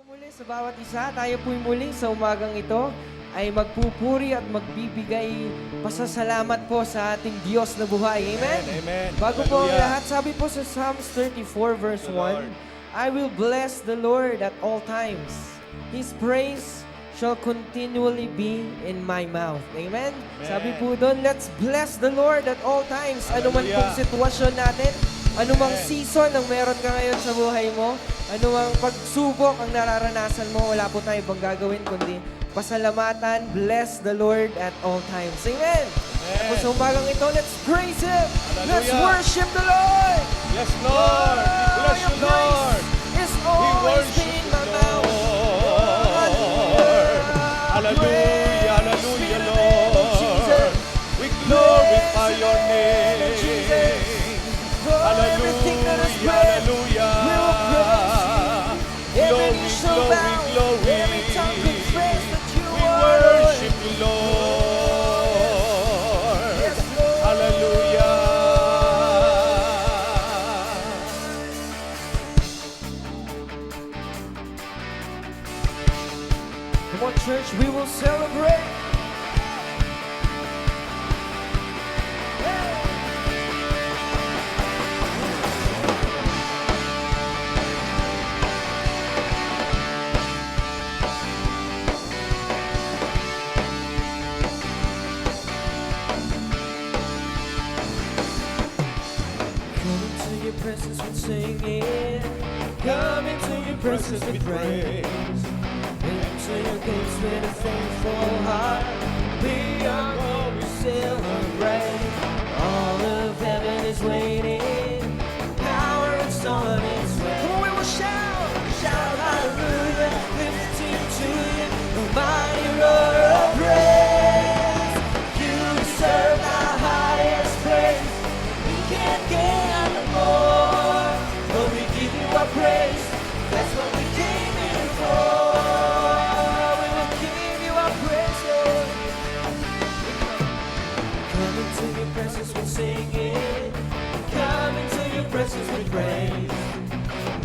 Muli sa bawat isa, tayo po'y muli sa umagang ito ay magpupuri at magbibigay pasasalamat po sa ating Diyos na buhay. Amen? Amen. Bago po ang Hallelujah. lahat, sabi po sa Psalms 34 verse 1, I will bless the Lord at all times. His praise shall continually be in my mouth. Amen? Sabi po doon, let's bless the Lord at all times. Ano man Hallelujah. pong sitwasyon natin, anumang season ang meron ka ngayon sa buhay mo, anumang pagsubok ang nararanasan mo, wala po tayo ibang gagawin kundi pasalamatan, bless the Lord at all times. Amen! Tapos sa umagang ito, let's praise Him! Let's Hallelujah. worship the Lord! Yes, Lord. We bless Your you, Lord. praise is We always worship in you, my mouth. Lord. Hallelujah, hallelujah, Lord. We glorify your name. Hallelujah, hallelujah. Glory, glory, glory. We worship you, Lord. Hallelujah. Come on, church, we will celebrate. Come into your presence with singing. Come into your presence with praise. Into your gates with a thankful heart. We are going to celebrate. All of heaven is waiting. Power and sun is way. We will shout, shout hallelujah, lifting to you the mighty roar of praise. You deserve the highest praise. We can't get no more, but we give you our praise. That's what we came here for. We will give you our praise, Lord. Come into your presence with singing. Come into your presence with praise.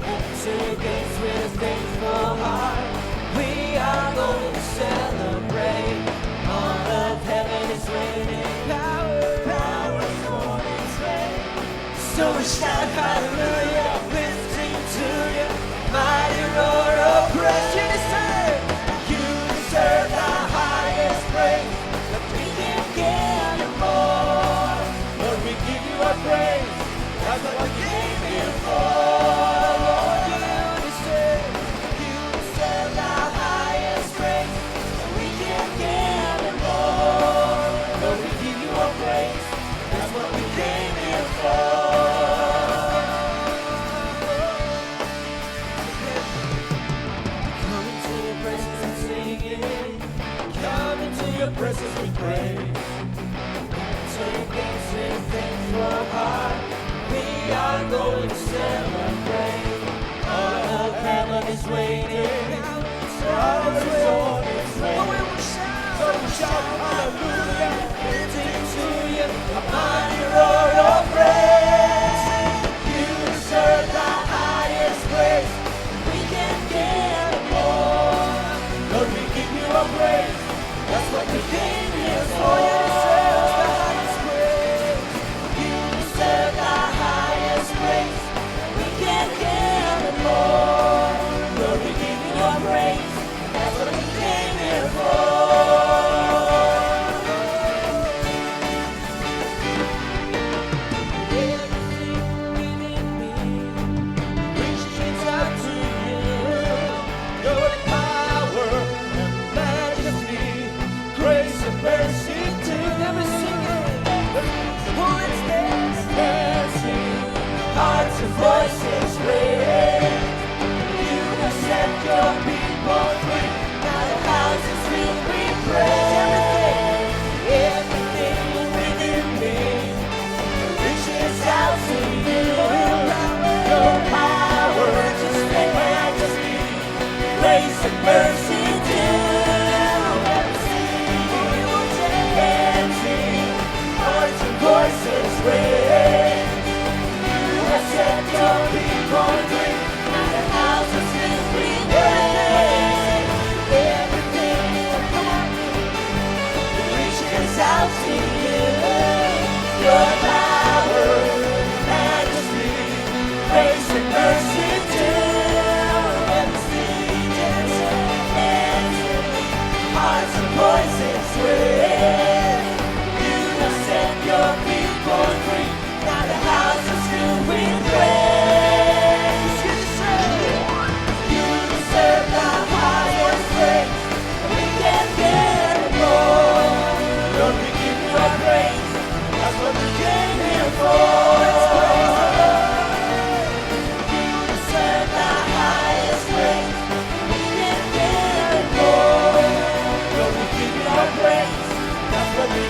Into your gates with a thankful heart. We are going to celebrate. All of heaven is waiting. Power is on its way. So we shout hallelujah, lifting to you, mighty roar of praise. You deserve the highest praise, but we can't get no more. Lord, we give you our praise. That's what we came here for. Lord, you deserve the highest praise, but we can't get no more. Lord, we give you our praise. That's what we came here for. Come into your presence and singing. Come into your presence with praise. Into your gates with a thankful heart. We are going to celebrate. All of heaven is waiting. Power is on its way. So we shout hallelujah, lifting to you a mighty roar of praise. You deserve the highest praise. We can't get no more. Lord, we give you our praise. That's what we came here for. You deserve the highest praise. You deserve the highest praise. We can't get no more. Lord, we give you our praise. That's what we came here for. Hearts and voices raise. You have set your people free. Now the houses will be praised. Everything within me reaches out to you. Your power, just and majesty, grace and mercy do. Hearts and voices raise. Set your people free, and the houses will be praised.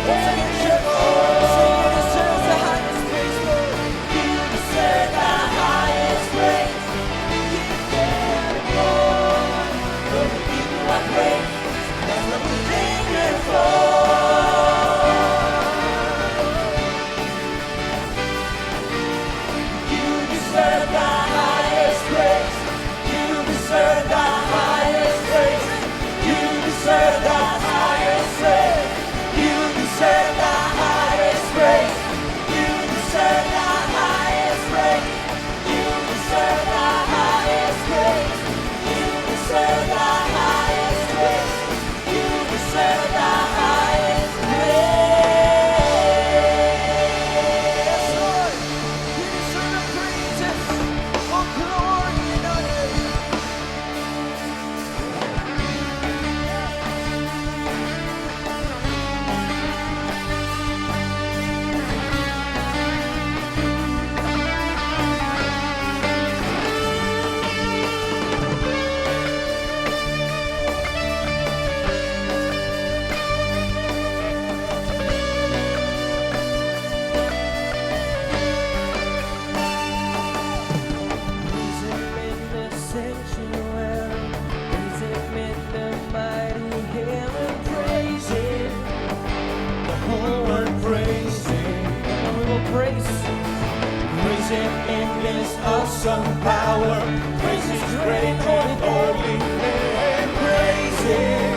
Once again, church, say you deserve the highest praise, Lord. You deserve the highest praise. Give them Lord. For the people I praise, that's what we linger for. You deserve the highest praise. You deserve the highest praise. You deserve the highest praise. You deserve the highest praise. You deserve the highest praise. You deserve the highest praise. You deserve the highest praise. You deserve the highest praise. Yes, Lord. You deserve the praises. Oh, glory and honor. Praise Him in the sanctuary, praise Him in the mighty heaven, praise Him. The whole world praise Him. And we will praise Him in His awesome power, praise His great and holy name, praise Him.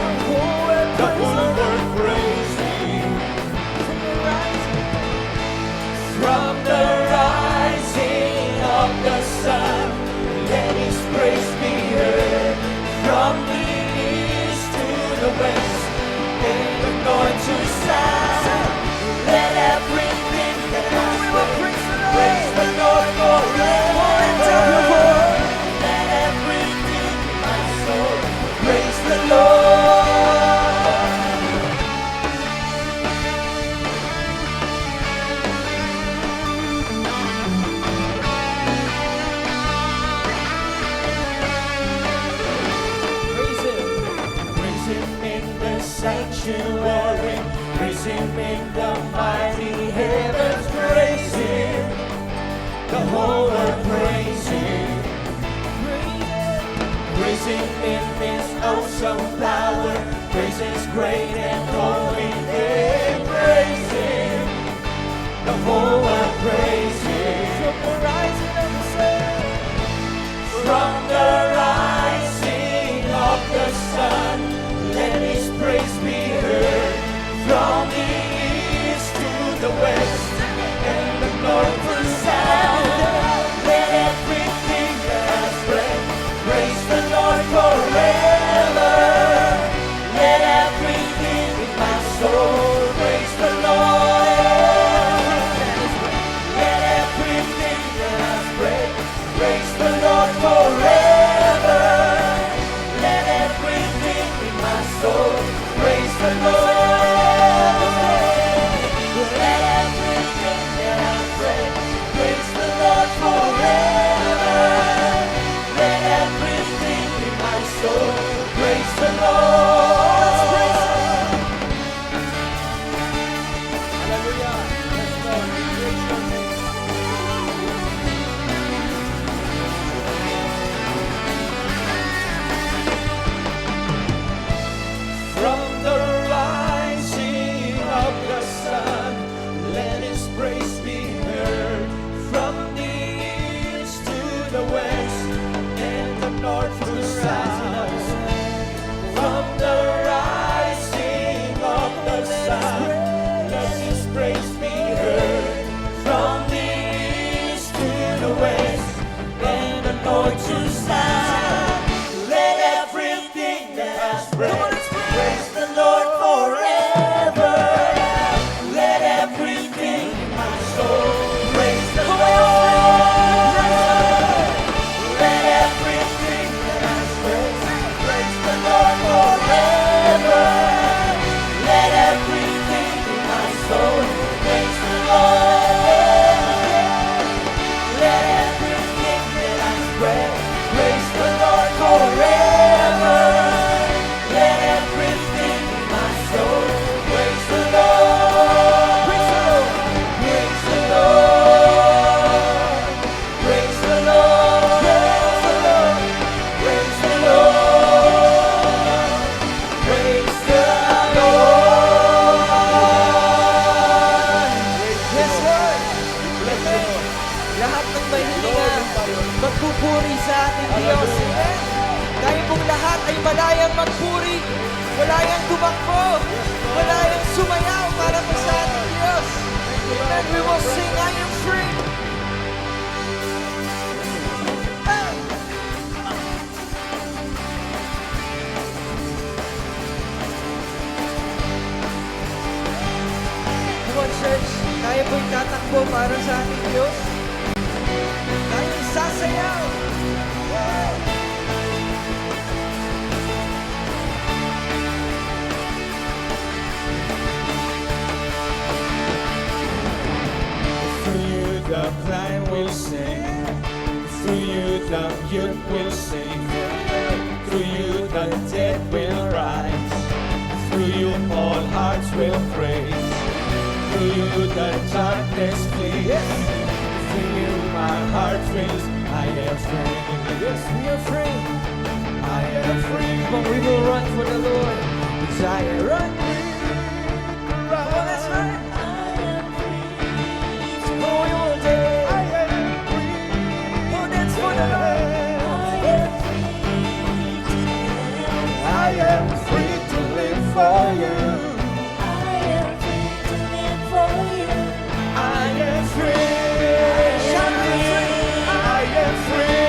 The whole world praise Him. From the rising of the sun, let His praise be heard. From the east to the west, and the north to south, let everything that has breath praise the Lord forever. Let everything in my soul praise the Lord. Praise Him in the sanctuary, praise Him in the mighty heavens, praise Him. The whole world praise Him. Praise Him in His awesome power, praise His great and holy name, praise Him. The whole world praise Him. From the rising of the sun, from the rising of the sun, let His praise be heard. From the east to the west, and the north to south, let everything that has breath praise the Lord forever. Let everything in my soul praise the Lord. Let everything that has breath praise the Lord forever. Let everything in my soul praise the Lord. Let everything that has breath praise the Lord forever. Let everything in my soul praise the Lord. Hallelujah. Yes, Lord. We praise your name. From the Wala yang tumakbo. Wala yang sumayaw para po sa ating Diyos. And we will sing, I am free. Come on, church. Tayo po'y tatakbo para sa ating Diyos. Tayo sasayaw. Through you the blind will sing, through you the mute will sing, through you the dead will rise, through you all hearts will praise, through you the darkness flees, through you my heart feels I am free. Yes, we are free. I am free, but we will run for the Lord. Cause I am run free. Come on, that's right. I am free. So go your day. I am free. Oh, that's for the Lord. I am free today. I am free to live for you. I am free to live for you. I am free. Shout out free. I am free.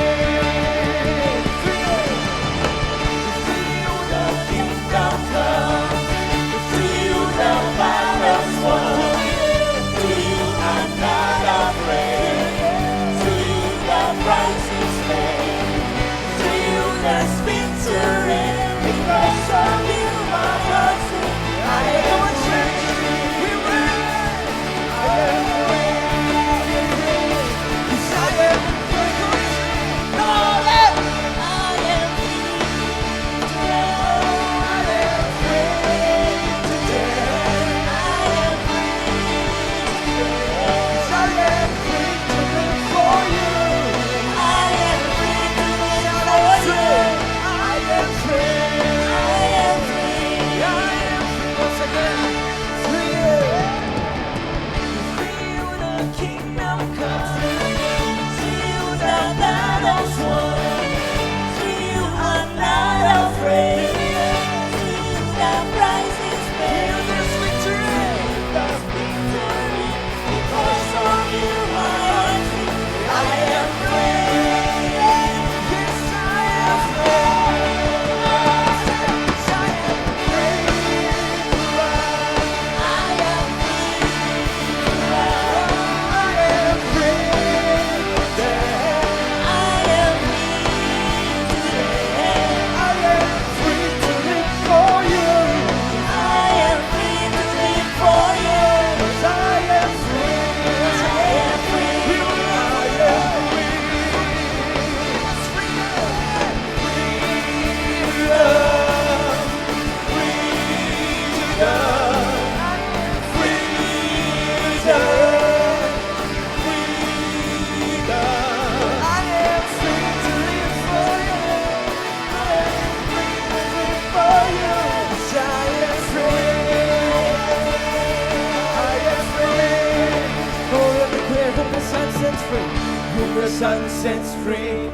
The sun sets free,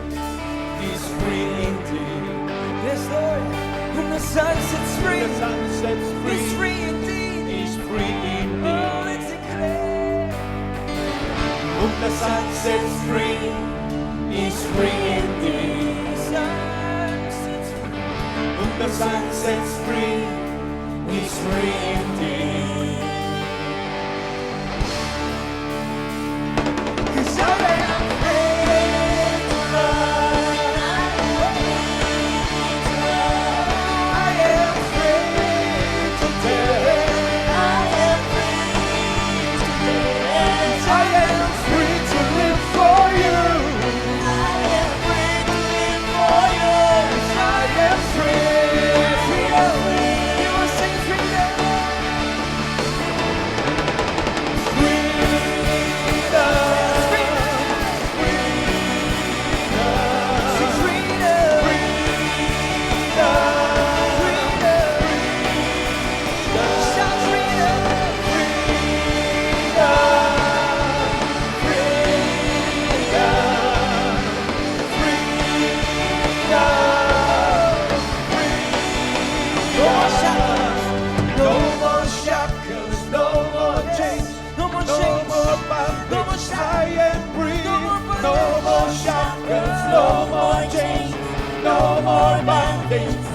is free indeed. Yes, Lord. When the sun sets free, The sun sets free, it's free indeed. is free Oh, indeed. let's declare. Whom the sun sets free, is free indeed. The sun sets free. Whom the sun sets free, is free indeed. 'Cause I am free to run. I am free to dance. I am free to dance. I am free to live for you. I am free to live for you. 'Cause I am free. Freedom. You will sing freedom.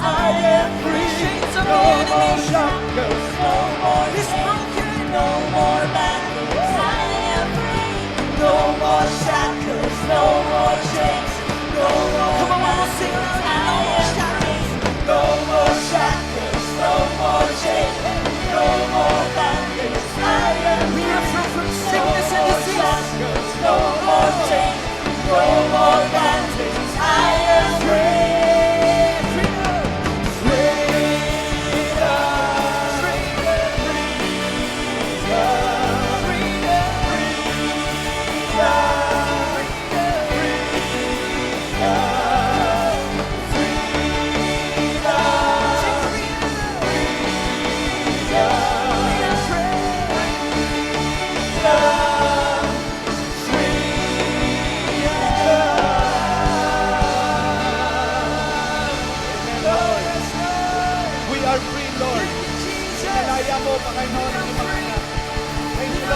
I am free. Chains of No the more enemy shackles, no more is chains. broken. No more bondage, I am free. No more shackles, no more chains. No more Come on, one more sing bondage, aloud. I am free. No more shackles, no more chains. No more bondage, I am We free. are free from No sickness and more disease. shackles, no more chains. No more bondage, I am free.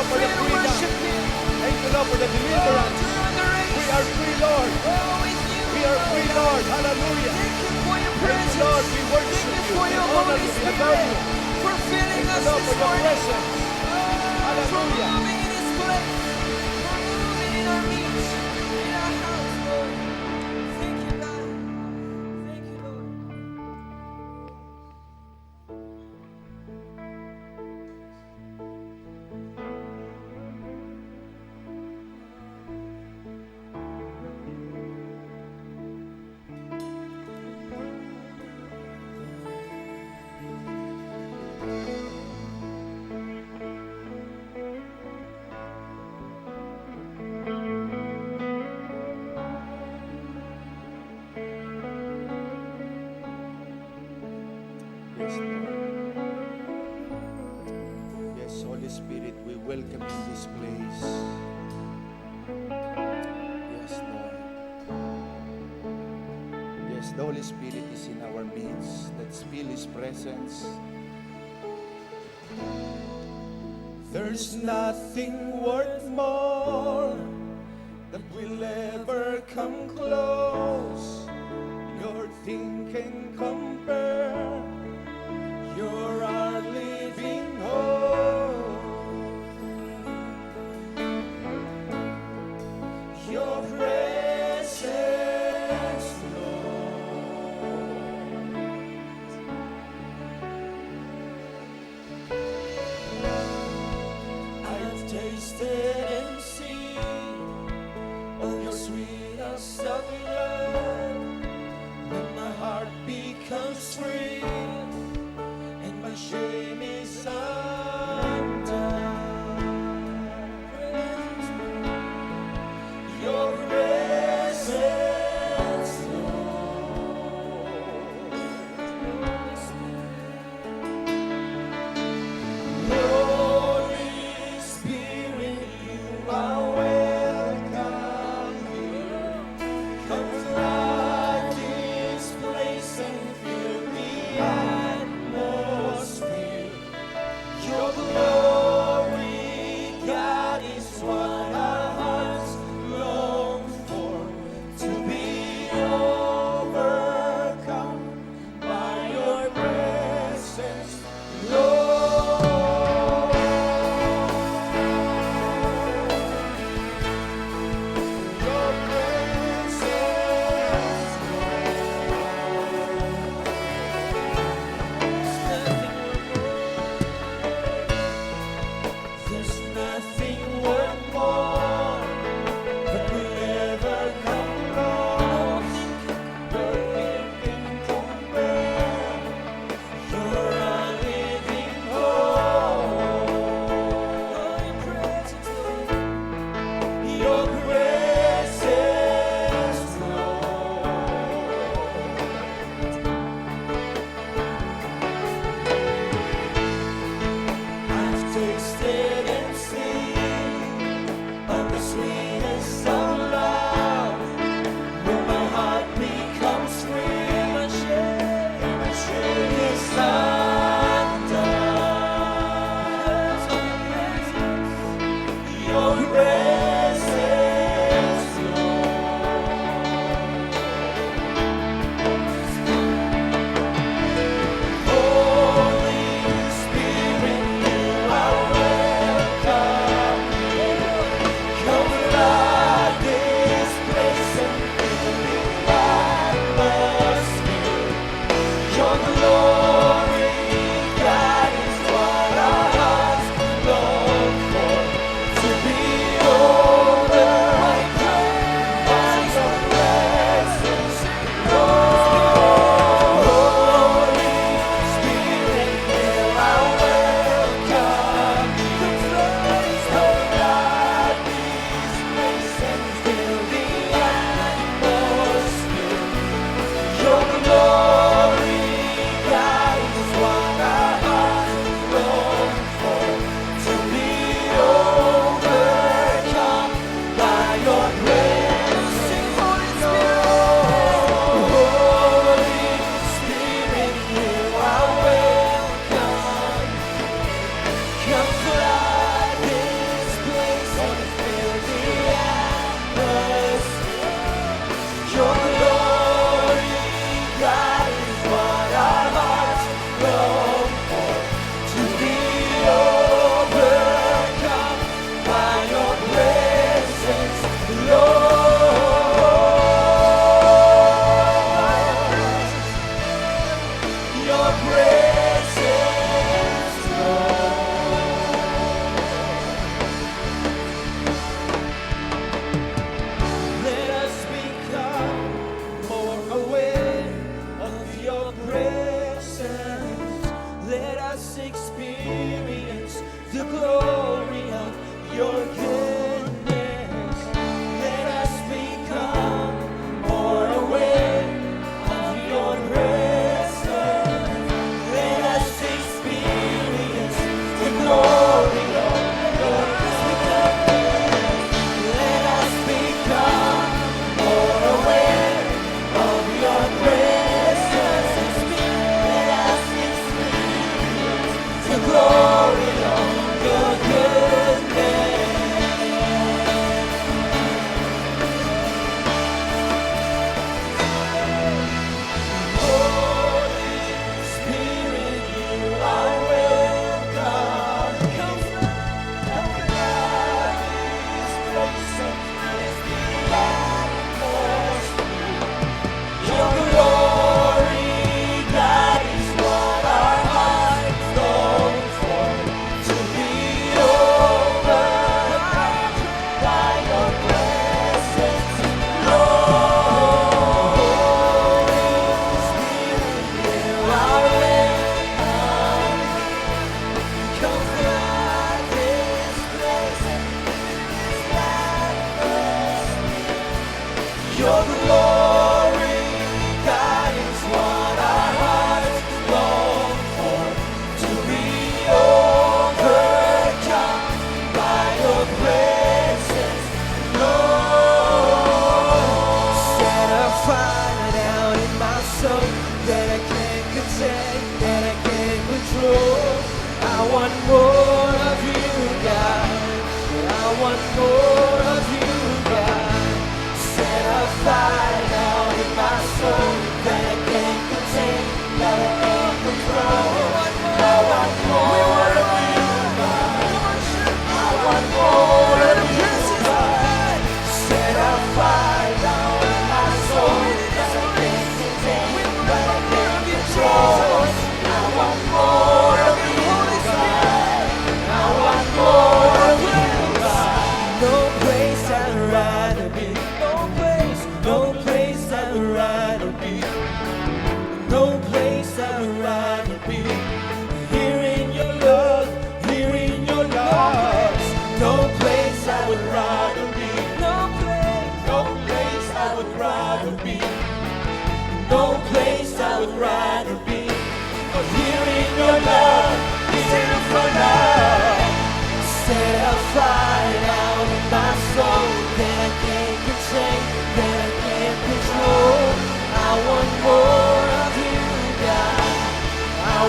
For the freedom. Thank you, Lord, for the deliverance. We are free, Lord. We are free, Lord. Hallelujah. Thank you, Lord. We worship you. We honor you. We adore you. For filling Thank us you, Lord, this for your morning. presence. For Hallelujah. moving in this place. For moving in our midst. In our house, Lord. Thank you, God. Thank you, Lord. Yes, Lord. Yes, Holy Spirit, we welcome you in this place. Yes, Lord. Yes, the Holy Spirit is in our midst. Let's feel His presence. There's nothing worth more that will ever come close. Nothing can compare. You're our living hope. Your presence, Lord. I've tasted and seen of your sweetest of love. When my heart becomes free and my shame is undone. Your presence, Lord. Holy Spirit, you are welcome here. Come flood this place and fill the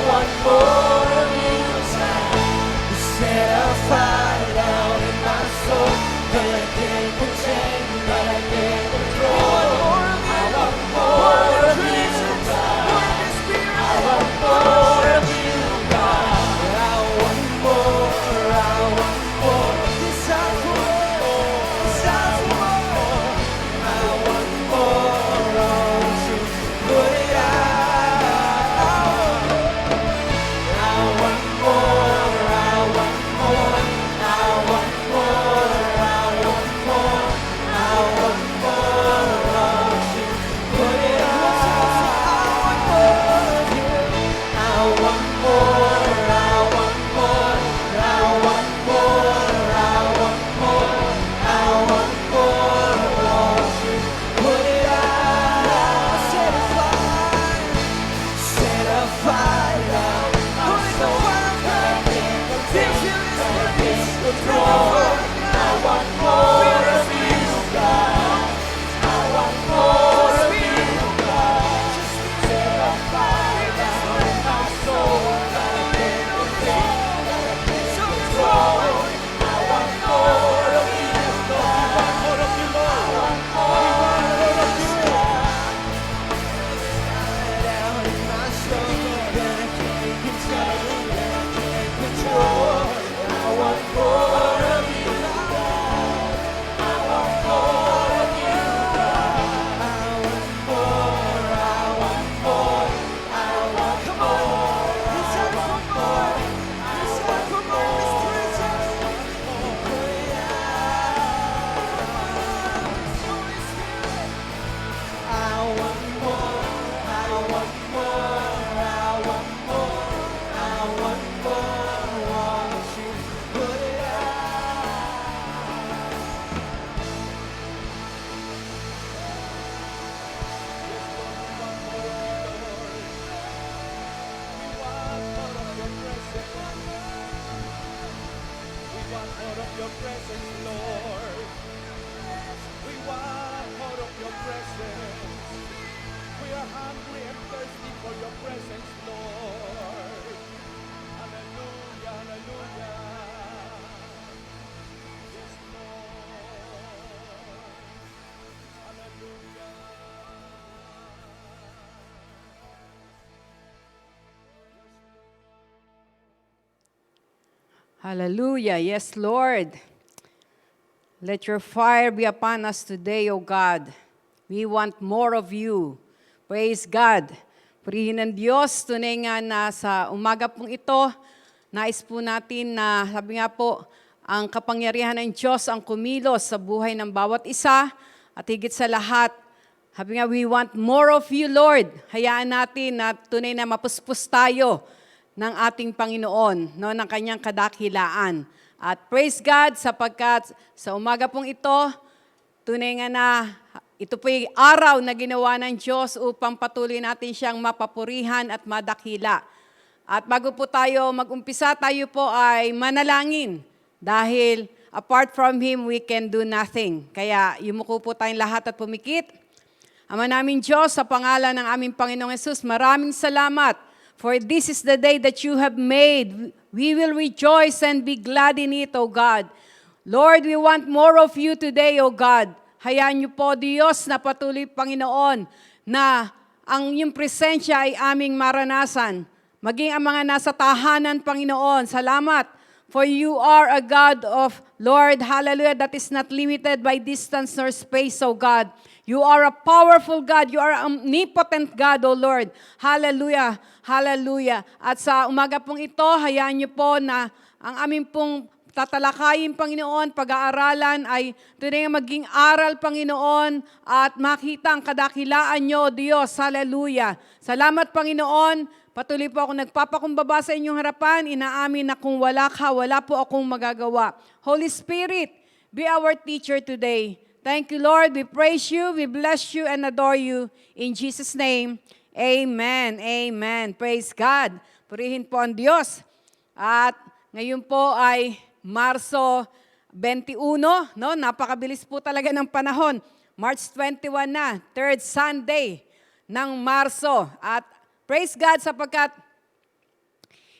want more of you, set a fire down in my soul that I can't contain, that I can't control. I want more of you, God. I want more of you, God. I want more, I want more. Desire for more, desire for more. I want more of you. Put it out. I want more, I want more. I want more, I want more. I want more of you. Put it out. I want more of you. I want more, I want more. I want more, I want more. I want more of you. Put it out. Set a fire. Set a fire down in my soul. I can't control. I want more of you, God. I want more of you, God. Set a fire down in my soul. I can't control. I want more of you, God. I want more of you, Lord. I want more of you, God. Down in my soul that I can't control, that I can't control. I want more of you, God. I want more of you, God. I want more, I want more. I want more, I want more. Desire for more, Mr. Jesus. Put it out. Holy Spirit. I want more, I want more. I want more, I want more. Won't you put it out? We want more of your presence, Lord. We want more of your presence. We are hungry and thirsty for your presence, Lord. Hallelujah, hallelujah. Yes, Lord. Hallelujah. Hallelujah. Yes, Lord. Let your fire be upon us today, O God. We want more of you. Praise God. Purihin ng Diyos, tunay nga na sa umaga pong ito, nais po natin na, sabi nga po, ang kapangyarihan ng Diyos ang kumilos sa buhay ng bawat isa at higit sa lahat, sabi nga, we want more of you, Lord. Hayaan natin na tunay na mapuspos tayo ng ating Panginoon, no, ng kanyang kadakilaan. At praise God sapagkat sa umaga pong ito, tunay nga na ito po'y araw na ginawa ng Diyos upang patuloy natin siyang mapapurihan at madakila. At bago po tayo mag-umpisa, tayo po ay manalangin dahil apart from Him, we can do nothing. Kaya yumuko po tayong lahat at pumikit. Ama namin Diyos, sa pangalan ng aming Panginoong Yesus, maraming salamat. For this is the day that you have made. We will rejoice and be glad in it, O God. Lord, we want more of you today, O God. Hayaan niyo po, Diyos, na patuloy, Panginoon, na ang iyong presensya ay aming maranasan. Maging ang mga nasa tahanan, Panginoon. Salamat. For you are a God of, Lord, hallelujah, that is not limited by distance nor space, O God. You are a powerful God. You are omnipotent God, O Lord. Hallelujah. Hallelujah. At sa umaga pong ito, hayaan niyo po na ang aming pong tatalakayin, Panginoon, pag-aaralan ay tunay maging aral, Panginoon, at makita ang kadakilaan niyo, Diyos. Hallelujah. Salamat, Panginoon. Patuloy po ako nagpapakumbaba sa inyong harapan. Inaamin na kung wala ka, wala po akong magagawa. Holy Spirit, be our teacher today. Thank you, Lord. We praise you, we bless you, and adore you. In Jesus' name, amen. Amen. Praise God. Purihin po ang Diyos. At ngayon po ay Marso 21, no? Napakabilis po talaga ng panahon. March 21 na, third Sunday ng Marso. At praise God sapagkat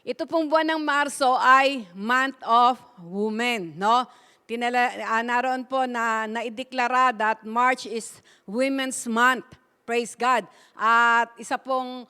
ito pong buwan ng Marso ay Month of Women, no? Naroon po na naideklara that March is Women's Month. Praise God. At isa pong,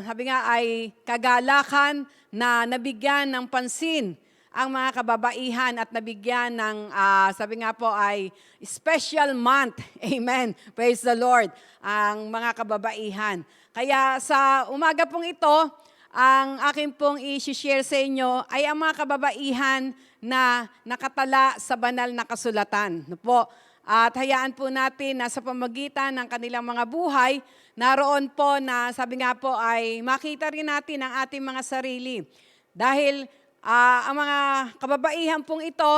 sabi nga ay kagalakan na nabigyan ng pansin ang mga kababaihan at nabigyan ng, sabi nga po ay special month. Amen. Praise the Lord. Ang mga kababaihan. Kaya sa umaga pong ito, ang aking pong i-share sa inyo ay ang mga kababaihan na nakatala sa banal na kasulatan. No po? At hayaan po natin na sa pamagitan ng kanilang mga buhay, naroon po na sabi nga po ay makita rin natin ang ating mga sarili. Dahil ang mga kababaihan pong ito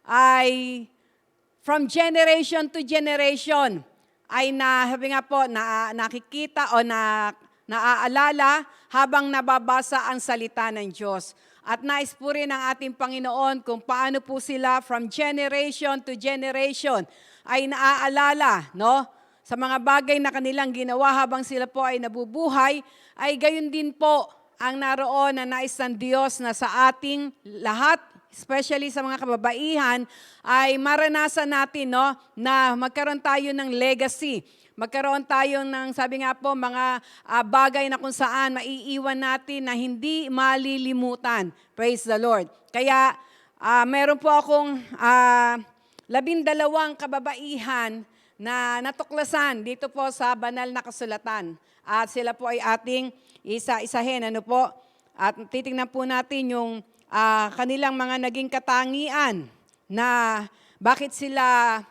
ay from generation to generation ay sabi nga po, nakikita o naaalala habang nababasa ang salita ng Diyos. At nais po rin ng ating Panginoon kung paano po sila from generation to generation ay naaalala, no? Sa mga bagay na kanilang ginawa habang sila po ay nabubuhay, ay gayon din po ang naroon na nais ng Diyos na sa ating lahat, especially sa mga kababaihan, ay maranasan natin, no, na magkaroon tayo ng legacy. Magkaroon tayo ng, sabi nga po, mga bagay na kung saan maiiwan natin na hindi malilimutan. Praise the Lord. Kaya meron po akong 12 kababaihan na natuklasan dito po sa banal na kasulatan. At sila po ay ating isa-isahin. Ano po? At titingnan po natin yung kanilang mga naging katangian na bakit sila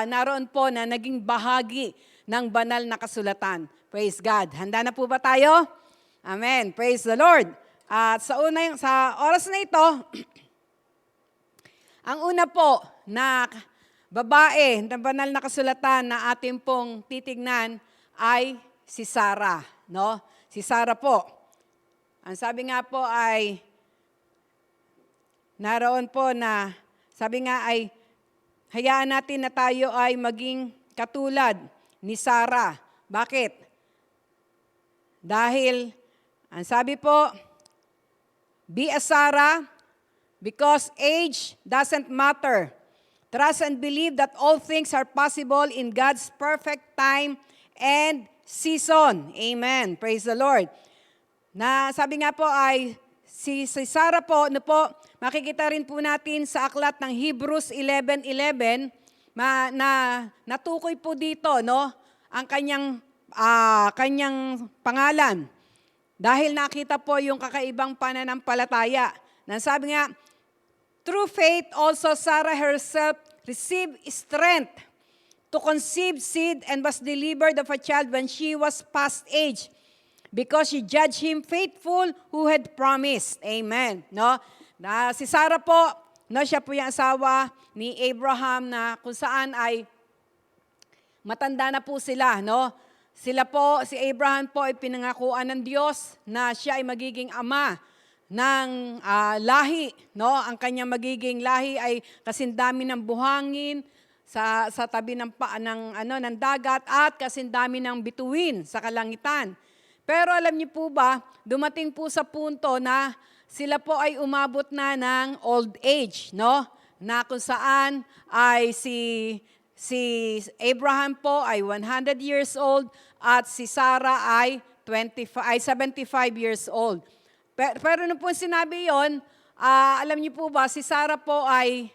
naroon po na naging bahagi ng banal na kasulatan. Praise God. Handa na po ba tayo? Amen. Praise the Lord. At sa oras na ito, ang una po na babae ng banal na kasulatan na ating pong titignan ay si Sarah. No? Si Sarah po. Ang sabi nga po ay, naroon po na, sabi nga ay, hayaan natin na tayo ay maging katulad ni Sarah. Bakit? Dahil, ang sabi po, be a Sarah because age doesn't matter. Trust and believe that all things are possible in God's perfect time and season. Amen. Praise the Lord. Na sabi nga po ay, si Sarah po, makikita rin po natin sa aklat ng Hebrews 11:11, na natukoy po dito, no, ang kanyang pangalan. Dahil nakita po yung kakaibang pananampalataya. Na sabi nga, through faith also Sarah herself received strength to conceive seed and was delivered of a child when she was past age, because she judged him faithful who had promised. Amen. No? Na si Sarah po, no, siya po yung asawa ni Abraham na kung saan ay matanda na po sila, no? Sila po, si Abraham po ay pinangakuan ng Diyos na siya ay magiging ama ng lahi, no? Ang kanyang magiging lahi ay kasindami ng buhangin sa tabi ng dagat at kasindami ng bituin sa kalangitan. Pero alam niyo po ba, dumating po sa punto na sila po ay umabot na ng old age, no? Na kung saan ay si Abraham po ay 100 years old at si Sarah ay 75 years old. Pero nung po sinabi yon, alam niyo po ba, si Sarah po ay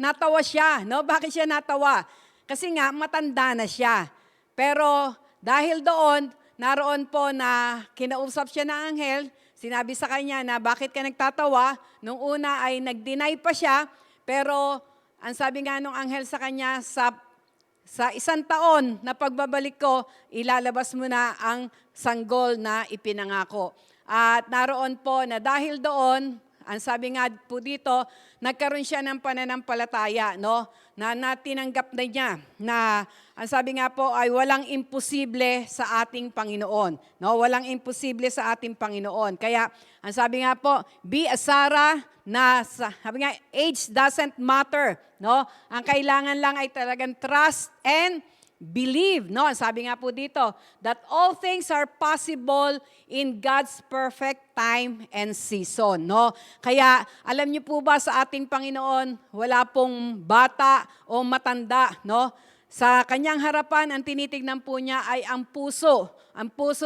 natawa siya, no? Bakit siya natawa? Kasi nga matanda na siya. Pero dahil doon, naroon po na kinausap siya ng anghel, sinabi sa kanya na bakit ka nagtatawa? Nung una ay nag-deny pa siya, pero ang sabi nga nung anghel sa kanya, sa 1 taon na pagbabalik ko, ilalabas mo na ang sanggol na ipinangako. At naroon po na dahil doon, ang sabi nga po dito, nagkaroon siya ng pananampalataya, no? Na tinanggap na niya na ang sabi nga po ay walang imposible sa ating Panginoon. No? Walang imposible sa ating Panginoon. Kaya ang sabi nga po, be a Sarah na sabi nga, age doesn't matter. No? Ang kailangan lang ay talagang trust and believe, no? Sabi nga po dito, that all things are possible in God's perfect time and season, no? Kaya, alam niyo po ba sa ating Panginoon, wala pong bata o matanda, no? Sa kanyang harapan, ang tinitignan po niya ay ang puso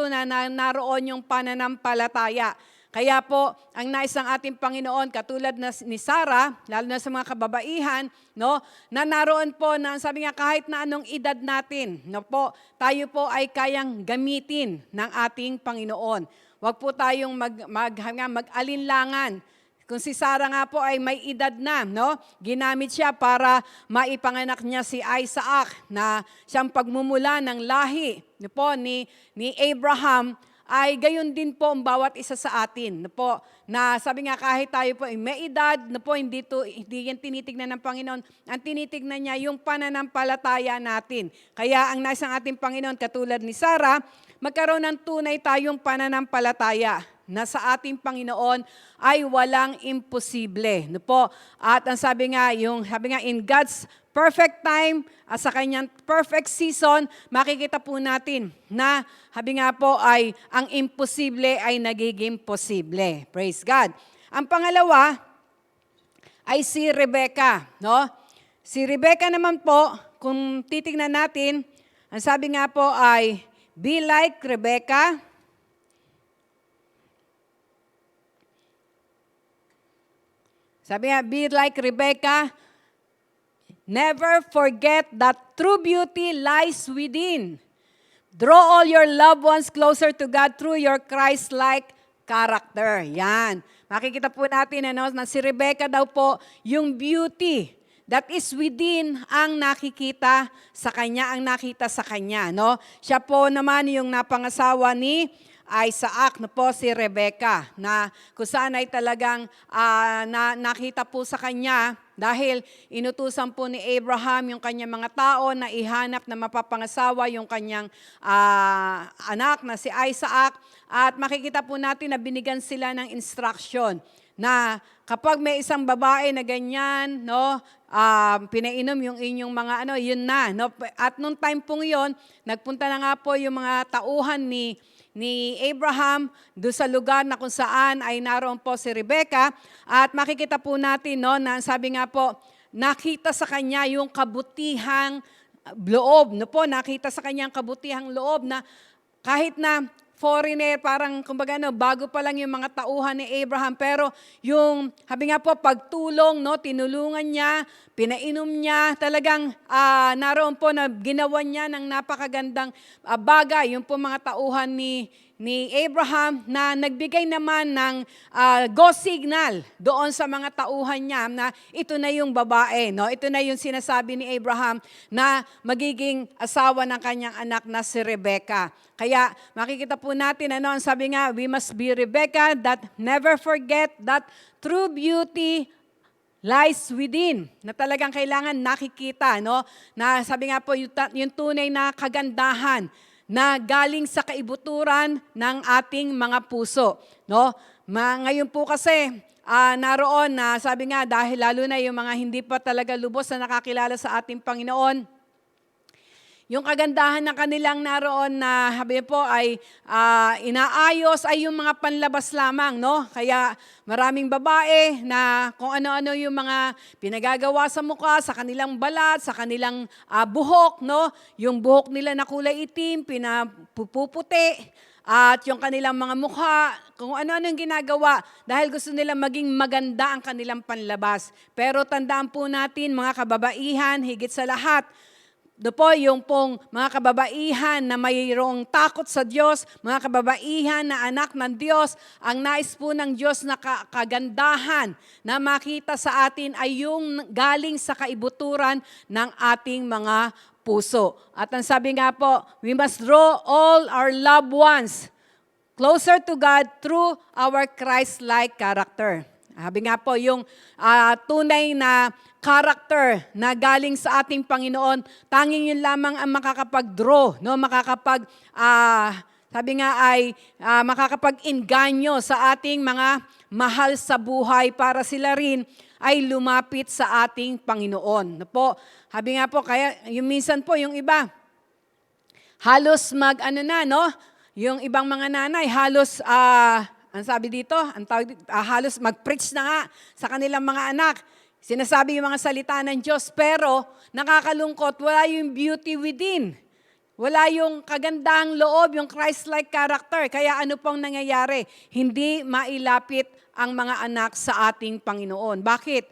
na naroon yung pananampalataya. Kaya po, ang nais ng ating Panginoon, katulad ni Sarah, lalo na sa mga kababaihan, no, na naroon po na sabi nga kahit na anong edad natin, no po, tayo po ay kayang gamitin ng ating Panginoon. Huwag po tayong mag-alinlangan. Kung si Sarah nga po ay may edad na, no, ginamit siya para maipanganak niya si Isaac na siyang pagmumula ng lahi no po, ni Abraham, ay gayon din po ang bawat isa sa atin. No po, na sabi nga kahit tayo po ay may edad, no po, hindi yan tinitignan ng Panginoon. Ang tinitignan niya yung pananampalataya natin. Kaya ang nais ng ating Panginoon, katulad ni Sarah, magkaroon ng tunay tayong pananampalataya na sa ating Panginoon ay walang imposible. No po? At ang sabi nga in God's perfect time at sa kanyang perfect season, makikita po natin na sabi nga po ay ang imposible ay nagiging posible. Praise God. Ang pangalawa ay si Rebecca, no? Si Rebecca naman po, kung titingnan natin, ang sabi nga po ay be like Rebecca. Sabi nga, be like Rebecca, never forget that true beauty lies within. Draw all your loved ones closer to God through your Christ-like character. Yan. Makikita po natin na si Rebecca daw po, yung beauty that is within ang nakikita sa kanya, ang nakita sa kanya. No? Siya po naman yung napangasawa ni Isaac, no po, si Rebecca, na kung saan ay talagang nakita po sa kanya dahil inutusan po ni Abraham yung kanyang mga tao na ihanap na mapapangasawa yung kanyang anak na si Isaac, at makikita po natin na binigyan sila ng instruction na kapag may isang babae na ganyan, no, pinainom yung inyong mga yun na, no. At nung time pong yon, nagpunta na nga po yung mga tauhan ni Abraham doon sa lugar na kung saan ay naroon po si Rebecca, at makikita po natin, no, na sabi nga po, nakita sa kanya yung kabutihang loob, no po, nakita sa kanyang kabutihang loob na kahit na foreigner, parang kumbaga bago pa lang yung mga tauhan ni Abraham, pero yung sabi nga po pagtulong, no, tinulungan niya, pinainom niya, talagang naroon po na ginawa niya ng napakagandang bagay yung po mga tauhan ni Abraham, na nagbigay naman ng go signal doon sa mga tauhan niya na ito na yung babae, no? Ito na yung sinasabi ni Abraham na magiging asawa ng kanyang anak na si Rebecca. Kaya makikita po natin, ang sabi nga, we must be Rebecca that never forget that true beauty lies within, na talagang kailangan nakikita, no? Na sabi nga po, yung tunay na kagandahan na galing sa kaibuturan ng ating mga puso, no? Ngayon po kasi, naroon na sabi nga, dahil lalo na yung mga hindi pa talaga lubos na nakakilala sa ating Panginoon, yung kagandahan ng kanilang naroon na sabi po ay inaayos ay yung mga panlabas lamang, no? Kaya maraming babae na kung ano-ano yung mga pinagagawa sa mukha, sa kanilang balat, sa kanilang buhok, no? Yung buhok nila na kulay itim, pinapuputi, at yung kanilang mga mukha, kung ano-ano yung ginagawa dahil gusto nila maging maganda ang kanilang panlabas. Pero tandaan po natin, mga kababaihan, higit sa lahat, po yung pong mga kababaihan na mayroong takot sa Diyos, mga kababaihan na anak ng Diyos, ang nais po ng Diyos na kagandahan na makita sa atin ay yung galing sa kaibuturan ng ating mga puso. At ang sabi nga po, we must draw all our loved ones closer to God through our Christ-like character. Sabi nga po, yung tunay na character na galing sa ating Panginoon, tanging yun lamang ang makakapag-draw, no? Sabi nga ay makakapag-inganyo sa ating mga mahal sa buhay para sila rin ay lumapit sa ating Panginoon. No po? Sabi nga po, kaya yung minsan po yung iba, halos yung ibang mga nanay, halos, ang sabi dito, halos mag-preach na nga sa kanilang mga anak. Sinasabi yung mga salita ng Diyos, pero nakakalungkot, wala yung beauty within. Wala yung kagandahang loob, yung Christ-like character. Kaya ano pong nangyayari? Hindi mailapit ang mga anak sa ating Panginoon. Bakit?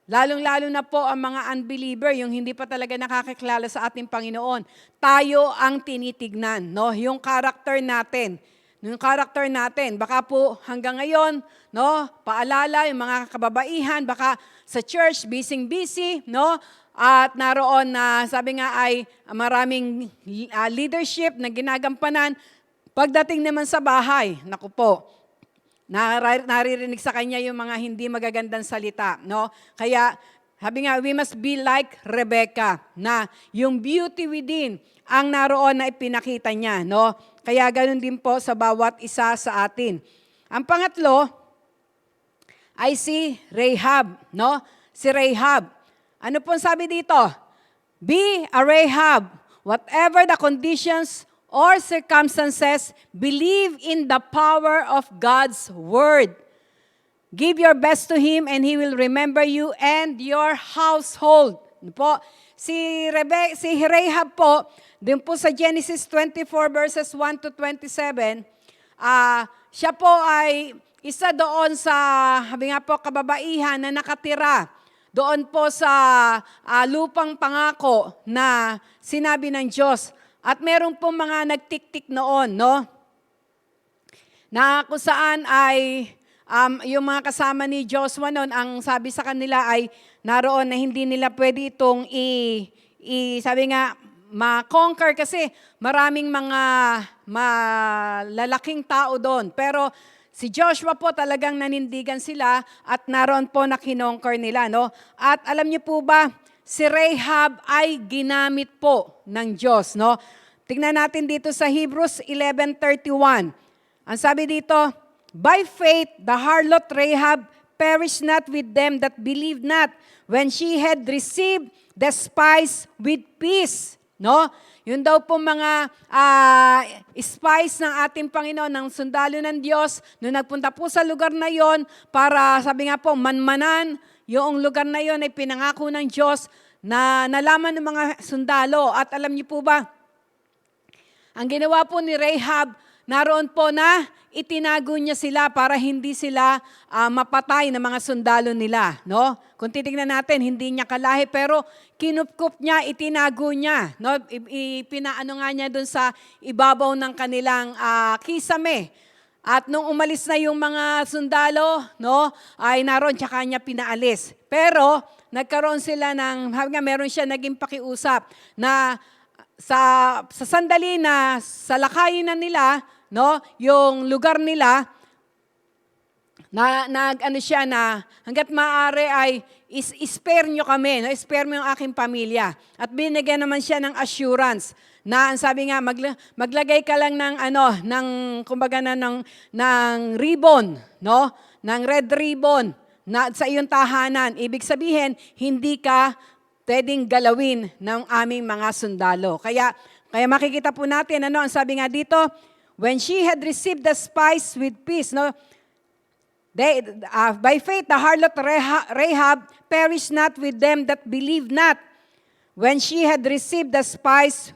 Lalong-lalo na po ang mga unbeliever, yung hindi pa talaga nakakakilala sa ating Panginoon. Tayo ang tinitignan, no? Yung character natin. Yung character natin, baka po hanggang ngayon, no? Paalala, yung mga kababaihan, baka sa church, busy, no? At naroon na, sabi nga ay maraming leadership na ginagampanan. Pagdating naman sa bahay, naku po, naririnig sa kanya yung mga hindi magagandang salita, no? Kaya, sabi nga, we must be like Rebecca, na yung beauty within ang naroon na ipinakita niya, no? Kaya ganun din po sa bawat isa sa atin. Ang pangatlo ay si Rahab, no? Si Rahab. Ano pong sabi dito? Be a Rahab. Whatever the conditions or circumstances, believe in the power of God's word. Give your best to Him and He will remember you and your household. Ano po? Si Rahab po, din po sa Genesis 24 verses 1 to 27, siya po ay isa doon sa, sabi nga po, kababaihan na nakatira doon po sa lupang pangako na sinabi ng Diyos. At meron po mga nagtiktik noon, no? Na kung saan ay yung mga kasama ni Joshua noon, ang sabi sa kanila ay naroon na hindi nila pwede itong sabi nga, ma-conquer kasi maraming mga malalaking tao doon. Pero si Joshua po talagang nanindigan sila at naroon po na kinonquer nila, no? At alam niyo po ba, si Rahab ay ginamit po ng Diyos, no? Tingnan natin dito sa Hebrews 11:31. Ang sabi dito, by faith the harlot Rahab perished not with them that believed not, when she had received the spies with peace, no? Yun daw po mga spies ng ating Panginoon, ng sundalo ng Diyos, nung nagpunta po sa lugar na yon para, sabi nga po, manmanan, yung lugar na yon ay pinangako ng Diyos na nalaman ng mga sundalo. At alam niyo po ba, ang ginawa po ni Rahab, naroon po na itinago niya sila para hindi sila mapatay ng mga sundalo nila, no? Kung titingnan natin, hindi niya kalahi, pero kinupkup niya, itinago niya, no? Pinaano nga niya doon sa ibabaw ng kanilang kisame. At nung umalis na yung mga sundalo, no, ay naroon, tsaka niya pinaalis. Pero nagkaroon sila ng, meron siya naging pakiusap na sa sandali na salakayin na nila, no, yung lugar nila, na hanggat maaari ay spare nyo kami, no, spare mo yung aking pamilya. At binigyan naman siya ng assurance na ang sabi nga, maglagay ka lang ng ribbon, no, ng red ribbon na sa iyong tahanan. Ibig sabihin, hindi ka pwedeng galawin ng aming mga sundalo. Kaya makikita po natin, ang sabi nga dito, when she had received the spies with peace, no, by faith, the harlot Rahab perished not with them that believed not, when she had received the spies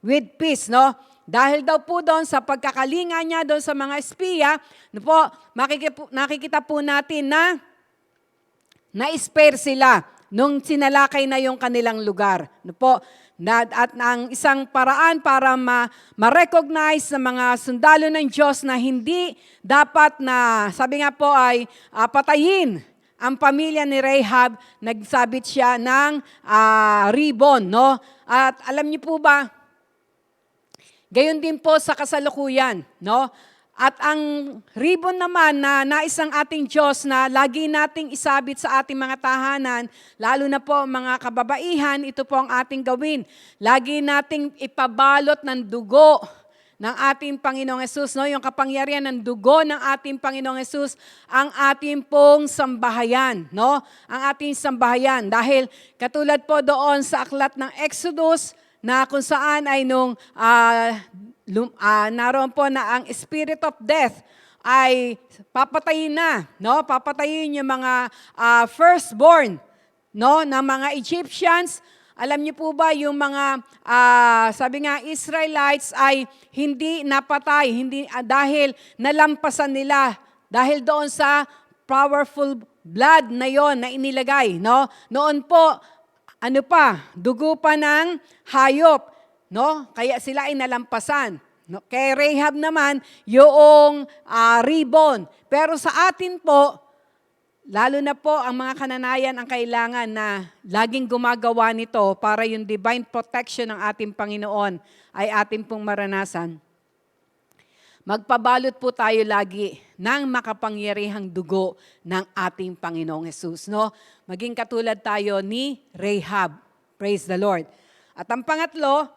with peace, no? Dahil daw po doon sa pagkakalinga niya doon sa mga espiya, no po, nakikita po natin na na-spare sila nung sinalakay na yung kanilang lugar. No po? At ang isang paraan para ma-recognize ng mga sundalo ng Diyos na hindi dapat na, sabi nga po ay patayin ang pamilya ni Rahab, nagsabit siya ng ribbon, no? At alam niyo po ba, gayon din po sa kasalukuyan, no? At ang ribbon naman na nais ng ating Diyos na lagi nating isabit sa ating mga tahanan, lalo na po mga kababaihan, ito po ang ating gawin. Lagi nating ipabalot ng dugo ng ating Panginoong Hesus, no? Yung kapangyarihan ng dugo ng ating Panginoong Hesus, ang ating pong sambahayan, no? Ang ating sambahayan. Dahil katulad po doon sa aklat ng Exodus, na kung saan ay naroon po na ang spirit of death ay papatayin na, no? Papatayin yung mga firstborn, no, ng mga Egyptians. Alam niyo po ba yung mga sabi nga Israelites ay hindi napatay, hindi dahil nalampasan nila dahil doon sa powerful blood na yon na inilagay, no? Noon po dugo pa ng hayop, no? Kaya sila ay nalampasan. No? Kay Rahab naman, yung ribbon. Pero sa atin po, lalo na po ang mga kananayan ang kailangan na laging gumagawa nito para yung divine protection ng ating Panginoon ay ating pong maranasan. Magpabalot po tayo lagi ng makapangyarihang dugo ng ating Panginoong Hesus. No? Maging katulad tayo ni Rahab. Praise the Lord. At ang pangatlo,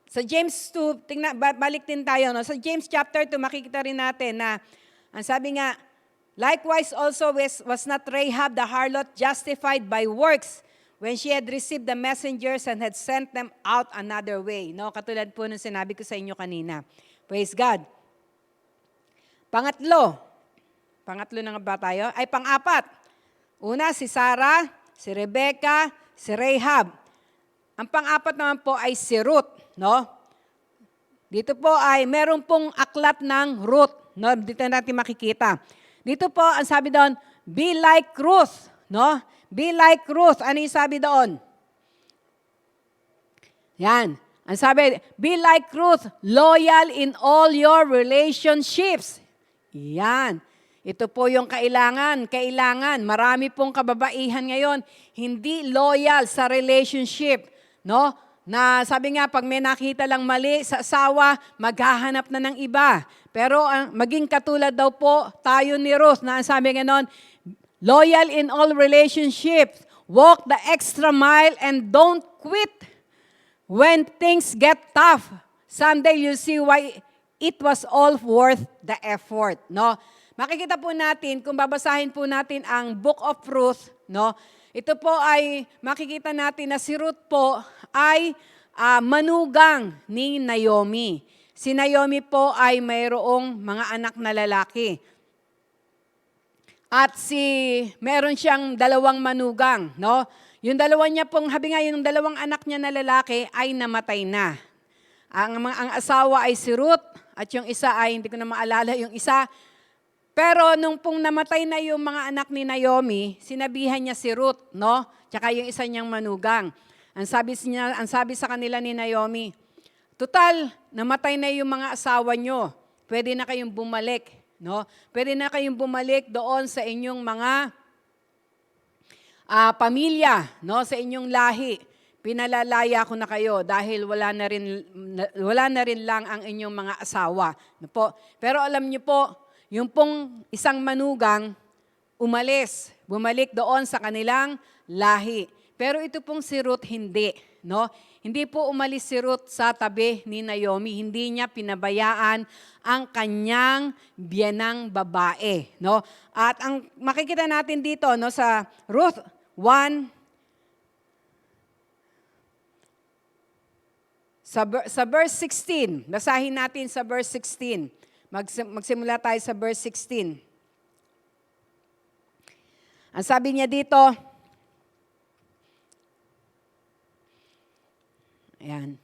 sa James 2, balik din tayo. No? Sa James chapter 2, makikita rin natin na, ang sabi nga, likewise also was not Rahab the harlot justified by works when she had received the messengers and had sent them out another way. No? Katulad po nung sinabi ko sa inyo kanina. Praise God. Pangatlo na nga ba tayo? Ay, pang-apat. Una, si Sarah, si Rebecca, si Rahab. Ang pang-apat naman po ay si Ruth. No? Dito po ay meron pong aklat ng Ruth. No? Dito natin makikita. Dito po, ang sabi doon, be like Ruth. No? Be like Ruth. Ano yung sabi doon? Yan. Ang sabi, be like Ruth, loyal in all your relationships. Yan. Ito po yung kailangan. Marami pong kababaihan ngayon, hindi loyal sa relationship. No? Na sabi nga, pag may nakita lang mali sa asawa, maghahanap na ng iba. Pero maging katulad daw po tayo ni Ruth na ang sabi nga nun, loyal in all relationships, walk the extra mile and don't quit when things get tough. Someday you'll see why it was all worth the effort. No? Makikita po natin, kung babasahin po natin ang Book of Ruth, no? Ito po ay makikita natin na si Ruth po ay manugang ni Naomi. Si Naomi po ay mayroong mga anak na lalaki. At meron siyang dalawang manugang, no? Yung dalawa niya pong, yung dalawang anak niya na lalaki ay namatay na. Ang asawa ay si Ruth at yung isa ay, hindi ko na maalala yung isa. Pero nung pong namatay na yung mga anak ni Naomi, sinabihan niya si Ruth, no? Tsaka yung isa niyang manugang. Ang sabi sa kanila ni Naomi, total, namatay na yung mga asawa nyo. Pwede na kayong bumalik, no? Pwede na kayong bumalik doon sa inyong mga pamilya, no? Sa inyong lahi. Pinalalaya ko na kayo dahil wala na rin lang ang inyong mga asawa. No po? Pero alam niyo po, yung pong isang manugang, bumalik doon sa kanilang lahi. Pero ito pong si Ruth hindi, no? Hindi po umalis si Ruth sa tabi ni Naomi, hindi niya pinabayaan ang kanyang biyenang babae, no? At ang makikita natin dito, no, sa Ruth 1 sa verse 16. Basahin natin sa verse 16. Magsimula tayo sa verse 16. Ang sabi niya dito, ayan.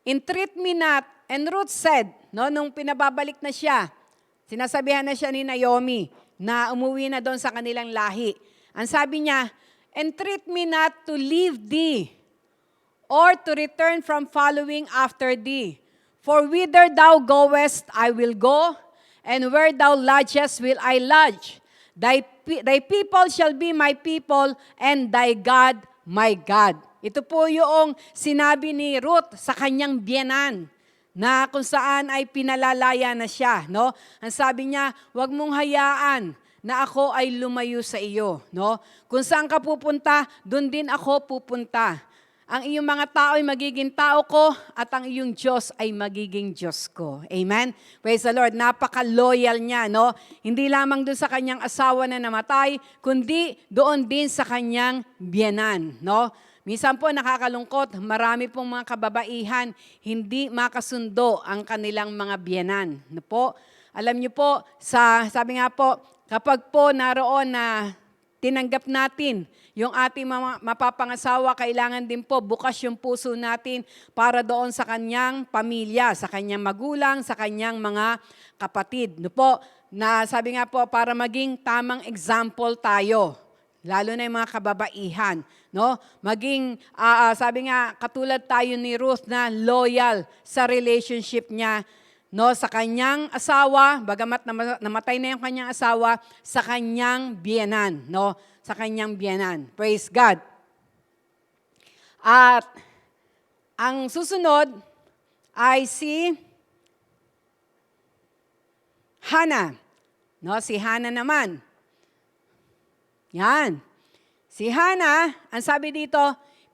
Entreat me not, and Ruth said, no, nung pinababalik na siya, sinasabihan na siya ni Naomi na umuwi na doon sa kanilang lahi. Ang sabi niya, entreat me not to leave thee, or to return from following after thee. For whither thou goest, I will go, and where thou lodgest will I lodge. Thy people shall be my people, and thy God my God. Ito po yung sinabi ni Ruth sa kanyang biyenan, na kung saan ay pinalalaya na siya, no? Ang sabi niya, huwag mong hayaan na ako ay lumayo sa iyo, no? Kung saan ka pupunta, doon din ako pupunta. ang iyong mga tao ay magiging tao ko at ang iyong Diyos ay magiging Diyos ko. Amen? Praise the Lord. Napaka-loyal niya, no? Hindi lamang doon sa kanyang asawa na namatay, kundi doon din sa kanyang biyenan, no? Minsan po nakakalungkot, marami pong mga kababaihan, hindi makasundo ang kanilang mga biyenan. No po? Alam niyo po, sabi nga po, kapag po naroon na tinanggap natin yung ating mga mapapangasawa, kailangan din po bukas yung puso natin para doon sa kanyang pamilya, sa kanyang magulang, sa kanyang mga kapatid. No po, na sabi nga po, para maging tamang example tayo. Lalo na yung mga kababaihan, no? Maging, sabi nga, katulad tayo ni Ruth na loyal sa relationship niya, no? Sa kanyang asawa, bagamat namatay na yung kanyang asawa, sa kanyang biyenan, no? Sa kanyang biyenan. Praise God. At ang susunod ay si Hannah, no? Si Hannah naman. Yan. Si Hannah, ang sabi dito,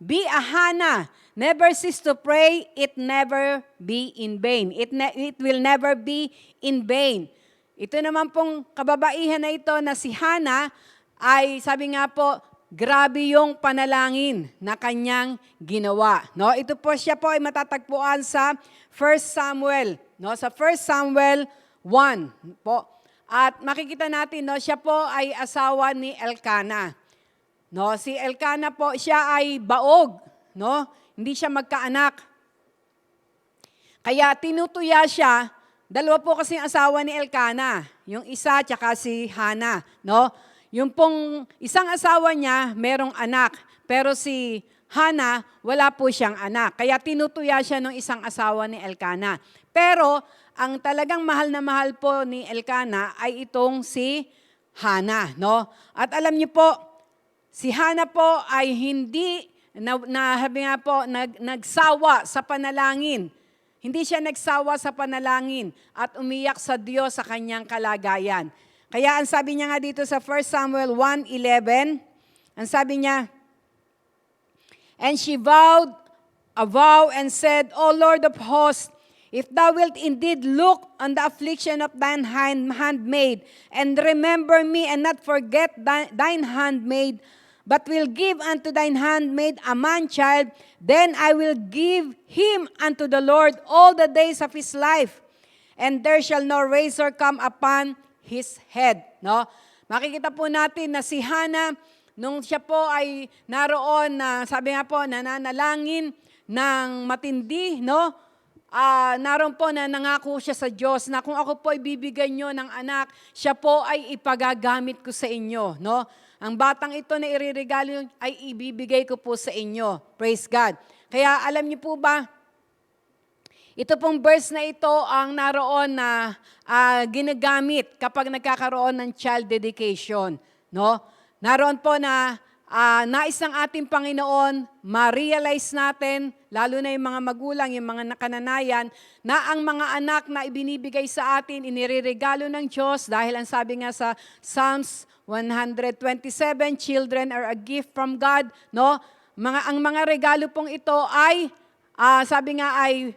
be a Hannah. Never cease to pray, it never be in vain. It will never be in vain. Ito naman pong kababaihan na ito na si Hannah ay, sabi nga po, grabe yung panalangin na kanyang ginawa. No? Ito po siya po ay matatagpuan sa 1 Samuel. No? Sa 1 Samuel 1 po. At makikita natin, no, siya po ay asawa ni Elkanah. No, si Elkanah po, siya ay baog, no? Hindi siya magkaanak. Kaya tinutuya siya, dalawa po kasi ang asawa ni Elkanah, yung isa tsaka si Hannah, no? Yung pong isang asawa niya, merong anak, pero si Hannah, wala po siyang anak. Kaya tinutuya siya ng isang asawa ni Elkanah. Pero ang talagang mahal na mahal po ni Elkanah ay itong si Hannah, no? At alam niyo po, si Hannah po ay hindi nagsawa sa panalangin. Hindi siya nagsawa sa panalangin at umiyak sa Diyos sa kanyang kalagayan. Kaya ang sabi niya nga dito sa 1 Samuel 1:11, ang sabi niya, and she vowed a vow and said, O Lord of hosts, if thou wilt indeed look on the affliction of thine handmaid, and remember me, and not forget thine handmaid, but will give unto thine handmaid a man-child, then I will give him unto the Lord all the days of his life, and there shall no razor come upon his head. No? Makikita po natin na si Hannah, nung siya po ay naroon na, sabi nga po, nananalangin ng matindi, no? Naroon po na nangako siya sa Diyos na kung ako po ay bibigyan nyo ng anak, siya po ay ipagagamit ko sa inyo. No? Ang batang ito na iririgalo ay ibibigay ko po sa inyo. Praise God. Kaya alam niyo po ba, ito pong verse na ito ang naroon na ginagamit kapag nagkakaroon ng child dedication. No? Naroon po na nais ng ating Panginoon, ma-realize natin, lalo na yung mga magulang, yung mga nakananayan, na ang mga anak na ibinibigay sa atin, inireregalo ng Diyos, dahil ang sabi nga sa Psalms 127, children are a gift from God. No? Ang mga regalo pong ito ay, sabi nga ay,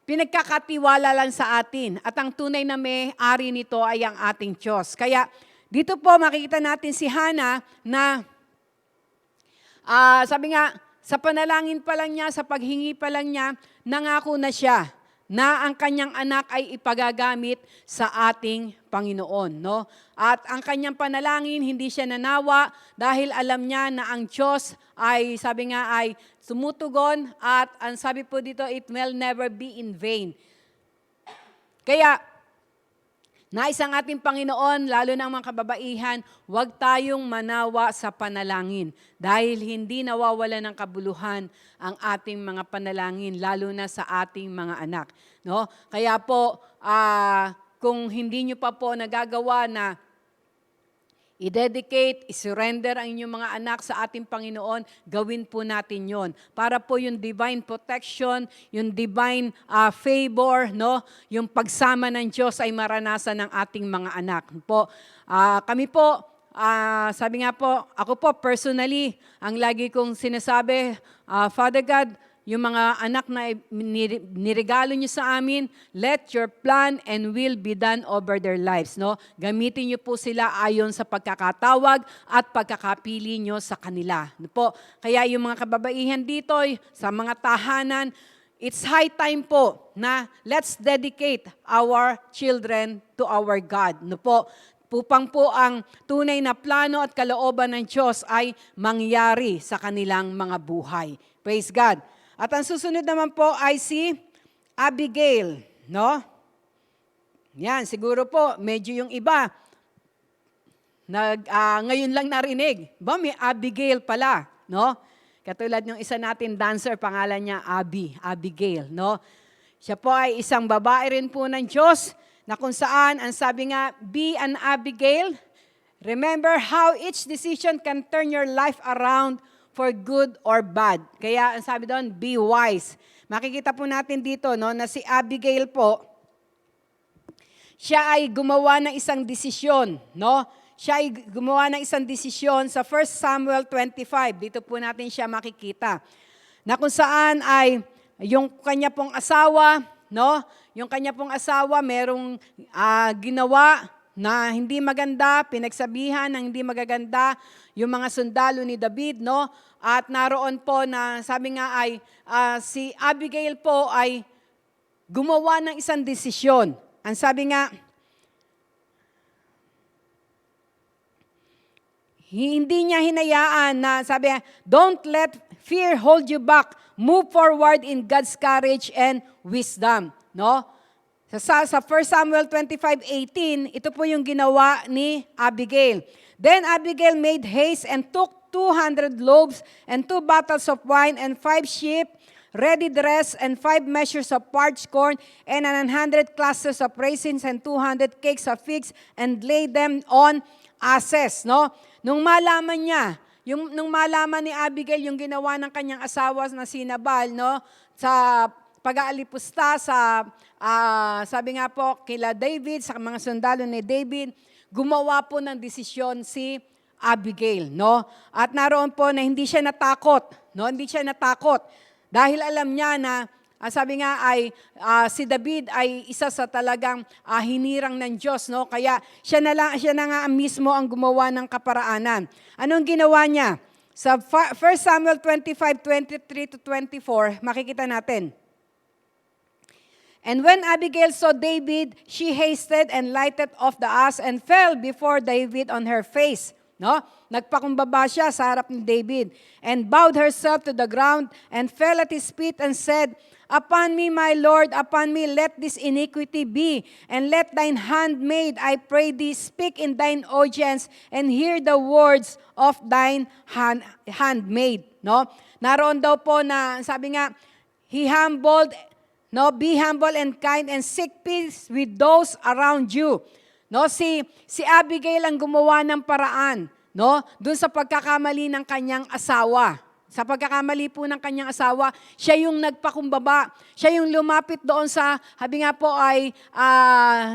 pinagkakatiwala lang sa atin. At ang tunay na may-ari nito ay ang ating Diyos. Kaya, dito po makikita natin si Hannah na sabi nga, sa panalangin pa lang niya, sa paghingi pa lang niya, nangako na siya na ang kanyang anak ay ipagagamit sa ating Panginoon. No? At ang kanyang panalangin, hindi siya nanawa dahil alam niya na ang Diyos ay, sabi nga, ay tumutugon at ang sabi po dito, it will never be in vain. Kaya, nais ang ating Panginoon, lalo na ang mga kababaihan, huwag tayong manawa sa panalangin dahil hindi nawawala ng kabuluhan ang ating mga panalangin, lalo na sa ating mga anak. No? Kaya po, kung hindi nyo pa po nagagawa na i-dedicate, i-surrender ang inyong mga anak sa ating Panginoon, gawin po natin yon. Para po yung divine protection, yung divine favor, no? Yung pagsama ng Diyos ay maranasan ng ating mga anak. Po, kami po, sabi nga po, ako po personally, ang lagi kong sinasabi, Father God, yung mga anak na niregalo niyo sa amin, let your plan and will be done over their lives. No? Gamitin niyo po sila ayon sa pagkakatawag at pagkakapili niyo sa kanila. No po? Kaya yung mga kababaihan dito, sa mga tahanan, it's high time po na let's dedicate our children to our God. No po? Upang po ang tunay na plano at kalooban ng Diyos ay mangyari sa kanilang mga buhay. Praise God. At ang susunod naman po ay si Abigail, no? Yan, siguro po, medyo yung iba, ngayon lang narinig. May Abigail pala, no? Katulad ng isa natin dancer, pangalan niya Abigail, no? Siya po ay isang babae rin po ng Diyos, na kung saan, ang sabi nga, be an Abigail. Remember how each decision can turn your life around for good or bad. Kaya ang sabi doon, be wise. Makikita po natin dito no, na si Abigail po, siya ay gumawa ng isang desisyon. No? Siya ay gumawa ng isang desisyon sa 1 Samuel 25. Dito po natin siya makikita. Na kung saan ay yung kanya pong asawa, no? Yung kanya pong asawa merong ginawa na hindi maganda, pinagsabihan ng hindi magaganda yung mga sundalo ni David, no? At naroon po na sabi nga ay si Abigail po ay gumawa ng isang desisyon. Ang sabi nga, hindi niya hinayaan na sabi, don't let fear hold you back. Move forward in God's courage and wisdom. No? Sa 1 Samuel 25:18, ito po yung ginawa ni Abigail. Then Abigail made haste and took 200 loaves and 2 bottles of wine and 5 sheep, ready dressed, and 5 measures of parched corn, and 100 clusters of raisins, and 200 cakes of figs, and laid them on asses. No? Nung malaman niya, nung malaman ni Abigail yung ginawa ng kanyang asawa na si Nabal, no? Sa pag-aalipusta sa, sabi nga po, kila David, sa mga sundalo ni David, gumawa po ng desisyon si Abigail, no? At naroon po na hindi siya natakot, no? Hindi siya natakot. Dahil alam niya na, sabi nga ay, si David ay isa sa talagang hinirang ng Diyos, no? Kaya siya na nga mismo ang gumawa ng kaparaanan. Anong ginawa niya? Sa 1 Samuel 25:23-24, makikita natin. And when Abigail saw David, she hasted and lighted off the ass and fell before David on her face. No? Nagpakumbaba siya sa harap ni David and bowed herself to the ground and fell at his feet and said, upon me, my Lord, upon me, let this iniquity be, and let thine handmaid, I pray thee, speak in thine audience, and hear the words of thine handmaid. No? Naroon daw po na, sabi nga, he humbled, no, be humble and kind, and seek peace with those around you. No, si Abigail ang gumawa ng paraan, no? Doon sa pagkakamali ng kanyang asawa. Sa pagkakamali po ng kanyang asawa, siya yung nagpakumbaba. Siya yung lumapit doon sa, habi nga po ay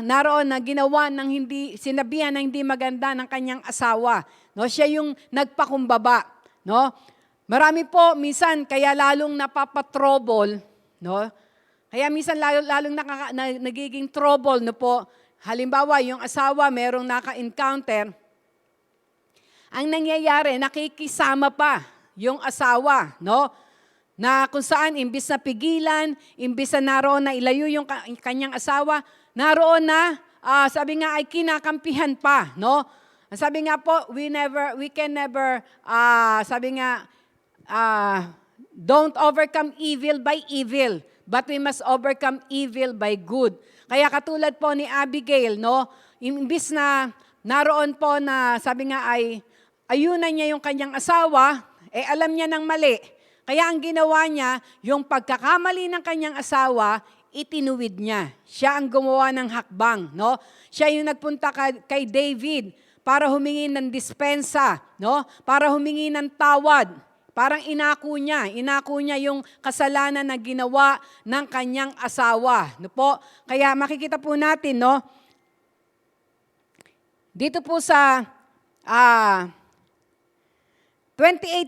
naroon na ginawa ng hindi, sinabihan ng hindi maganda ng kanyang asawa. No, siya yung nagpakumbaba, no? Marami po minsan kaya lalong napapatrouble, no? Kaya minsan lalong nagiging trouble, no po. Halimbawa, yung asawa merong naka-encounter, ang nangyayari, nakikisama pa yung asawa, no? Na kung saan, imbis na pigilan, imbis na naroon na ilayo yung kanyang asawa, naroon na, sabi nga ay kinakampihan pa, no? Sabi nga po, we can never, sabi nga, don't overcome evil by evil, but we must overcome evil by good. Kaya katulad po ni Abigail, no, imbis na naroon po na sabi nga ay ayunan niya yung kanyang asawa, alam niya ng mali. Kaya ang ginawa niya, yung pagkakamali ng kanyang asawa, itinuwid niya. Siya ang gumawa ng hakbang, no? Siya yung nagpunta kay David para humingi ng dispensa, no? Para humingi ng tawad. Parang inako niya yung kasalanan na ginawa ng kanyang asawa. No po? Kaya makikita po natin, no? Dito po sa 28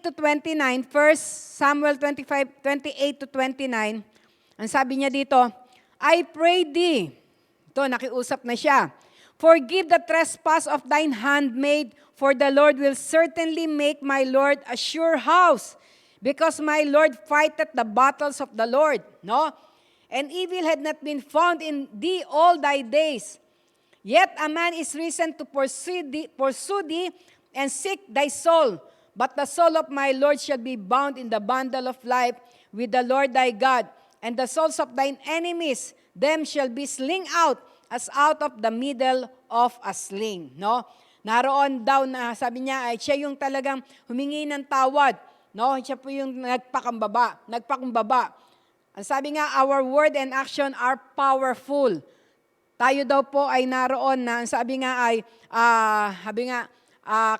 to 29, 1 Samuel 28 to 29, ang sabi niya dito, I pray thee, ito, nakiusap na siya, forgive the trespass of thine handmaid, for the Lord will certainly make my Lord a sure house, because my Lord fighteth the battles of the Lord, no? And evil had not been found in thee all thy days. Yet a man is risen to pursue thee and seek thy soul. But the soul of my Lord shall be bound in the bundle of life with the Lord thy God. And the souls of thine enemies, them shall be sling out as out of the middle of a sling. No? Naroon daw na sabi niya ay siya yung talagang humingi ng tawad. No? Siya po yung nagpakumbaba. Ang sabi nga, our word and action are powerful. Tayo daw po ay naroon na, ang sabi nga ay,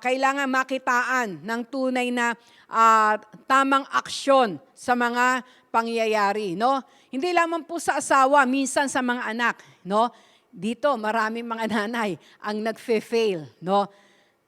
kailangan makitaan ng tunay na tamang aksyon sa mga pangyayari, no? Hindi lamang po sa asawa, minsan sa mga anak, no? Dito, maraming mga nanay ang nagfe-fail, no?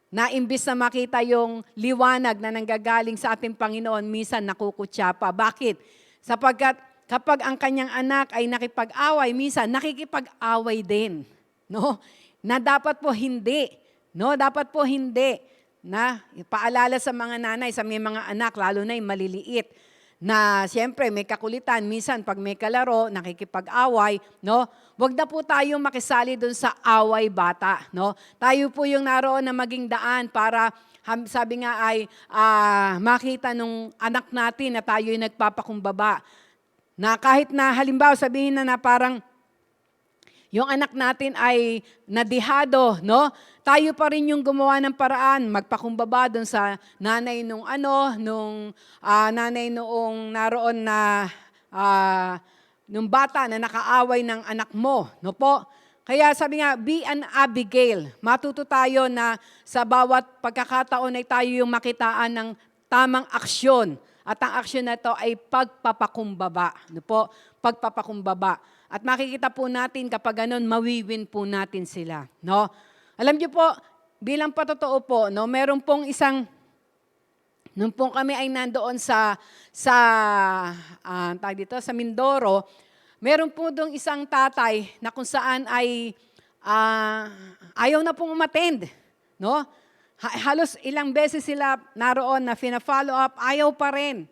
Na imbis na makita yung liwanag na nanggagaling sa ating Panginoon, minsan nakukutya pa. Bakit? Sapagkat kapag ang kanyang anak ay nakipag-away, minsan nakikipag-away din, no? Na dapat po hindi. No, dapat po hindi na ipaalala sa mga nanay, sa mga anak, lalo na yung maliliit, na siyempre may kakulitan, minsan pag may kalaro, nakikipag-away, no? Huwag na po tayong makisali dun sa away bata, no? Tayo po yung naroon na maging daan para, sabi nga ay, makita nung anak natin na tayo yung nagpapakumbaba. Na kahit na halimbawa sabihin na parang, yung anak natin ay nadihado, no? Tayo pa rin yung gumawa ng paraan, magpakumbaba doon sa nanay nanay noong naroon na nung bata na nakaaway ng anak mo, no po? Kaya sabi nga, be an Abigail. Matuto tayo na sa bawat pagkakataon ay tayo yung makitaan ng tamang aksyon. At ang aksyon na ito ay pagpapakumbaba, no po? Pagpapakumbaba. At makikita po natin kapag ganun, mawiwin po natin sila. No? Alam niyo po, bilang patotoo po, no, meron pong isang, nung pong kami ay nandoon sa Mindoro, meron po doong isang tatay na kung saan ay ayaw na pong umattend. No? Halos ilang beses sila naroon na fina-follow up, ayaw pa rin.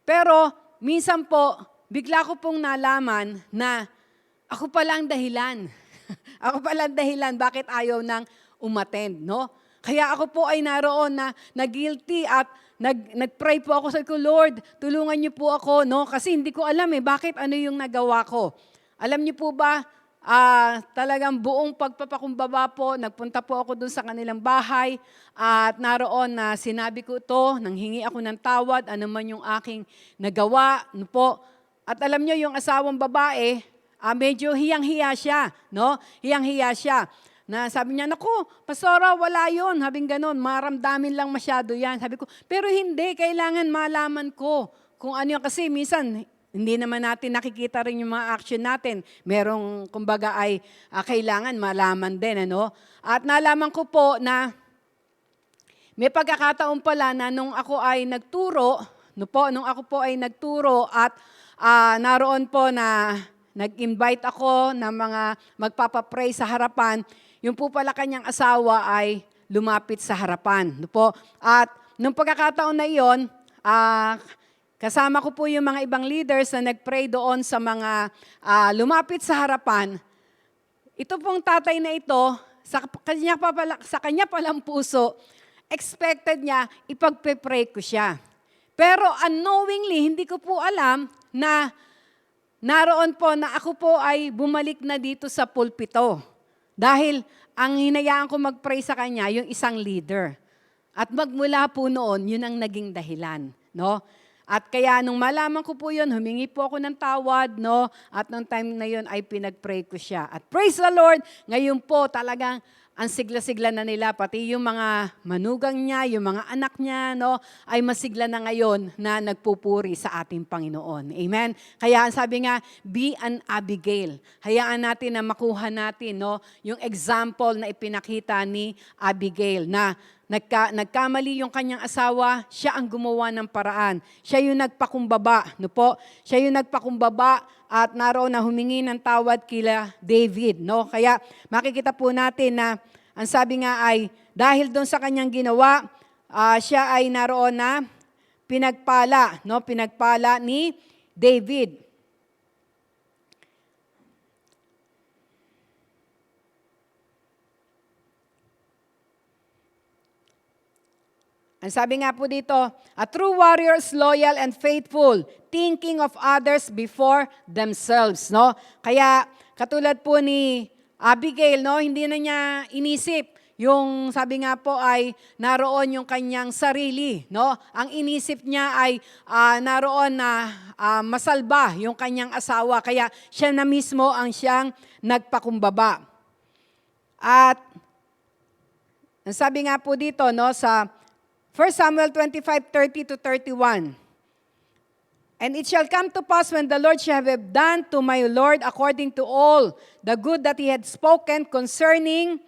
Pero minsan po, bigla ko pong nalaman na ako pala ang dahilan. Ako pala ang dahilan bakit ayaw nang umattend, no? Kaya ako po ay naroon na guilty at nag-pray po ako sa Lord, tulungan niyo po ako, no? Kasi hindi ko alam bakit ano yung nagawa ko. Alam niyo po ba, talagang buong pagpapakumbaba po, nagpunta po ako dun sa kanilang bahay at naroon na sinabi ko ito, nanghingi ako ng tawad, ano man yung aking nagawa, no po. At alam niyo, yung asawang babae, medyo hiyang-hiya siya, no? Hiyang-hiya siya. Na sabi niya, naku, pastora, wala yun. Habing ganon, maramdamin lang masyado yan. Sabi ko, pero hindi, kailangan malaman ko kung ano yun. Kasi minsan, hindi naman natin nakikita rin yung mga action natin. Merong, kumbaga, ay kailangan malaman din, ano? At nalaman ko po na may pagkakataon pala na nung ako ay nagturo, nung ako po ay nagturo at naroon po na nag-invite ako ng mga magpapapray sa harapan, yung po pala kanyang asawa ay lumapit sa harapan. No po? At nung pagkakataon na iyon, kasama ko po yung mga ibang leaders na nag-pray doon sa mga lumapit sa harapan. Ito pong tatay na ito, sa kanya palang puso, expected niya ipagpe-pray ko siya. Pero unknowingly, hindi ko po alam na naroon po na ako po ay bumalik na dito sa pulpito. Dahil ang hinayaan ko mag-pray sa kanya, yung isang leader. At magmula po noon, yun ang naging dahilan. No? At kaya nung malaman ko po yun, humingi po ako ng tawad. No? At nung time na yun ay pinag-pray ko siya. At praise the Lord, ngayon po talagang ang sigla-sigla na nila, pati yung mga manugang niya, yung mga anak niya, no, ay masigla na ngayon na nagpupuri sa ating Panginoon. Amen? Kaya ang sabi nga, be an Abigail. Hayaan natin na makuha natin, no, yung example na ipinakita ni Abigail na nagkamali yung kanyang asawa, siya ang gumawa ng paraan. Siya yung nagpakumbaba, no po? Siya yung nagpakumbaba at naroon na humingi ng tawad kila David, no? Kaya makikita po natin na ang sabi nga ay dahil doon sa kanyang ginawa, siya ay naroon na pinagpala, no? Pinagpala ni David. Ang sabi nga po dito, a true warrior is loyal and faithful, thinking of others before themselves, no? Kaya katulad po ni Abigail, no, hindi na niya inisip yung sabi nga po ay naroon yung kanyang sarili, no? Ang inisip niya ay naroon na masalba yung kanyang asawa, kaya siya na mismo ang siyang nagpakumbaba. At ang sabi nga po dito, no, sa 1 Samuel 25:30-31. And it shall come to pass when the Lord shall have done to my Lord according to all the good that he had spoken concerning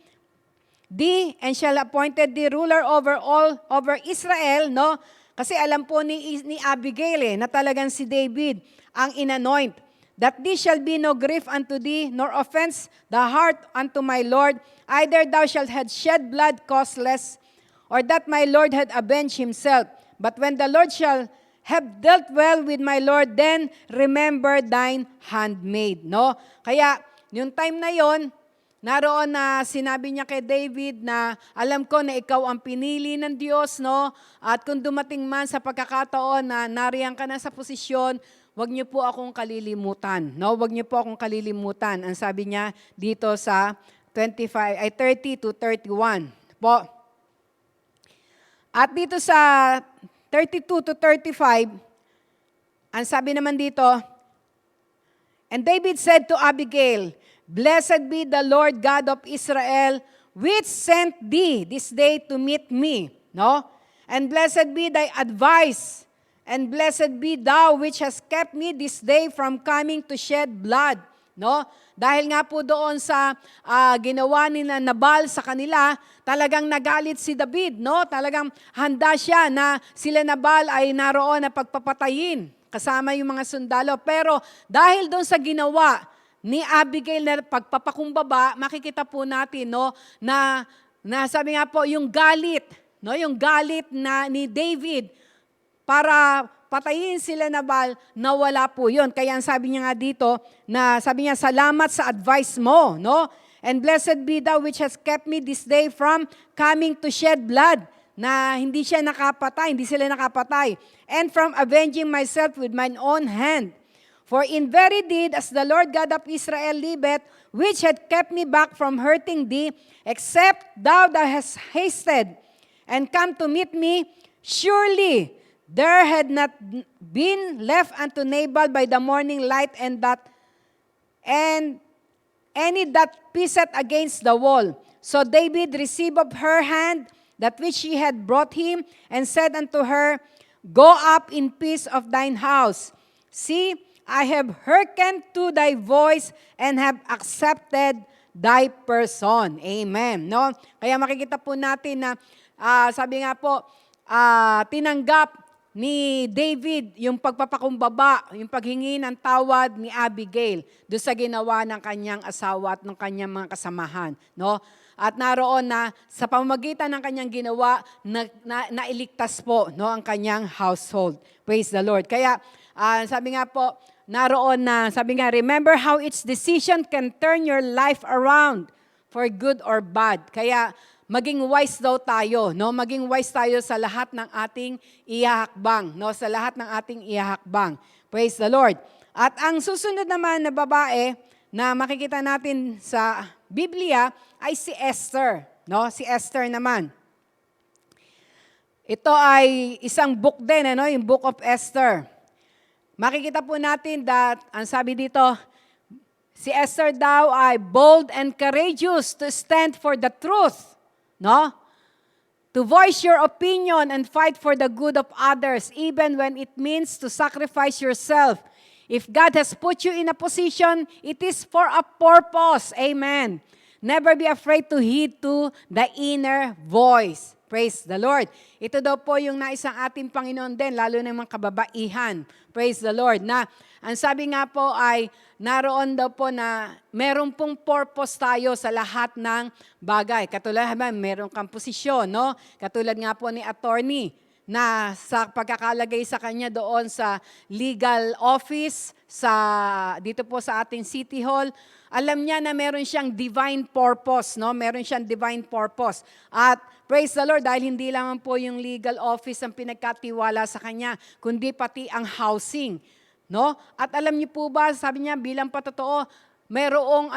thee, and shall appointed thee ruler over Israel, no? Kasi alam po ni Abigail na talagang si David ang inanoint. That thee shall be no grief unto thee, nor offense the heart unto my Lord, either thou shalt have shed blood causeless, or that my Lord had avenged himself. But when the Lord shall have dealt well with my Lord, then remember thine handmaid. No? Kaya, yung time na yon, naroon na sinabi niya kay David na alam ko na ikaw ang pinili ng Diyos, no? At kung dumating man sa pagkakataon na nariyan ka na sa posisyon, wag niyo po akong kalilimutan. No? Wag niyo po akong kalilimutan. Ang sabi niya dito sa 30-31. Po. At dito sa 32-35, ang sabi naman dito, and David said to Abigail, Blessed be the Lord God of Israel, which sent thee this day to meet me. No? And blessed be thy advice, and blessed be thou which hast kept me this day from coming to shed blood. No? Dahil nga po doon sa ginawa ni Nabal sa kanila, talagang nagalit si David, no? Talagang handa siya na sila Nabal ay naroon na pagpapatayin kasama yung mga sundalo. Pero dahil doon sa ginawa ni Abigail na pagpapakumbaba, makikita po natin, no, na sabi nga po yung galit, no, yung galit na ni David para patayin sila Nabal, nawala po yun. Kaya ang sabi niya nga dito, na sabi niya, salamat sa advice mo, no? And blessed be thou which has kept me this day from coming to shed blood, na hindi siya nakapatay, hindi sila nakapatay, and from avenging myself with mine own hand. For in very deed, as the Lord God of Israel liveth, which had kept me back from hurting thee, except thou hast hasted and come to meet me, surely there had not been left unto Nabal by the morning light and any that pisseth against the wall. So David received of her hand that which she had brought him, and said unto her, Go up in peace of thine house. See, I have hearkened to thy voice, and have accepted thy person. Amen. No? Kaya makikita po natin na, sabi nga po, tinanggap ni David yung pagpapakumbaba, yung paghingi ng tawad ni Abigail doon sa ginawa ng kanyang asawa at ng kanyang mga kasamahan, no? At naroon na sa pamamagitan ng kanyang ginawa, nailigtas po, no, ang kanyang household. Praise the Lord. Kaya sabi nga po, naroon na, sabi nga, remember how each decision can turn your life around for good or bad. Kaya maging wise daw tayo, no? Maging wise tayo sa lahat ng ating ihahakbang, no? Sa lahat ng ating ihahakbang. Praise the Lord. At ang susunod naman na babae na makikita natin sa Biblia ay si Esther, no? Si Esther naman. Ito ay isang book din, ano? Yung Book of Esther. Makikita po natin that, ang sabi dito, si Esther daw ay bold and courageous to stand for the truth. No? To voice your opinion and fight for the good of others, even when it means to sacrifice yourself. If God has put you in a position, it is for a purpose. Amen. Never be afraid to heed to the inner voice. Praise the Lord. Ito daw po yung naisang ating Panginoon din, lalo na yung mga kababaihan. Praise the Lord. Na ang sabi nga po ay naroon daw po na meron pong purpose tayo sa lahat ng bagay. Katulad meron kang posisyon, no? Katulad nga po ni attorney na sa pagkakalagay sa kanya doon sa legal office, dito po sa ating City Hall, alam niya na meron siyang divine purpose, no? Meron siyang divine purpose. At praise the Lord, dahil hindi lang po yung legal office ang pinagkatiwala sa kanya, kundi pati ang housing, no? At alam niyo po ba, sabi niya bilang patotoo, merong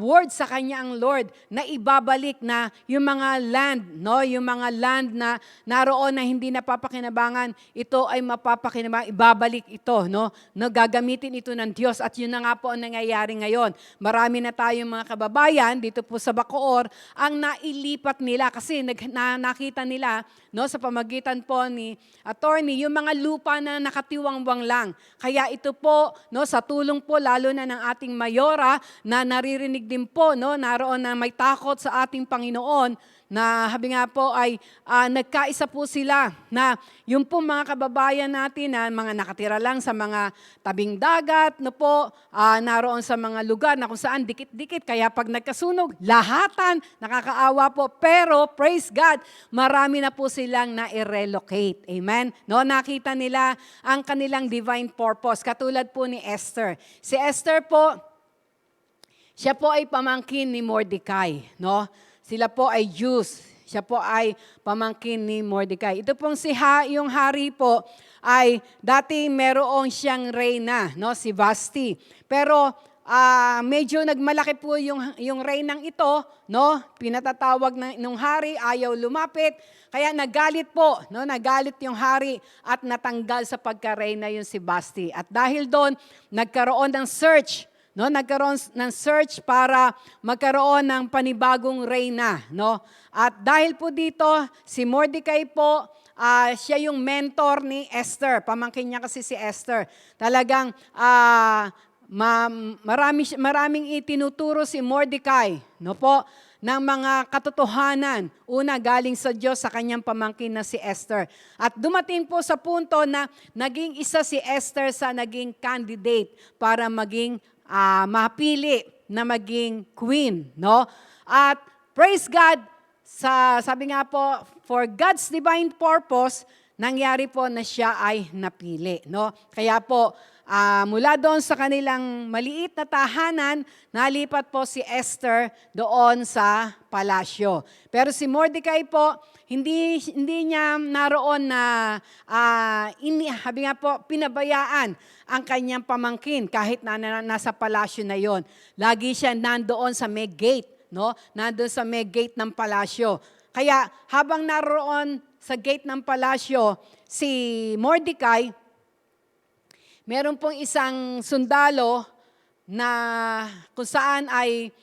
word sa kanya ang Lord na ibabalik na yung mga land, no, yung mga land na naroon na hindi napapakinabangan, ito ay mapapakinabangan, ibabalik ito, no, gagamitin ito ng Diyos. At yun na nga po ang nangyayari ngayon. Marami na tayong mga kababayan dito po sa Bacoor ang nailipat nila kasi nakita nila, no, sa pamagitan po ni attorney, yung mga lupa na nakatiwangwang lang. Kaya ito po, no, sa tulong po lalo na ng ating mayora na naririnig din po, no, naroon na may takot sa ating Panginoon, na habi nga po ay nagkaisa po sila na yung po mga kababayan natin na mga nakatira lang sa mga tabing dagat, no po, naroon sa mga lugar na kung saan dikit-dikit, kaya pag nagkasunog, lahatan, nakakaawa po. Pero praise God, marami na po silang na-relocate. Amen? No, nakita nila ang kanilang divine purpose. Katulad po ni Esther. Si Esther po, siya po ay pamangkin ni Mordecai, no? Sila po ay Jews. Siya po ay pamangkin ni Mordecai. Ito pong yung hari po ay dati merong siyang reyna, no, si Vasti. Pero medyo nagmalaki po yung reynang ito, no? Pinatatawag nung hari, ayaw lumapit. Kaya nagalit po, no? Nagalit yung hari at natanggal sa pagka-reyna yung si Vasti. At dahil doon, nagkaroon ng search, no, nagkaroon ng search para magkaroon ng panibagong reyna, no? At dahil po dito, si Mordecai po, siya yung mentor ni Esther. Pamangkin niya kasi si Esther. Talagang maraming itinuturo si Mordecai, no po, ng mga katotohanan. Una, galing sa Diyos sa kanyang pamangkin na si Esther. At dumating po sa punto na naging isa si Esther sa naging candidate para maging mapili na maging queen, no? At praise God, sabi nga po, for God's divine purpose, nangyari po na siya ay napili, no? Kaya po, mula doon sa kanilang maliit na tahanan, nalipat po si Esther doon sa palasyo. Pero si Mordecai po, hindi niya naroon na, habi nga po, pinabayaan ang kanyang pamangkin kahit nasa palasyo na yon. Lagi siya nandoon sa may gate, no? Nandoon sa may gate ng palasyo. Kaya habang naroon sa gate ng palasyo, si Mordecai, meron pong isang sundalo na kung saan ay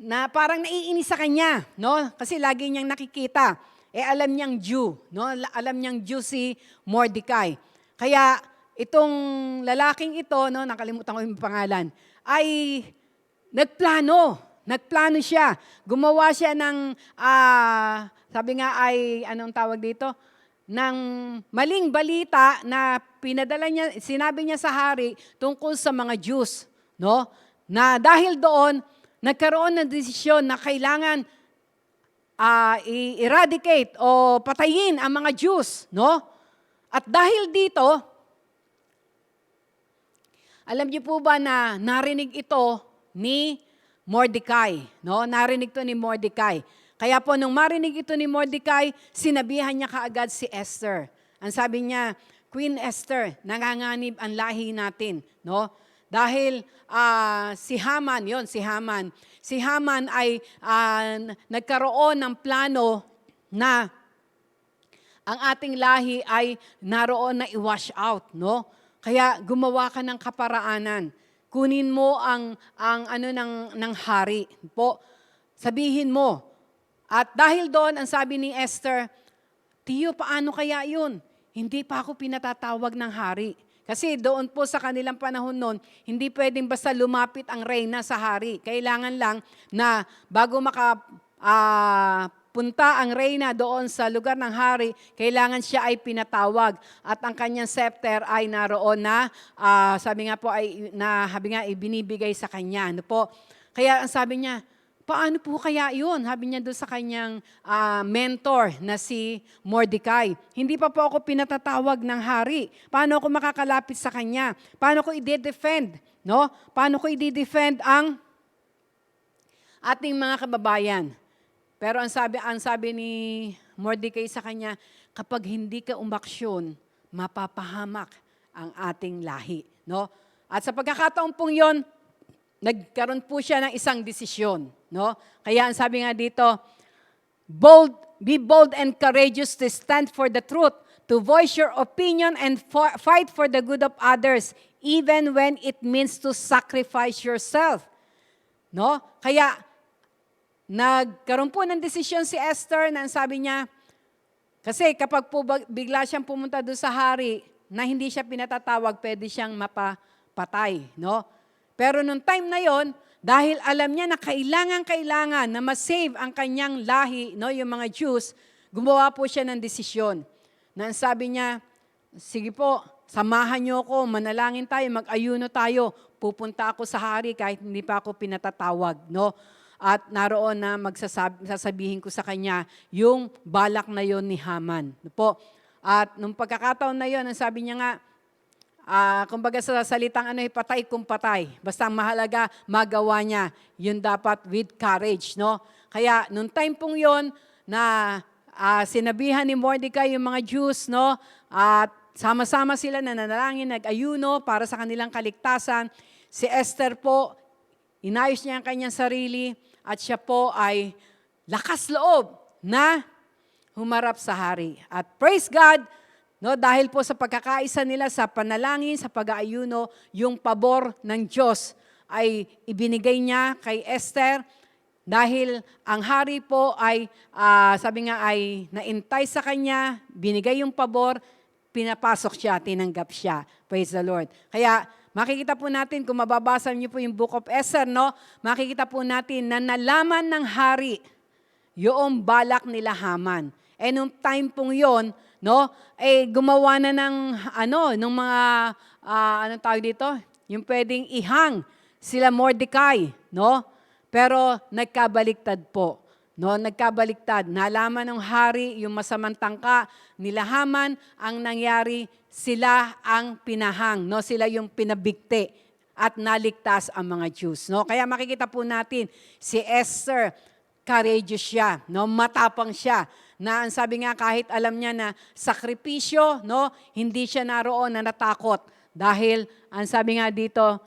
na parang naiinis sa kanya, no? Kasi lagi niyang nakikita. Alam niyang Jew, no? Alam niyang Jew si Mordecai. Kaya itong lalaking ito, no, nakalimutan ko yung pangalan, ay nagplano siya. Gumawa siya ng sabi nga ay anong tawag dito? Ng maling balita na pinadala niya, sinabi niya sa hari tungkol sa mga Jews, no? Na dahil doon nagkaroon ng desisyon na kailangan i-eradicate o patayin ang mga Jews, no? At dahil dito, alam niyo po ba na narinig ito ni Mordecai, no? Narinig ito ni Mordecai. Kaya po nung marinig ito ni Mordecai, sinabihan niya kaagad si Esther. Ang sabi niya, Queen Esther, nanganganib ang lahi natin, no? Dahil si Haman ay nagkaroon ng plano na ang ating lahi ay naroon na i-wash out, no? Kaya gumawa ka ng kaparaanan. Kunin mo ang ng hari po. Sabihin mo. At dahil doon, ang sabi ni Esther, Tiyo, paano kaya yun? Hindi pa ako pinatatawag ng hari. Kasi doon po sa kanilang panahon noon, hindi pwedeng basta lumapit ang reyna sa hari. Kailangan lang na bago punta ang reyna doon sa lugar ng hari, kailangan siya ay pinatawag. At ang kanyang scepter ay naroon na, sabi nga po, ibinibigay sa kanya. Ano po? Kaya ang sabi niya, paano po kaya yun? Sabi niya doon sa kanyang mentor na si Mordecai. Hindi pa po ako pinatatawag ng hari. Paano ako makakalapit sa kanya? Paano ko i-defend? No? Paano ko i-defend ang ating mga kababayan? Pero ang sabi ni Mordecai sa kanya, kapag hindi ka umaksyon, mapapahamak ang ating lahi. No? At sa pagkakataon pong yon, nagkaroon po siya ng isang desisyon. No? Kaya ang sabi nga dito, be bold and courageous to stand for the truth, to voice your opinion and fight for the good of others, even when it means to sacrifice yourself. No? Kaya, nagkaroon po ng desisyon si Esther na sabi niya, kasi kapag po bigla siyang pumunta doon sa hari na hindi siya pinatatawag, pwede siyang mapatay. No? Pero nung time na yon, dahil alam niya na kailangan na ma-save ang kanyang lahi, no, yung mga Jews, gumawa po siya ng desisyon. Na sabi niya, sige po, samahan niyo ako, manalangin tayo, mag-ayuno tayo, pupunta ako sa hari kahit hindi pa ako pinatatawag. No? At naroon na sasabihin ko sa kanya yung balak na yon ni Haman. Po. At nung pagkakataon na yon, ang sabi niya nga, kumbaga sa salitang patay kung patay. Basta mahalaga, magawa niya. Yun dapat with courage. No? Kaya nung time pong yon na sinabihan ni Mordecai yung mga Jews, no? At sama-sama sila na nanalangin, nag-ayuno para sa kanilang kaligtasan. Si Esther po, inayos niya ang kanyang sarili, at siya po ay lakas loob na humarap sa hari. At praise God, no, dahil po sa pagkakaisa nila sa panalangin, sa pag-aayuno, yung pabor ng Diyos ay ibinigay niya kay Esther dahil ang hari po ay, sabi nga ay naintay sa kanya, binigay yung pabor, pinapasok siya, tinanggap siya. Praise the Lord. Kaya, makikita po natin, kung mababasa niyo po yung Book of Esther, no, makikita po natin na nalaman ng hari yung balak nila Haman. Nung time pong yon, no, gumawa na ng mga, anong tawag dito? Yung pwedeng ihang sila Mordecai, no? Pero nagkabaliktad po. No, nagkabaliktad. Nalaman ng hari yung masamang tangka nila Haman, ang nangyari, sila ang pinahang, no? Sila yung pinabigti at naligtas ang mga Jews, no? Kaya makikita po natin si Esther, courageous siya, no? Matapang siya. Na ang sabi nga kahit alam niya na sakripisyo, no? Hindi siya naroon na natakot dahil ang sabi nga dito,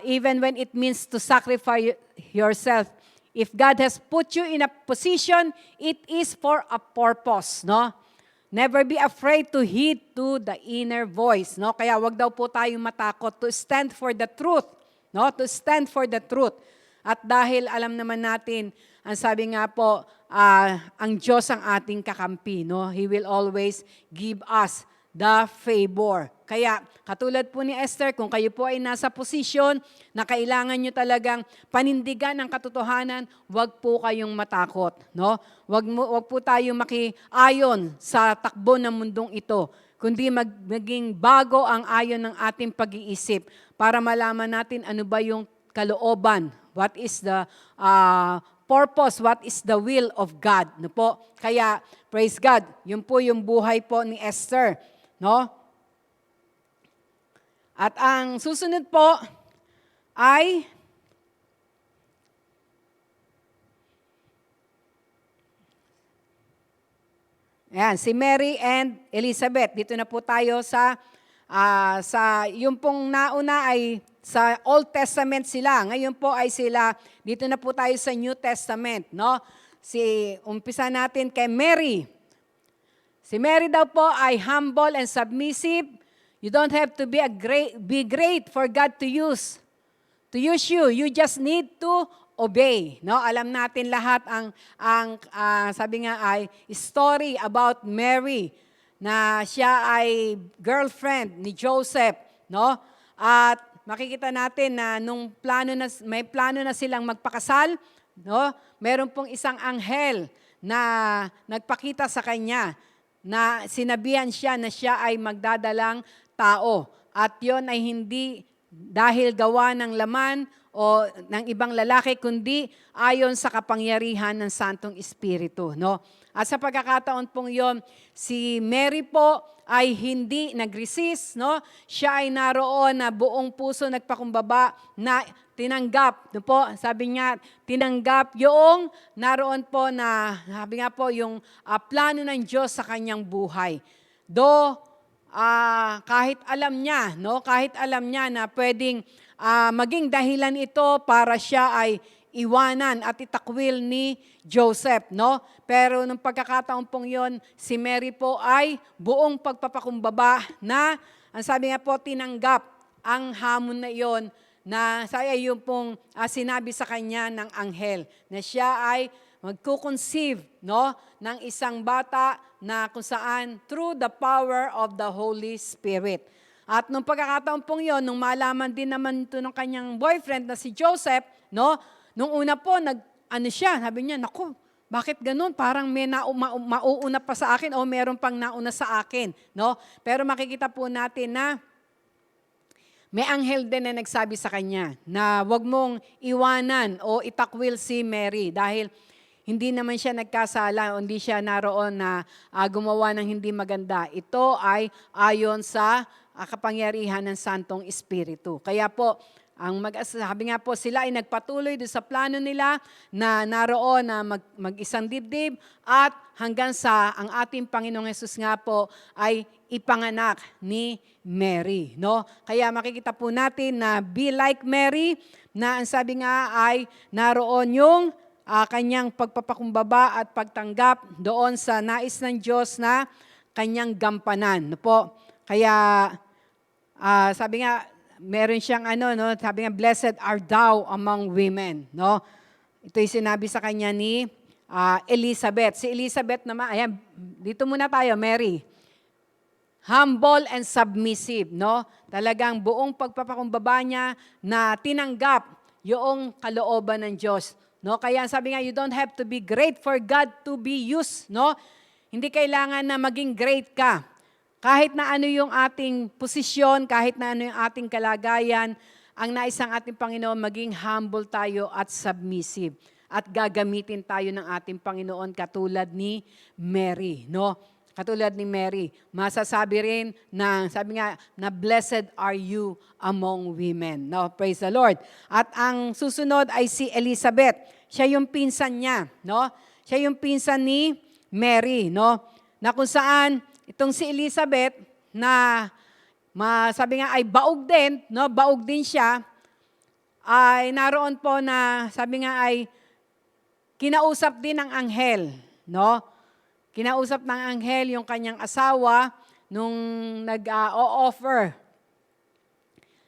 even when it means to sacrifice yourself, if God has put you in a position, it is for a purpose, no? Never be afraid to heed to the inner voice, no? Kaya wag daw po tayong matakot to stand for the truth, no? To stand for the truth. At dahil alam naman natin, ang sabi nga po, ang Diyos ang ating kakampi, no? He will always give us the favor. Kaya, katulad po ni Esther, kung kayo po ay nasa posisyon na kailangan nyo talagang panindigan ang katotohanan, wag po kayong matakot. No? Wag po tayong makiayon sa takbo ng mundong ito, kundi maging bago ang ayon ng ating pag-iisip para malaman natin ano ba yung kalooban, what is the purpose, what is the will of God. No po? Kaya, praise God, yun po yung buhay po ni Esther. No? At ang susunod po ay ayan, si Mary and Elizabeth. Dito na po tayo sa yung pong nauna ay sa Old Testament sila. Ngayon po ay sila, dito na po tayo sa New Testament. No? Umpisa natin kay Mary. Si Mary daw po ay humble and submissive. You don't have to be great for God to use you. You just need to obey. No? Alam natin lahat ang sabi nga ay story about Mary na siya ay girlfriend ni Joseph, no? At makikita natin na may plano na silang magpakasal, no? Meron pong isang anghel na nagpakita sa kanya na sinabihan siya na siya ay magdadalang tao. At yon ay hindi dahil gawa ng laman o ng ibang lalaki, kundi ayon sa kapangyarihan ng Santong Espiritu. No? At sa pagkakataon pong yon, si Mary po ay hindi nag-resist. No? Siya ay naroon na buong puso nagpakumbaba na tinanggap. No po, sabi niya, tinanggap yung naroon po na, sabi nga po, yung plano ng Diyos sa kanyang buhay. Kahit alam niya, no, kahit alam niya na pwedeng maging dahilan ito para siya ay iwanan at itakwil ni Joseph, no? Pero nung pagkakataon pong yon, si Mary po ay buong pagpapakumbaba na, ang sabi nga po, tinanggap ang hamon na iyon na yung pong sinabi sa kanya ng anghel na siya ay magkukonceive, no, ng isang bata na kung saan through the power of the Holy Spirit. At nung pagkakataon pong yon, nung malaman din naman ito ng kanyang boyfriend na si Joseph, no, nung una po, sabi niya, naku, bakit ganun? Parang may mauuna pa sa akin o meron pang nauna sa akin, no? Pero makikita po natin na may anghel din na nagsabi sa kanya na wag mong iwanan o itakwil si Mary dahil hindi naman siya nagkasala o hindi siya naroon na gumawa ng hindi maganda. Ito ay ayon sa kapangyarihan ng Santong Espiritu. Kaya po, sabi nga po, sila ay nagpatuloy doon sa plano nila na naroon na mag-isang dibdib at hanggang sa ang ating Panginoong Hesus nga po ay ipanganak ni Mary. No? Kaya makikita po natin na be like Mary, na ang sabi nga ay naroon yung kanyang pagpapakumbaba at pagtanggap doon sa nais ng Diyos na kanyang gampanan. No po? Kaya sabi nga, meron siyang sabi nga, blessed are thou among women. No? Ito yung sinabi sa kanya ni Elizabeth. Si Elizabeth naman, ayan, dito muna tayo, Mary. Humble and submissive, no? Talagang buong pagpapakumbaba niya na tinanggap yung kalooban ng Diyos. No? Kaya sabi nga, you don't have to be great for God to be used. No? Hindi kailangan na maging great ka. Kahit na ano yung ating posisyon, kahit na ano yung ating kalagayan, ang nais ng ating Panginoon, maging humble tayo at submissive. At gagamitin tayo ng ating Panginoon katulad ni Mary. No? Katulad ni Mary. Masasabi rin na, sabi nga, na blessed are you among women. No? Praise the Lord. At ang susunod ay si Elizabeth. Siya yung pinsan niya. No? Siya yung pinsan ni Mary. No? Na kung saan, itong si Elizabeth na sabi nga ay baog din, no? Baog din siya, ay naroon po na sabi nga ay kinausap din ng anghel, no? Kinausap ng anghel yung kanyang asawa nung nag-o-offer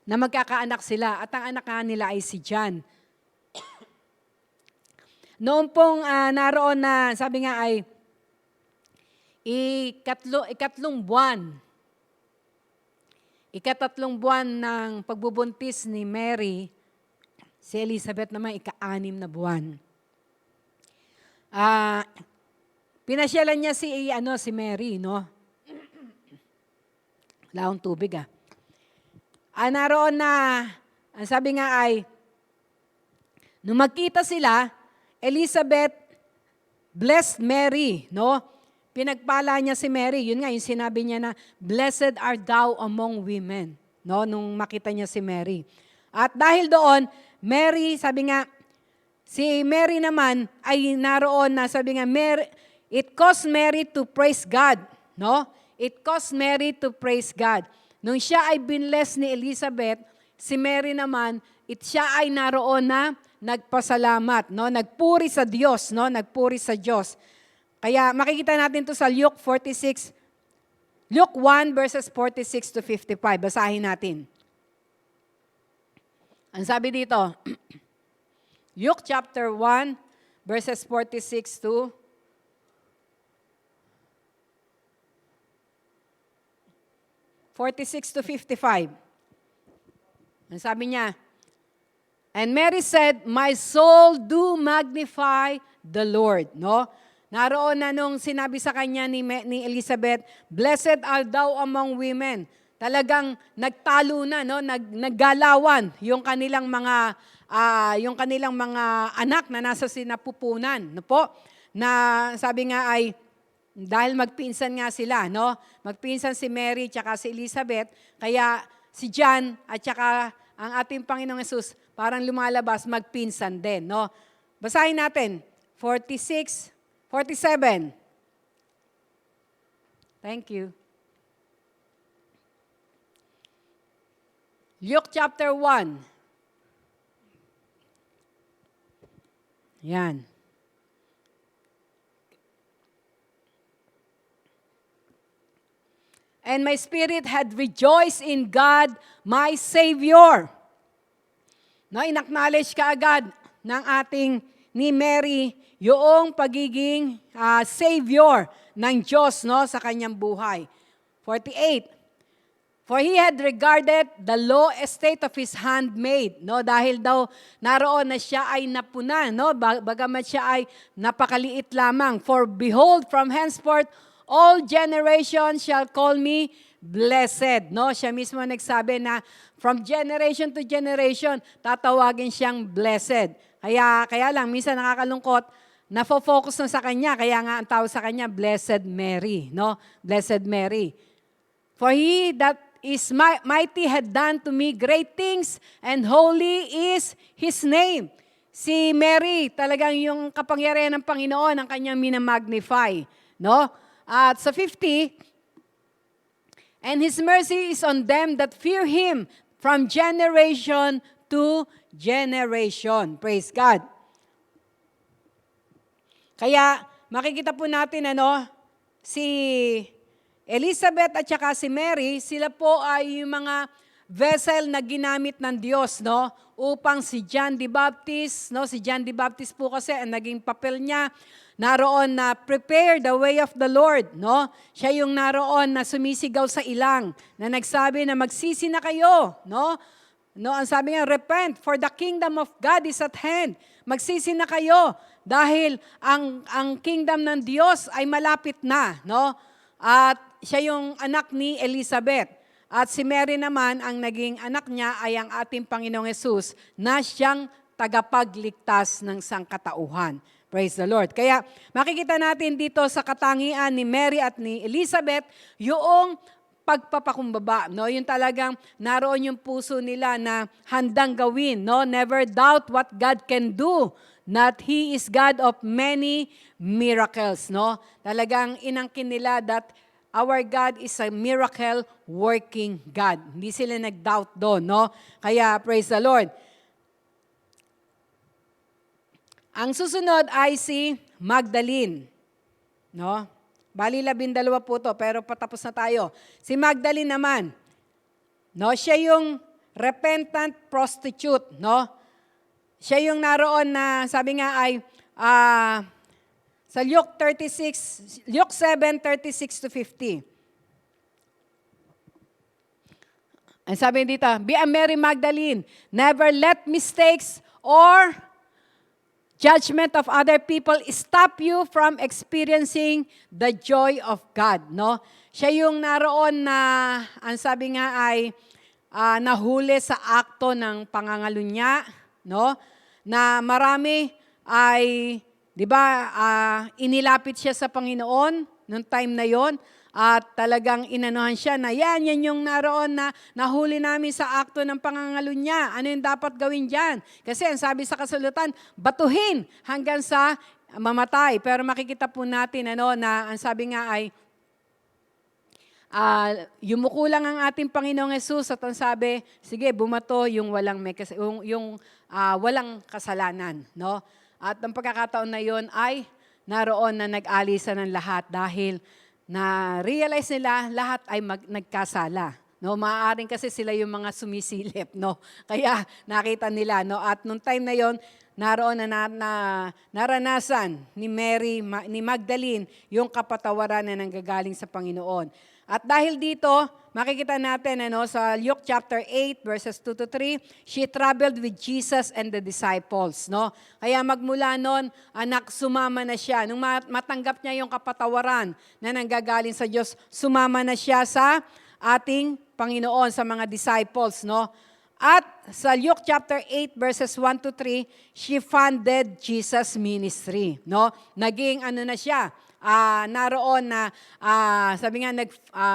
na magkakaanak sila at ang anak nila ay si John. Noon pong naroon na sabi nga ay ikatatlong buwan ng pagbubuntis ni Mary, si Elizabeth naman ika-6 na buwan. Pinasyalan niya si Mary, no? Wala akong tubig, naroon na, ang sabi nga ay, nung magkita sila, Elizabeth blessed Mary, no? Pinagpala niya si Mary, yun nga yung sinabi niya na, blessed are thou among women, no? Nung makita niya si Mary. At dahil doon, Mary, sabi nga, si Mary naman ay naroon na, sabi nga, it caused Mary to praise God, no? It caused Mary to praise God. Nung siya ay binless ni Elizabeth, si Mary naman, siya ay naroon na nagpasalamat, no? Nagpuri sa Diyos, no? Nagpuri sa Diyos. Kaya makikita natin to sa Luke 1 verses 46 to 55. Basahin natin. Ang sabi dito, Luke chapter 1 verses 46 to 55. Ang sabi niya, And Mary said, "My soul do magnify the Lord." No? Naroon na nung sinabi sa kanya ni Elizabeth, "Blessed art thou among women." Talagang nagtalo na, no? Naggalawan yung kanilang mga anak na nasa sinapupunan, no po? Na sabi nga ay dahil magpinsan nga sila, no? Magpinsan si Mary at si Elizabeth, kaya si John at saka ang ating Panginoong Hesus parang lumalabas magpinsan din, no? Basahin natin 46, 47. Thank you. Luke chapter 1. Yan. "And my spirit had rejoiced in God, my Savior." No, in-acknowledge ka agad ng ating ni Mary yung pagiging Savior ng Diyos, no, sa kanyang buhay. 48. "For he had regarded the low estate of his handmaid." No, dahil daw naroon na siya ay napuna, no, bagamat siya ay napakaliit lamang. "For behold, from henceforth, all generations shall call me blessed." No, siya mismo nagsabi na from generation to generation, tatawagin siyang blessed. Kaya lang, minsan nakakalungkot, nafo-focus na sa kanya, kaya nga ang tawag sa kanya, Blessed Mary. No? Blessed Mary. "For he that is mighty had done to me great things, and holy is his name." Si Mary, talagang yung kapangyarihan ng Panginoon, ang kanyang minamagnify. No? At sa 50, "And his mercy is on them that fear him from generation to generation." Praise God. Kaya makikita po natin si Elizabeth at saka si Mary, sila po ay yung mga vessel na ginamit ng Diyos, no? Upang si John the Baptist, no? Si John the Baptist po kasi ang naging papel niya naroon na prepare the way of the Lord, no? Siya yung naroon na sumisigaw sa ilang, na nagsabi na magsisi na kayo, no? No, ang sabi nga, repent, for the kingdom of God is at hand. Magsisi na kayo dahil ang kingdom ng Diyos ay malapit na, no? At siya yung anak ni Elizabeth. At si Mary naman, ang naging anak niya ay ang ating Panginoong Hesus na siyang tagapagligtas ng sangkatauhan. Praise the Lord. Kaya makikita natin dito sa katangian ni Mary at ni Elizabeth yung pagpapakumbaba, no? Yung talagang naroon yung puso nila na handang gawin, no? Never doubt what God can do, that He is God of many miracles, no? Talagang inangkin nila that our God is a miracle working God. Hindi sila nag-doubt doon, no? Kaya praise the Lord. Ang susunod ay si Magdalene, no? Bali 12 po to, pero patapos na tayo. Si Magdalene naman, no? Siya yung repentant prostitute, no? Siya yung naroon na, sabi nga ay, sa Luke 7:36-50. Ang sabi dito, "Be a Mary Magdalene, never let mistakes or judgment of other people stop you from experiencing the joy of God." No? Siya yung naroon na, ang sabi nga ay, nahuli sa akto ng pangangalunya, no? Na marami ay, di ba, inilapit siya sa Panginoon noong time na yon. At talagang inanuhan siya na yan yung naroon na nahuli namin sa akto ng pangangalunya. Ano yung dapat gawin dyan? Kasi ang sabi sa kasulatan, batuhin hanggang sa mamatay. Pero makikita po natin na ang sabi nga ay, yumuko lang ang ating Panginoong Hesus at ang sabi, sige, bumato yung walang kasalanan. No? At ang pagkakataon na yon ay naroon na nag-alisan ng lahat dahil na-realize nila lahat ay nagkasala. No, maaaring kasi sila yung mga sumisilip, no. Kaya nakita nila, no. At nung time na yon, naroon na naranasan ni Mary, ni Magdalene, yung kapatawaran na nanggagaling sa Panginoon. At dahil dito, makikita natin sa Luke chapter 8 verses 2 to 3, she traveled with Jesus and the disciples. No? Kaya magmula noon, anak, sumama na siya. Nung matanggap niya yung kapatawaran na nanggagaling sa Diyos, sumama na siya sa ating Panginoon, sa mga disciples. No? At sa Luke chapter 8 verses 1 to 3, she funded Jesus' ministry. No? Naging na siya, naroon na, sabi nga,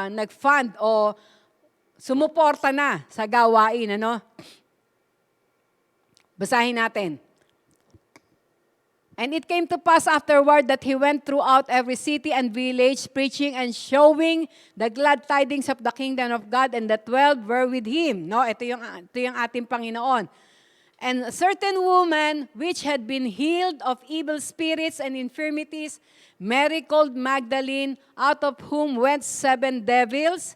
nag-fund o sumuporta na sa gawain. Basahin natin. And it came to pass afterward that he went throughout every city and village, preaching and showing the glad tidings of the kingdom of God, and the 12 were with him. No, ito yung ating Panginoon. And a certain woman which had been healed of evil spirits and infirmities, Mary called Magdalene, out of whom went 7 devils,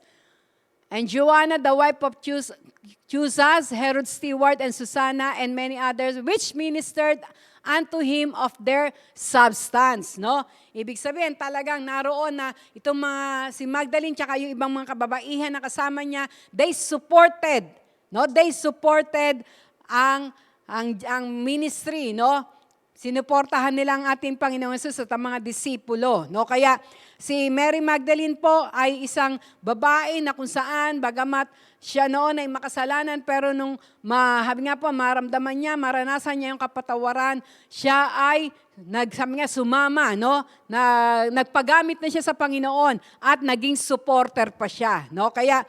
and Joanna, the wife of Chusas, Herod's steward, and Susanna, and many others, which ministered unto him of their substance. No? Ibig sabihin, talagang naroon na itong si Magdalene tsaka yung ibang mga kababaihan na kasama niya, they supported ang ministry, no? Sinuportahan nila ang ating Panginoong Hesus at ang mga disipulo, no? Kaya si Mary Magdalene po ay isang babae na kung saan, bagamat siya noon ay makasalanan, pero nung maramdaman niya, maranasan niya yung kapatawaran, siya ay sumama, no? Nagpagamit na siya sa Panginoon at naging supporter pa siya, no? Kaya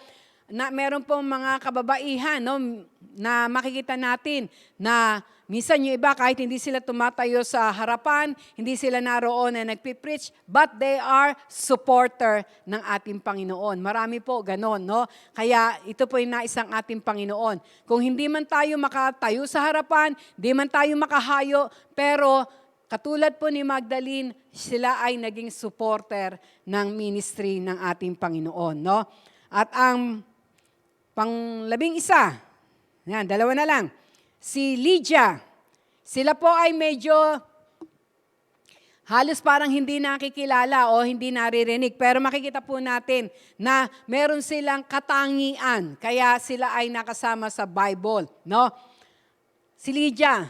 meron pong mga kababaihan, no, na makikita natin na minsan yung iba kahit hindi sila tumatayo sa harapan, hindi sila naroon na nagpipreach, but they are supporter ng ating Panginoon. Marami po ganon, no? Kaya ito po yung naisang ating Panginoon. Kung hindi man tayo makatayo sa harapan, hindi man tayo makahayo, pero katulad po ni Magdalene, sila ay naging supporter ng ministry ng ating Panginoon, no? At ang pang-11, yan, 2 na lang. Si Lydia, sila po ay medyo halos parang hindi nakikilala o hindi naririnig. Pero makikita po natin na meron silang katangian. Kaya sila ay nakasama sa Bible. No? Si Lydia,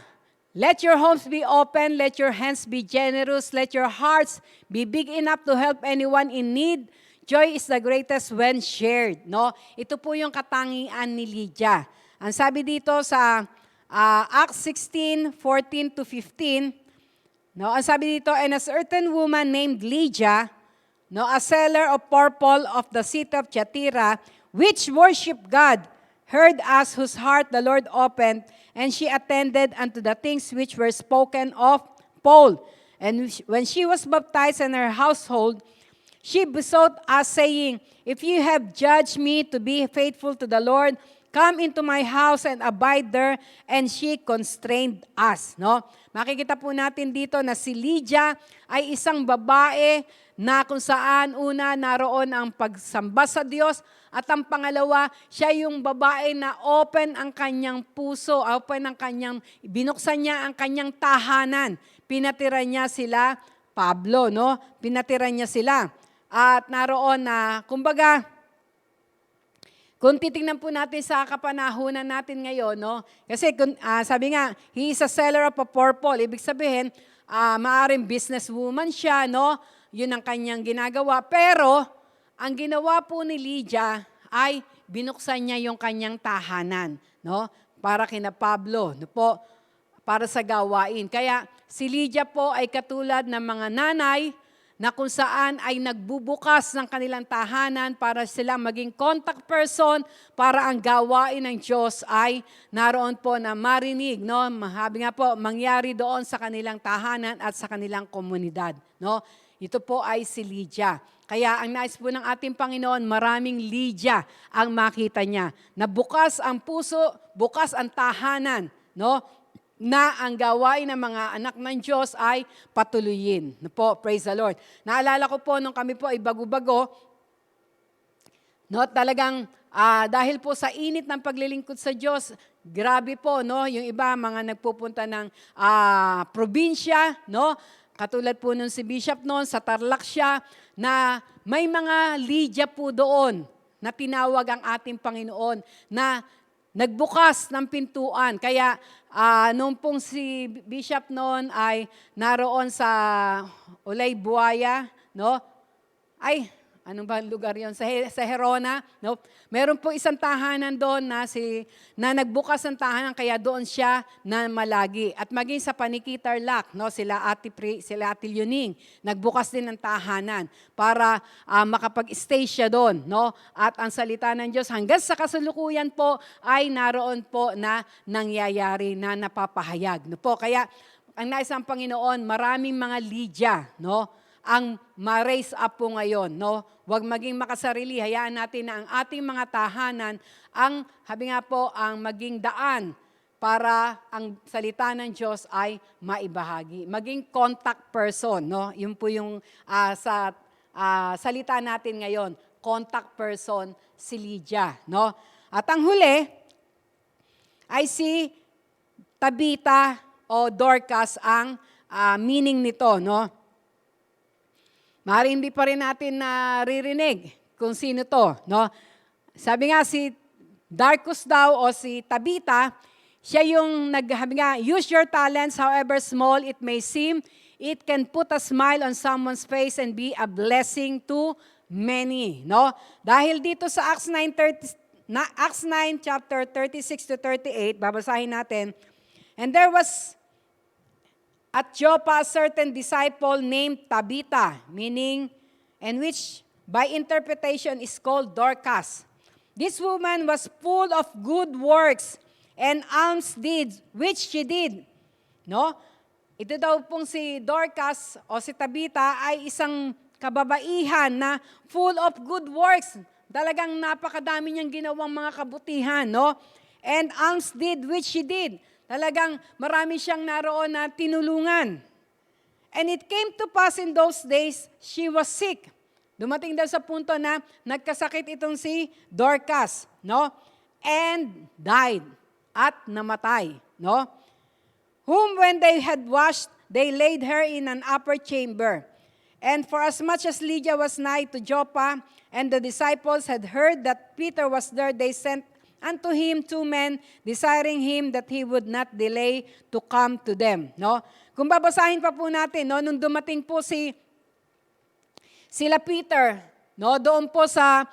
let your homes be open, let your hands be generous, let your hearts be big enough to help anyone in need. Joy is the greatest when shared. No? Ito po yung katangian ni Lydia. Ang sabi dito sa Acts 16:14 to 15, no, ang sabi dito, and a certain woman named Lydia, no, a seller of purple of the city of Thyatira, which worshiped God, heard us, whose heart the Lord opened, and she attended unto the things which were spoken of Paul. And when she was baptized in her household, she besought us, saying, if you have judged me to be faithful to the Lord, come into my house and abide there. And she constrained us. No? Makikita po natin dito na si Lydia ay isang babae na kung saan una naroon ang pagsamba sa Diyos, at ang pangalawa, siya yung babae na open ang kanyang puso, binuksan niya ang kanyang tahanan. Pinatira niya sila, Pablo, no? Pinatira niya sila. At naroon na, kumbaga, kung titingnan po natin sa kapanahunan natin ngayon, no? Kasi sabi nga, he is a seller of a purple. Ibig sabihin, maaaring businesswoman siya, no? Yun ang kanyang ginagawa. Pero, ang ginawa po ni Lydia ay binuksan niya yung kanyang tahanan, no? Para kina Pablo, no po, para sa gawain. Kaya, si Lydia po ay katulad ng mga nanay na kung saan ay nagbubukas ng kanilang tahanan para sila maging contact person para ang gawain ng Diyos ay naroon po na marinig, no? Sabi nga po, mangyari doon sa kanilang tahanan at sa kanilang komunidad, no? Ito po ay si Lydia. Kaya ang nais po ng ating Panginoon, maraming Lydia ang makita niya. Na bukas ang puso, bukas ang tahanan, no? Na ang gawain ng mga anak ng Diyos ay patuloyin. No po, praise the Lord. Naalala ko po nung kami po ay bago-bago, no, talagang dahil po sa init ng paglilingkod sa Diyos, grabe po, no, yung iba mga nagpupunta ng probinsya, no, katulad po nun si Bishop noon, sa Tarlac siya, na may mga Lydia po doon na tinawag ang ating Panginoon, na nagbukas ng pintuan. Kaya nung pong si Bishop noon ay naroon sa Ulay Buaya, no? Ay, ano ba ang lugar yon? Sa Herona, no? Meron po isang tahanan doon na nagbukas ng tahanan, kaya doon siya na malagi. At maging sa Paniquitarlac, no? Sila Ate Leoning, nagbukas din ng tahanan para makapag-stay siya doon, no? At ang salita ng Diyos hanggang sa kasalukuyan po ay naroon po na nangyayari, na napapahayag, no po. Kaya ang nais ng Panginoon, maraming mga Lydia, no? Ang ma-raise up po ngayon, no? Huwag maging makasarili, hayaan natin na ang ating mga tahanan, ang, habi nga po, ang maging daan para ang salita ng Diyos ay maibahagi. Maging contact person, no? Yun po yung sa salita natin ngayon, contact person si Lydia, no? At ang huli ay si Tabita o Dorcas ang meaning nito, no? Maaaring hindi pa rin natin naririnig kung sino to, no? Sabi nga si Dorcas daw o si Tabita, siya yung naghabi nga, use your talents however small it may seem. It can put a smile on someone's face and be a blessing to many, no? Dahil dito sa Acts 9 chapter 36 to 38, babasahin natin. And there was at Joppa a certain disciple named Tabita, meaning, and which by interpretation is called Dorcas. This woman was full of good works and alms deeds, which she did. No? Ito daw pong si Dorcas o si Tabita ay isang kababaihan na full of good works. Talagang napakadami niyang ginawang mga kabutihan, no? And alms did, which she did. Talagang marami siyang naroon na tinulungan. And it came to pass in those days, she was sick. Dumating daw sa punto na nagkasakit itong si Dorcas, no? And died, at namatay, no? Whom when they had washed, they laid her in an upper chamber. And for as much as Lydia was nigh to Joppa, and the disciples had heard that Peter was there, they sent unto him 2 men, desiring him that he would not delay to come to them. No? Kung babasahin pa po natin, no, nung dumating po sila Peter, no, doon po sa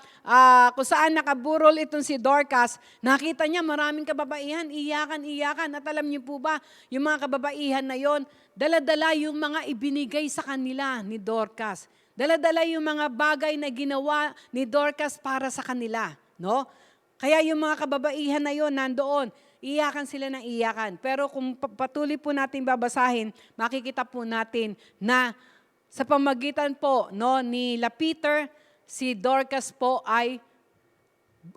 kung saan nakaburol itong si Dorcas, nakita niya maraming kababaihan, iyakan. At alam niyo po ba, yung mga kababaihan na yon, dala-dala yung mga ibinigay sa kanila ni Dorcas. Dala-dala yung mga bagay na ginawa ni Dorcas para sa kanila, no? Kaya yung mga kababaihan na yon nandoon, iyakan sila ng iyakan. Pero kung patuloy po natin babasahin, makikita po natin na sa pamagitan po, no, ni Peter, si Dorcas po ay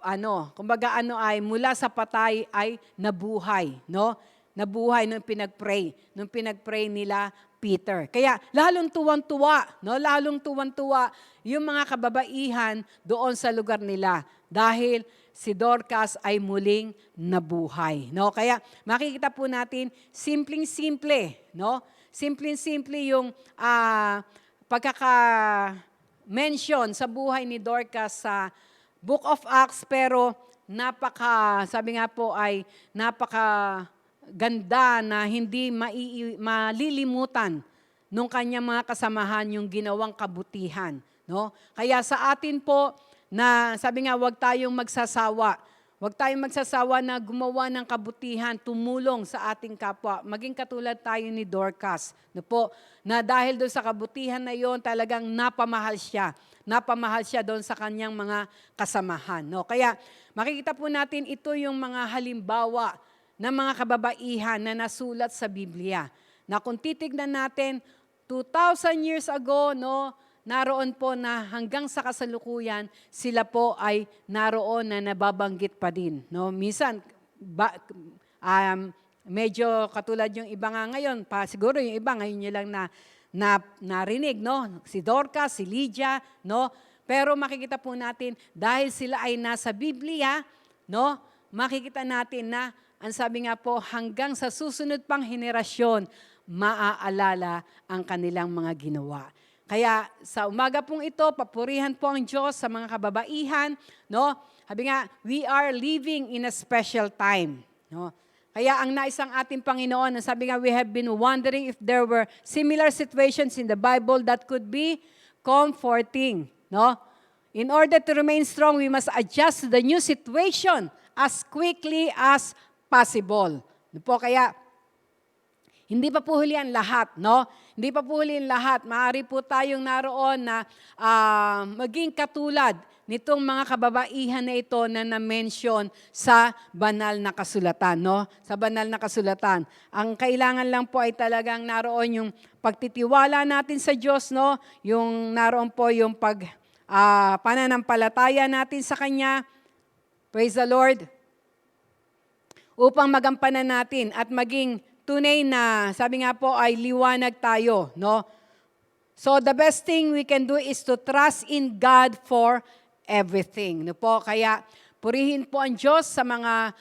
ay mula sa patay ay nabuhay, no? Nabuhay nung pinagpray nila Peter. Kaya lalong tuwang-tuwa, no? Lalong tuwang-tuwa yung mga kababaihan doon sa lugar nila dahil si Dorcas ay muling nabuhay, no? Kaya makikita po natin simpleng-simple, no? Simpleng-simple yung pagkaka-mention sa buhay ni Dorcas sa Book of Acts, pero sabi nga po ay napakaganda na hindi malilimutan nung kanyang mga kasamahan yung ginawang kabutihan, no? Kaya sa atin po na sabi nga huwag tayong magsasawa. Huwag tayong magsasawa na gumawa ng kabutihan, tumulong sa ating kapwa. Maging katulad tayo ni Dorcas, no po, na dahil doon sa kabutihan na yon, talagang napamahal siya. Napamahal siya doon sa kanyang mga kasamahan, no? Kaya makikita po natin ito yung mga halimbawa ng mga kababaihan na nasulat sa Biblia. Na kung titignan natin 2,000 years ago, no, naroon po na hanggang sa kasalukuyan, sila po ay naroon na nababanggit pa din. No? Minsan, medyo katulad yung iba nga ngayon, siguro yung iba ngayon nyo lang narinig, no? Si Dorcas, si Lydia, no? Pero makikita po natin, dahil sila ay nasa Biblia, no? Makikita natin na, ang sabi nga po, hanggang sa susunod pang henerasyon, maaalala ang kanilang mga ginawa. Kaya sa umaga pong ito, papurihan po ang Diyos sa mga kababaihan, no? Sabi nga, we are living in a special time, no? Kaya ang nais ang ating Panginoon, sabi nga, we have been wondering if there were similar situations in the Bible that could be comforting, no? In order to remain strong, we must adjust to the new situation as quickly as possible. No po, kaya hindi pa po huli ang lahat, no? Hindi pa po huli ang lahat. Maaari po tayong naroon na maging katulad nitong mga kababaihan na ito na na-mention sa banal na kasulatan, no? Sa banal na kasulatan. Ang kailangan lang po ay talagang naroon yung pagtitiwala natin sa Diyos, no? Yung naroon po yung pananampalataya natin sa Kanya. Praise the Lord. Upang magampanan natin at maging tunay na, sabi nga po, ay liwanag tayo, no? So the best thing we can do is to trust in God for everything. No po? Kaya purihin po ang Diyos sa mga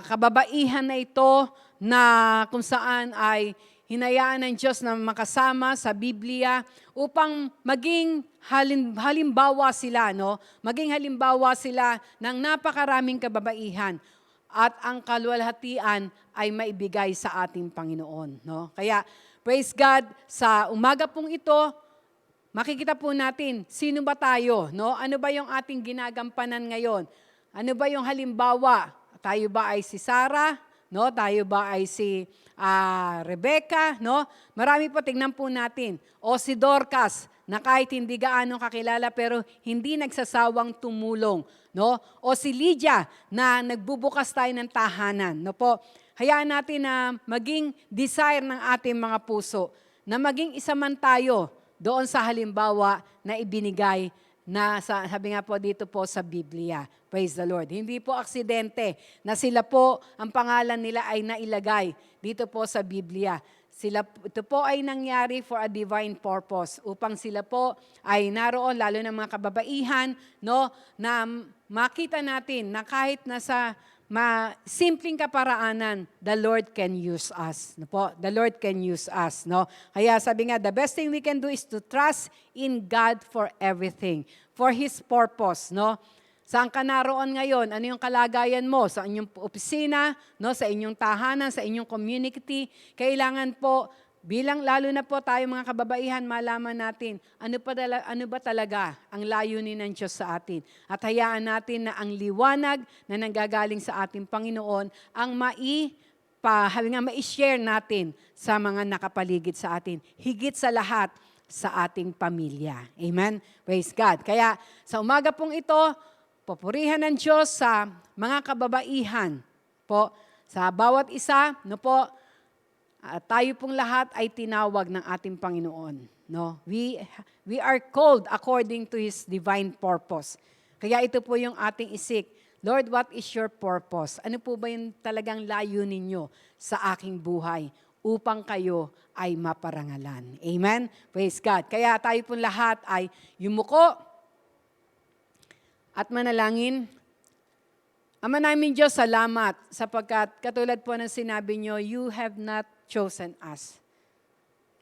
kababaihan na ito na kung saan ay hinayaan ng Diyos na makasama sa Biblia upang maging halimbawa sila, no? Maging halimbawa sila ng napakaraming kababaihan at ang kaluwalhatian ay maibigay sa ating Panginoon, no? Kaya praise God, sa umaga pong ito, makikita po natin, sino ba tayo? No? Ano ba yung ating ginagampanan ngayon? Ano ba yung halimbawa? Tayo ba ay si Sarah? No? Tayo ba ay si Rebecca? No? Marami po, tingnan po natin. O si Dorcas, na kahit hindi gaano kakilala pero hindi nagsasawang tumulong. No? O si Lydia, na nagbubukas tayo ng tahanan. No po? Hayaan natin na maging desire ng ating mga puso, na maging isa man tayo doon sa halimbawa na ibinigay na sabi nga po dito po sa Biblia. Praise the Lord. Hindi po aksidente na sila po, ang pangalan nila ay nailagay dito po sa Biblia. Ito po ay nangyari for a divine purpose upang sila po ay naroon, lalo ng mga kababaihan, no, na makita natin na kahit nasa simpleng kaparaanan, the Lord can use us. No po? The Lord can use us. No? Kaya sabi nga, the best thing we can do is to trust in God for everything, for His purpose. No? Saan ka naroon ngayon? Ano yung kalagayan mo? Sa inyong opisina, no? Sa inyong tahanan, sa inyong community? Kailangan po, bilang lalo na po tayo mga kababaihan, malaman natin ano ba talaga ang layunin ng Diyos sa atin. At hayaan natin na ang liwanag na nanggagaling sa ating Panginoon ang ma-share natin sa mga nakapaligid sa atin. Higit sa lahat, sa ating pamilya. Amen? Praise God. Kaya sa umaga pong ito, papurihan ng Diyos sa mga kababaihan po, sa bawat isa, no po, tayo pong lahat ay tinawag ng ating Panginoon. No? We are called according to His divine purpose. Kaya ito po yung ating isik. Lord, what is your purpose? Ano po ba yung talagang layunin niyo sa aking buhay upang kayo ay maparangalan? Amen? Praise God. Kaya tayo pong lahat ay yumuko at manalangin. Ama namin Diyos, salamat sapagkat katulad po ng sinabi niyo, you have not chosen us.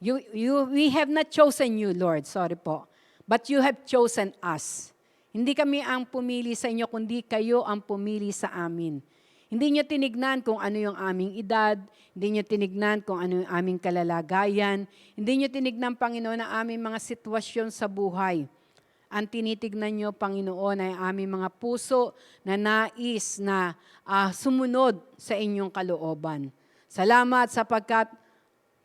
We have not chosen you, Lord. Sorry po. But you have chosen us. Hindi kami ang pumili sa inyo, kundi kayo ang pumili sa amin. Hindi niyo tinignan kung ano yung aming edad, hindi niyo tinignan kung ano yung aming kalalagayan, hindi niyo tinignan, Panginoon, ang aming mga sitwasyon sa buhay. Ang tinitignan niyo, Panginoon, ay aming mga puso na nais na sumunod sa inyong kalooban. Salamat sapagkat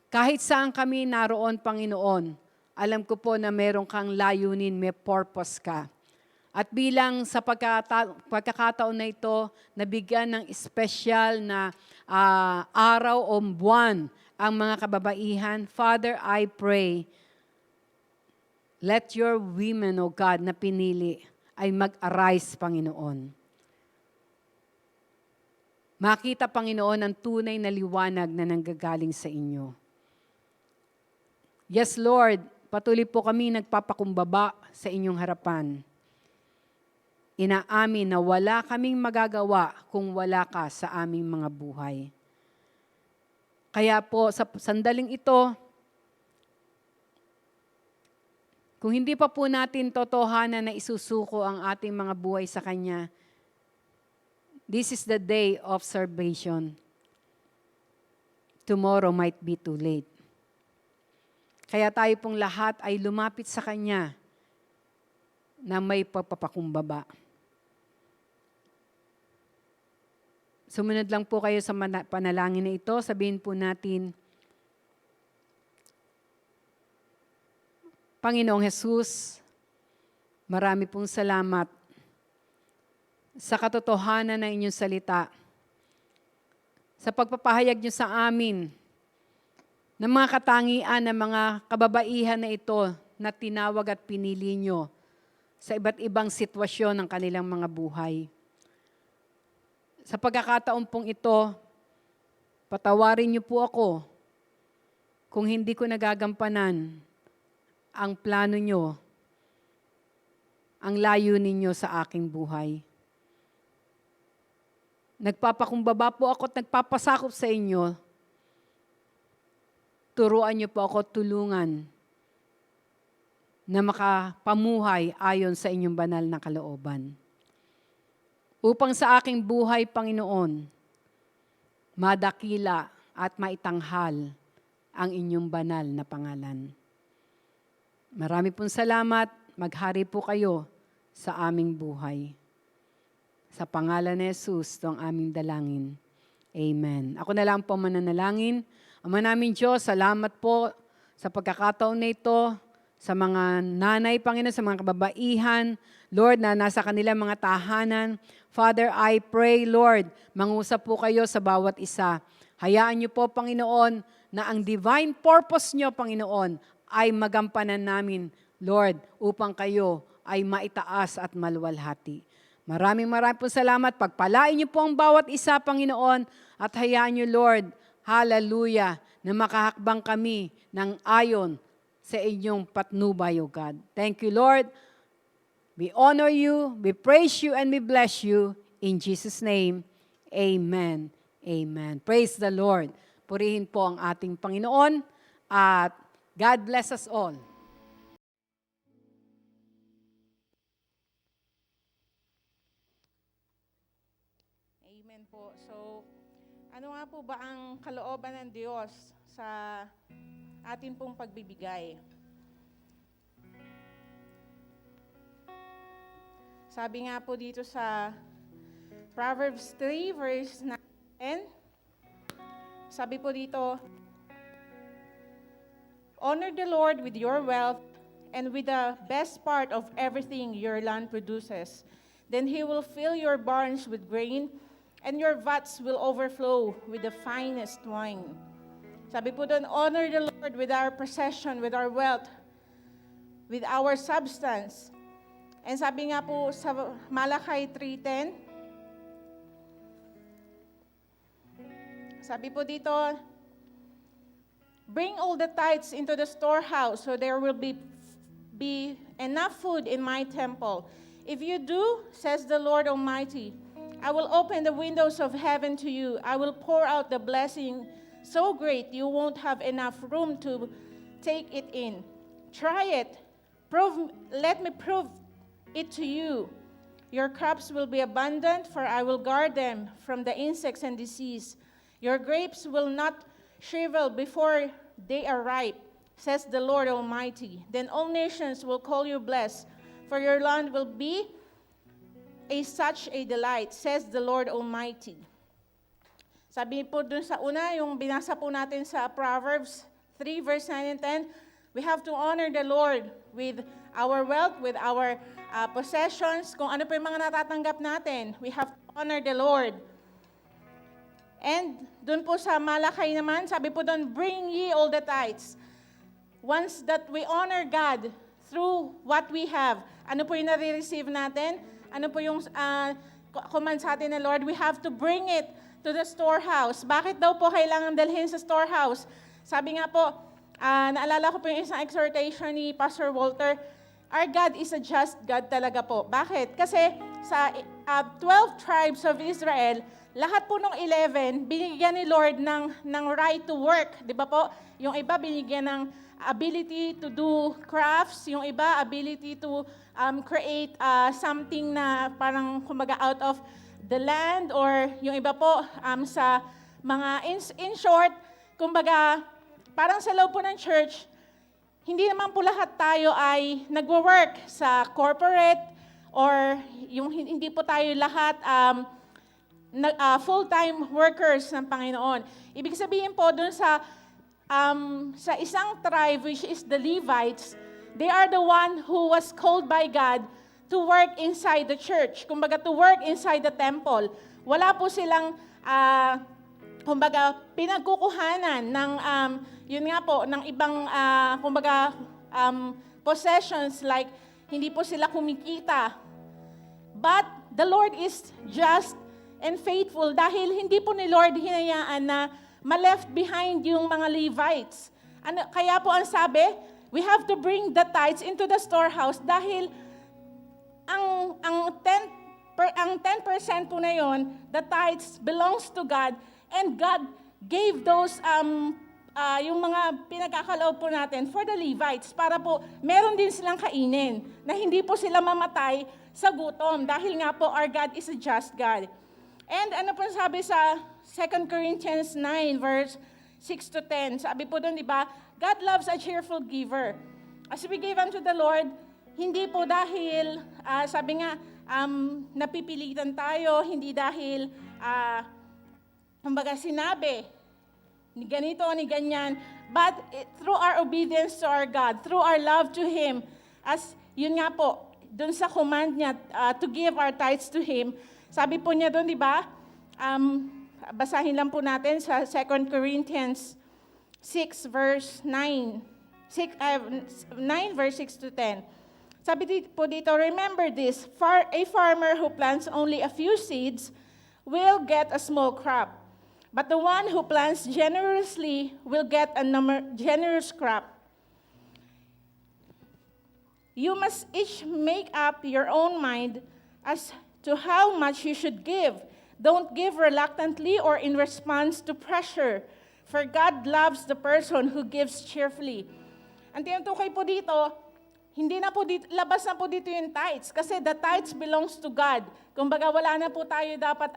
kahit saan kami naroon, Panginoon, alam ko po na meron kang layunin, may purpose ka. At bilang sa pagkakataon na ito, nabigyan ng espesyal na araw o buwan ang mga kababaihan, Father, I pray, let your women, O God, na pinili ay mag-arise, Panginoon. Makita, Panginoon, ang tunay na liwanag na nanggagaling sa inyo. Yes, Lord, patuloy po kami nagpapakumbaba sa inyong harapan. Inaamin na wala kaming magagawa kung wala ka sa aming mga buhay. Kaya po, sa sandaling ito, kung hindi pa po natin totohanan na isusuko ang ating mga buhay sa Kanya, this is the day of salvation. Tomorrow might be too late. Kaya tayo pong lahat ay lumapit sa Kanya na may pagpapakumbaba. Sumunod lang po kayo sa panalangin na ito. Sabihin po natin, Panginoong Jesus, marami pong salamat sa katotohanan ng inyong salita, sa pagpapahayag niyo sa amin ng mga katangian ng mga kababaihan na ito na tinawag at pinili niyo sa iba't ibang sitwasyon ng kanilang mga buhay. Sa pagkakataon pong ito, patawarin niyo po ako kung hindi ko nagagampanan ang plano niyo, ang layunin niyo sa aking buhay. Nagpapakumbaba po ako at nagpapasakop sa inyo. Turuan niyo po ako tulungan na makapamuhay ayon sa inyong banal na kalooban. Upang sa aking buhay, Panginoon, madakila at maitanghal ang inyong banal na pangalan. Marami pong salamat. Maghari po kayo sa aming buhay. Sa pangalan ni Jesus, ito ang aming dalangin. Amen. Ako na lang po mananalangin. Ama namin Diyos, salamat po sa pagkakataon na ito, sa mga nanay, Panginoon, sa mga kababaihan, Lord, na nasa kanilang mga tahanan. Father, I pray, Lord, mangusap po kayo sa bawat isa. Hayaan niyo po, Panginoon, na ang divine purpose niyo, Panginoon, ay magampanan namin, Lord, upang kayo ay maitaas at maluwalhati. Maraming po salamat. Pagpalain niyo po ang bawat isa, Panginoon, at hayaan niyo, Lord, hallelujah, na makahakbang kami ng ayon sa inyong patnubay, O God. Thank you, Lord. We honor you, we praise you, and we bless you. In Jesus' name, amen. Amen. Praise the Lord. Purihin po ang ating Panginoon at God bless us all. Amen po. So, ano nga po ba ang kalooban ng Diyos sa atin pong pagbibigay? Sabi nga po dito sa Proverbs 3 verse 9, sabi po dito, honor the Lord with your wealth and with the best part of everything your land produces. Then He will fill your barns with grain, and your vats will overflow with the finest wine. Sabi po doon, honor the Lord with our possession, with our wealth, with our substance. And sabi nga po sa Malakay 3:10, sabi po dito, bring all the tithes into the storehouse, so there will be enough food in my temple. If you do, says the Lord Almighty, I will open the windows of heaven to you. I will pour out the blessing so great you won't have enough room to take it in. Try it. Let me prove it to you. Your crops will be abundant, for I will guard them from the insects and disease. Your grapes will not shrivel before they are ripe, says the Lord Almighty. Then all nations will call you blessed, for your land will be such a delight, says the Lord Almighty. Sabi po dun sa una, yung binasa po natin sa Proverbs 3 verse 9 and 10, we have to honor the Lord with our wealth, with our possessions. Kung ano po yung mga natatanggap natin, we have to honor the Lord. And dun po sa Malakay naman, sabi po dun, bring ye all the tithes. Once that we honor God through what we have, ano po yung nare-receive natin? Ano po yung command sa atin ng Lord? We have to bring it to the storehouse. Bakit daw po kailangan dalhin sa storehouse? Sabi nga po, naalala ko po yung isang exhortation ni Pastor Walter, our God is a just God talaga po. Bakit? Kasi sa 12 tribes of Israel, lahat po ng 11, binigyan ni Lord ng right to work. Di ba po? Yung iba binigyan ng ability to do crafts, yung iba ability to create something na parang kumbaga out of the land, or yung iba po sa mga, in short, kumbaga parang sa loob po ng church, hindi naman po lahat tayo ay nagwo-work sa corporate, or yung hindi po tayo lahat full-time workers ng Panginoon. Ibig sabihin po dun sa isang tribe, which is the Levites, they are the one who was called by God to work inside the church. Kumbaga, to work inside the temple. Wala po silang, kumbaga, pinagkukuhanan ng, yun nga po, ng ibang, kumbaga, possessions, like, hindi po sila kumikita. But the Lord is just and faithful dahil hindi po ni Lord hinayaan na ma-left behind yung mga Levites. Kaya po ang sabi, we have to bring the tithes into the storehouse dahil ang 10% po na yon, the tithes belongs to God, and God gave those yung mga pinagkakaloob po natin for the Levites para po meron din silang kainin na hindi po sila mamatay sa gutom dahil nga po our God is a just God. And ano po sabi sa 2 Corinthians 9 verse 6 to 10, sabi po doon, di ba, God loves a cheerful giver. As we give unto the Lord, hindi po dahil, sabi nga, napipilitan tayo, hindi dahil, kumbaga sinabi, ni ganito, ni ganyan, but through our obedience to our God, through our love to Him, as yun nga po, dun sa command niya to give our tithes to Him, sabi po niya dun, di ba, basahin lang po natin sa 2 Corinthians 6 verse 9, 9 verse 6 to 10. Sabi po dito, remember this, a farmer who plants only a few seeds will get a small crop. But the one who plants generously will get a generous crop. You must each make up your own mind as to how much you should give. Don't give reluctantly or in response to pressure, for God loves the person who gives cheerfully. Ang tinutukoy po dito, hindi na po dito, labas na po dito yung tithes, kasi the tithes belongs to God. Kumbaga wala na po tayo dapat,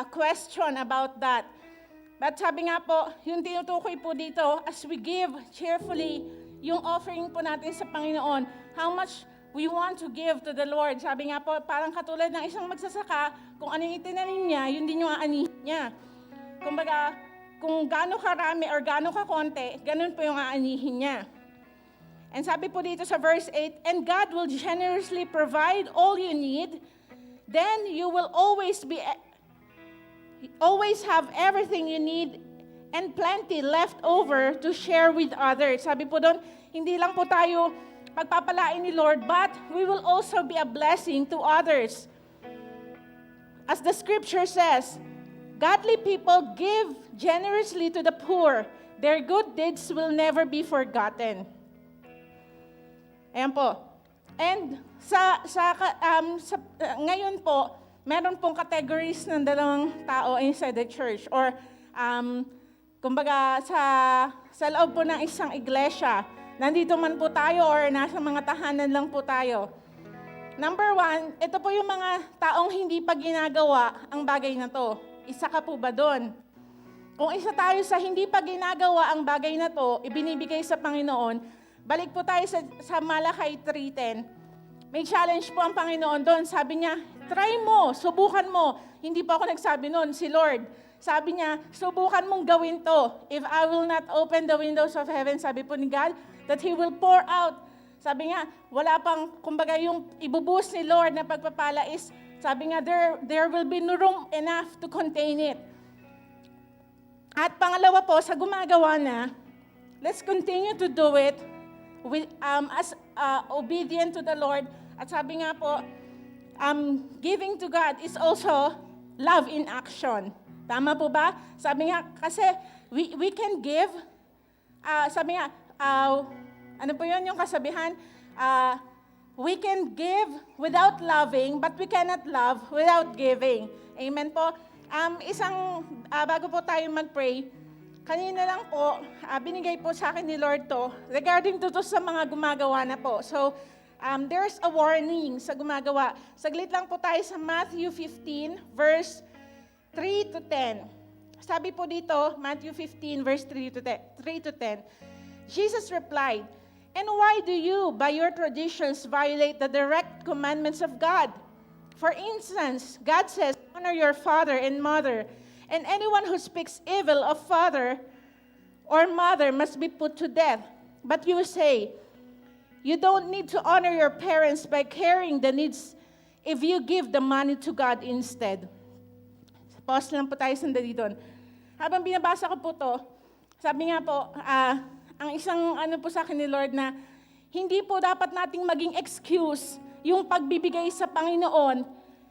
question about that. But sabi nga po, yung tinutukoy po dito, as we give cheerfully, yung offering po natin sa Panginoon, how much we want to give to the Lord. Sabi nga po, parang katulad ng isang magsasaka, kung ano yung itinanim niya, yun din yung aanihin niya. Kumbaga, kung gaano karami or gaano kakonti, ganun po yung aanihin niya. And sabi po dito sa verse 8, and God will generously provide all you need, then you will always have everything you need and plenty left over to share with others. Sabi po doon, hindi lang po tayo pagpapalain ni Lord, but we will also be a blessing to others. As the scripture says, godly people give generously to the poor. Their good deeds will never be forgotten. Ayan po. And ngayon po, meron pong categories ng dalawang tao inside the church, or kumbaga sa loob po ng isang iglesia, nandito man po tayo or nasa mga tahanan lang po tayo. Number 1, ito po yung mga taong hindi pa ginagawa ang bagay na to. Isa ka po ba doon? Kung isa tayo sa hindi pa ginagawa ang bagay na to, ibinibigay sa Panginoon, balik po tayo sa Malakay 3:10. May challenge po ang Panginoon doon. Sabi niya, try mo, subukan mo. Hindi pa ako nagsabi noon, si Lord. Sabi niya, subukan mong gawin to. If I will not open the windows of heaven, sabi po ni God, that He will pour out. Sabi nga, wala pang, kumbaga yung ibubuhos ni Lord na pagpapala is, sabi nga, there will be no room enough to contain it. At pangalawa po, sa gumagawa na, let's continue to do it with, as obedient to the Lord. At sabi nga po, giving to God is also love in action. Tama po ba? Sabi nga, kasi we can give, sabi nga, Ano po yun yung kasabihan? We can give without loving, but we cannot love without giving. Amen po. Bago po tayo mag-pray, kanina lang po, binigay po sa akin ni Lord to, regarding to sa mga gumagawa na po. So, there's a warning sa gumagawa. Saglit lang po tayo sa Matthew 15, verse 3 to 10. Sabi po dito, Matthew 15, verse 3 to 10, Jesus replied, "And why do you, by your traditions, violate the direct commandments of God? For instance, God says, honor your father and mother, and anyone who speaks evil of father or mother must be put to death. But you say, you don't need to honor your parents by carrying the needs if you give the money to God instead." Pause lang po tayo sandali doon. Habang binabasa ko po to, sabi nga po, ang isang po sa akin ni Lord na hindi po dapat nating maging excuse yung pagbibigay sa Panginoon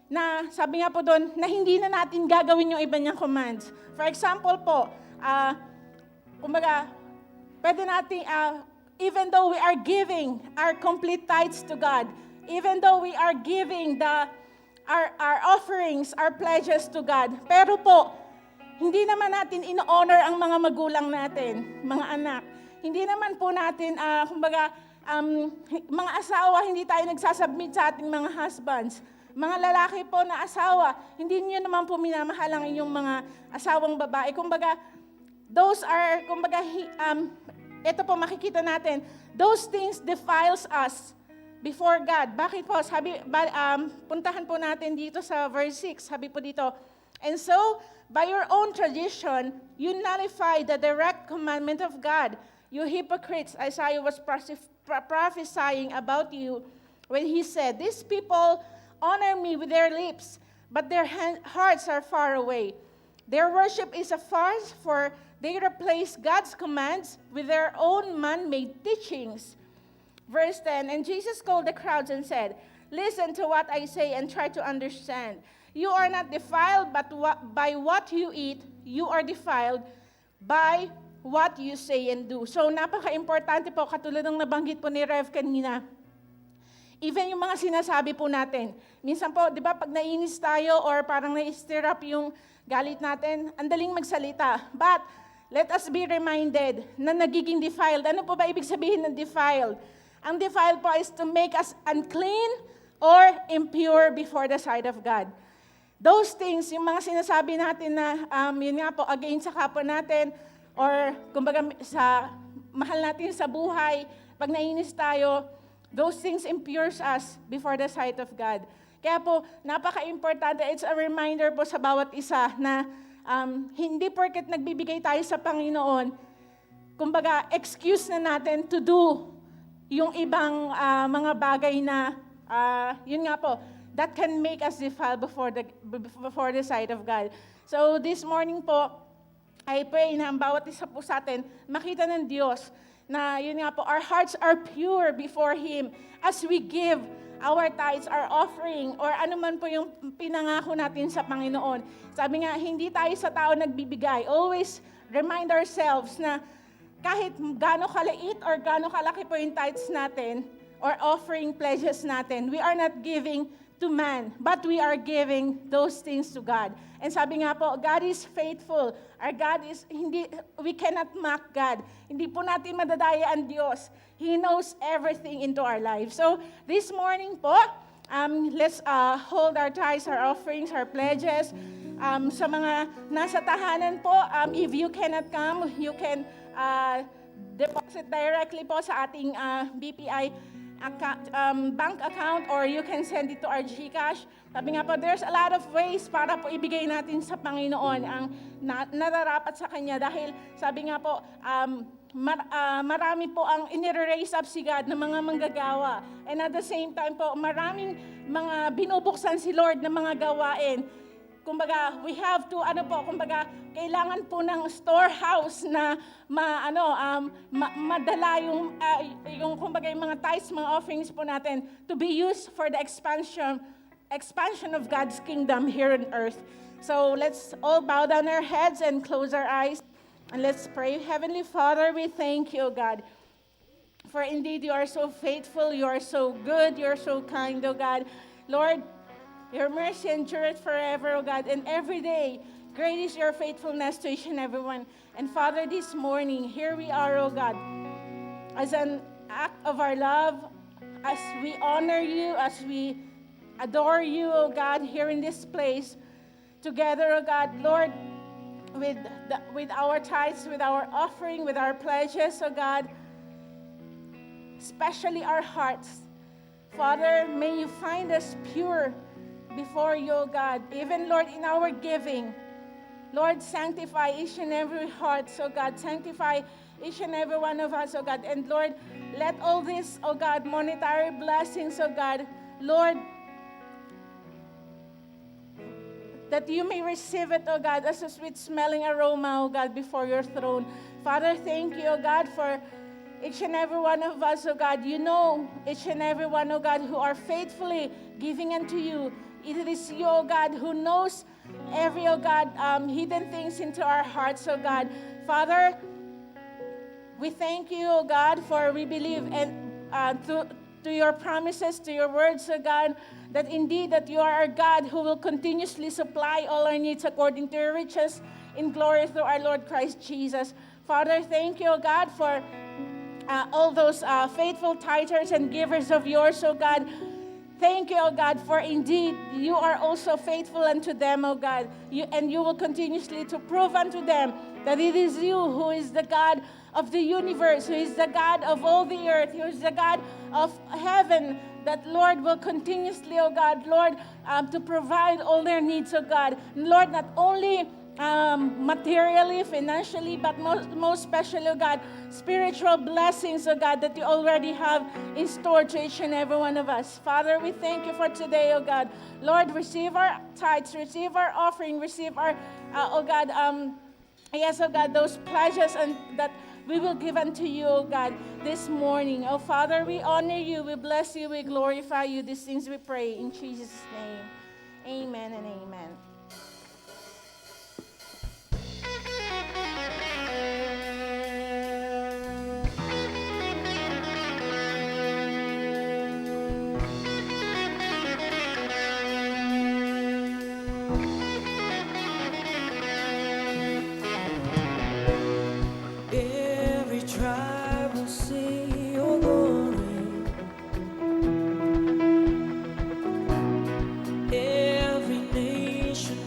na sabi nga po doon na hindi na natin gagawin yung iba niyang commands. For example po, kumbaga, pwede natin, even though we are giving our complete tithes to God, even though we are giving our offerings, our pledges to God, pero po, hindi naman natin in-honor ang mga magulang natin, mga anak. Hindi naman po natin, mga asawa, hindi tayo nagsasubmit sa ating mga husbands. Mga lalaki po na asawa, hindi niyo naman po minamahal ang inyong mga asawang babae. Those are, ito po makikita natin, those things defiles us before God. Bakit po? Puntahan po natin dito sa verse 6. Sabi po dito, "And so, by your own tradition, you nullify the direct commandment of God. You hypocrites," Isaiah was prophesying about you when he said, "These people honor me with their lips, but their hearts are far away. Their worship is a farce, for they replace God's commands with their own man-made teachings." Verse 10, "And Jesus called the crowds and said, 'Listen to what I say and try to understand. You are not defiled by what you eat. You are defiled by what you say and do." So, napaka-importante po, katulad ng nabanggit po ni Rev kanina. Even yung mga sinasabi po natin. Minsan po, di ba, pag nainis tayo or parang na-stir up yung galit natin, ang daling magsalita. But, let us be reminded na nagiging defiled. Ano po ba ibig sabihin ng defiled? Ang defiled po is to make us unclean or impure before the sight of God. Those things, yung mga sinasabi natin na, yun nga po, against sa kapwa natin, or kumbaga sa mahal natin sa buhay, pag nainis tayo, those things impures us before the sight of God. Kaya po, napaka-importante, it's a reminder po sa bawat isa na hindi porket nagbibigay tayo sa Panginoon, kumbaga, excuse na natin to do yung ibang mga bagay na, yun nga po, that can make us defile before the sight of God. So this morning po, I pray na ang bawat isa po sa atin, makita ng Diyos na yun nga po, our hearts are pure before Him as we give our tithes, our offering, or ano man po yung pinangako natin sa Panginoon. Sabi nga, hindi tayo sa tao nagbibigay. Always remind ourselves na kahit gaano kaliit or gaano kalaki po yung tithes natin or offering pledges natin, we are not giving to man, but we are giving those things to God. And sabi nga po, God is faithful. Our God is, we cannot mock God. Hindi po natin madadaya ang Diyos. He knows everything into our lives. So, this morning po, let's hold our tithes, our offerings, our pledges. Sa mga nasa tahanan po, if you cannot come, you can deposit directly po sa ating BPI bank account, or you can send it to our GCash. Sabi nga po, there's a lot of ways para po ibigay natin sa Panginoon ang nararapat sa Kanya, dahil sabi nga po, marami po ang inire-raise up si God ng mga manggagawa. And at the same time po, maraming mga binubuksan si Lord ng mga gawain. Kumbaga, we have to, kailangan po ng storehouse na madala yung mga tithes, mga offerings po natin to be used for the expansion of God's kingdom here on earth. So let's all bow down our heads and close our eyes, and let's pray. Heavenly Father, we thank you, God, For indeed, you are so faithful, you are so good, you are so kind, O God. Lord, your mercy endureth forever, O God, and every day, great is your faithfulness to each and every one. And Father, this morning, here we are, O God, as an act of our love, as we honor you, as we adore you, O God, here in this place, together, O God, Lord, with our tithes, with our offering, with our pledges, O God, especially our hearts. Father, may you find us pure before you, O God. Even, Lord, in our giving, Lord, sanctify each and every heart, so God. Sanctify each and every one of us, O God. And Lord, let all this, O God, monetary blessings, O God, Lord, that you may receive it, O God, as a sweet-smelling aroma, O God, before your throne. Father, thank you, O God, for each and every one of us, O God. You know each and every one, O God, who are faithfully giving unto you. It is you, O God, who knows every, O God, hidden things into our hearts, O God. Father, we thank you, O God, for we believe and to your promises, to your words, O God, that indeed that you are our God who will continuously supply all our needs according to your riches in glory through our Lord Christ Jesus. Father, thank you, O God, for all those faithful tithers and givers of yours, O God. Thank you, O God, for indeed you are also faithful unto them, O God. And you will continuously to prove unto them that it is you who is the God of the universe, who is the God of all the earth, who is the God of heaven, that Lord will continuously, O God, Lord, to provide all their needs, O God. Lord, not only materially, financially, but most especially, oh God, spiritual blessings, oh God, that you already have in store to each and every one of us. Father, we thank you for today, oh God. Lord, receive our tithes, receive our offering, receive our, oh God, yes, oh God, those pledges and that we will give unto you, oh God, this morning. Oh Father, we honor you, we bless you, we glorify you. These things we pray in Jesus' name. Amen and amen. Every tribe will sing your glory. Every nation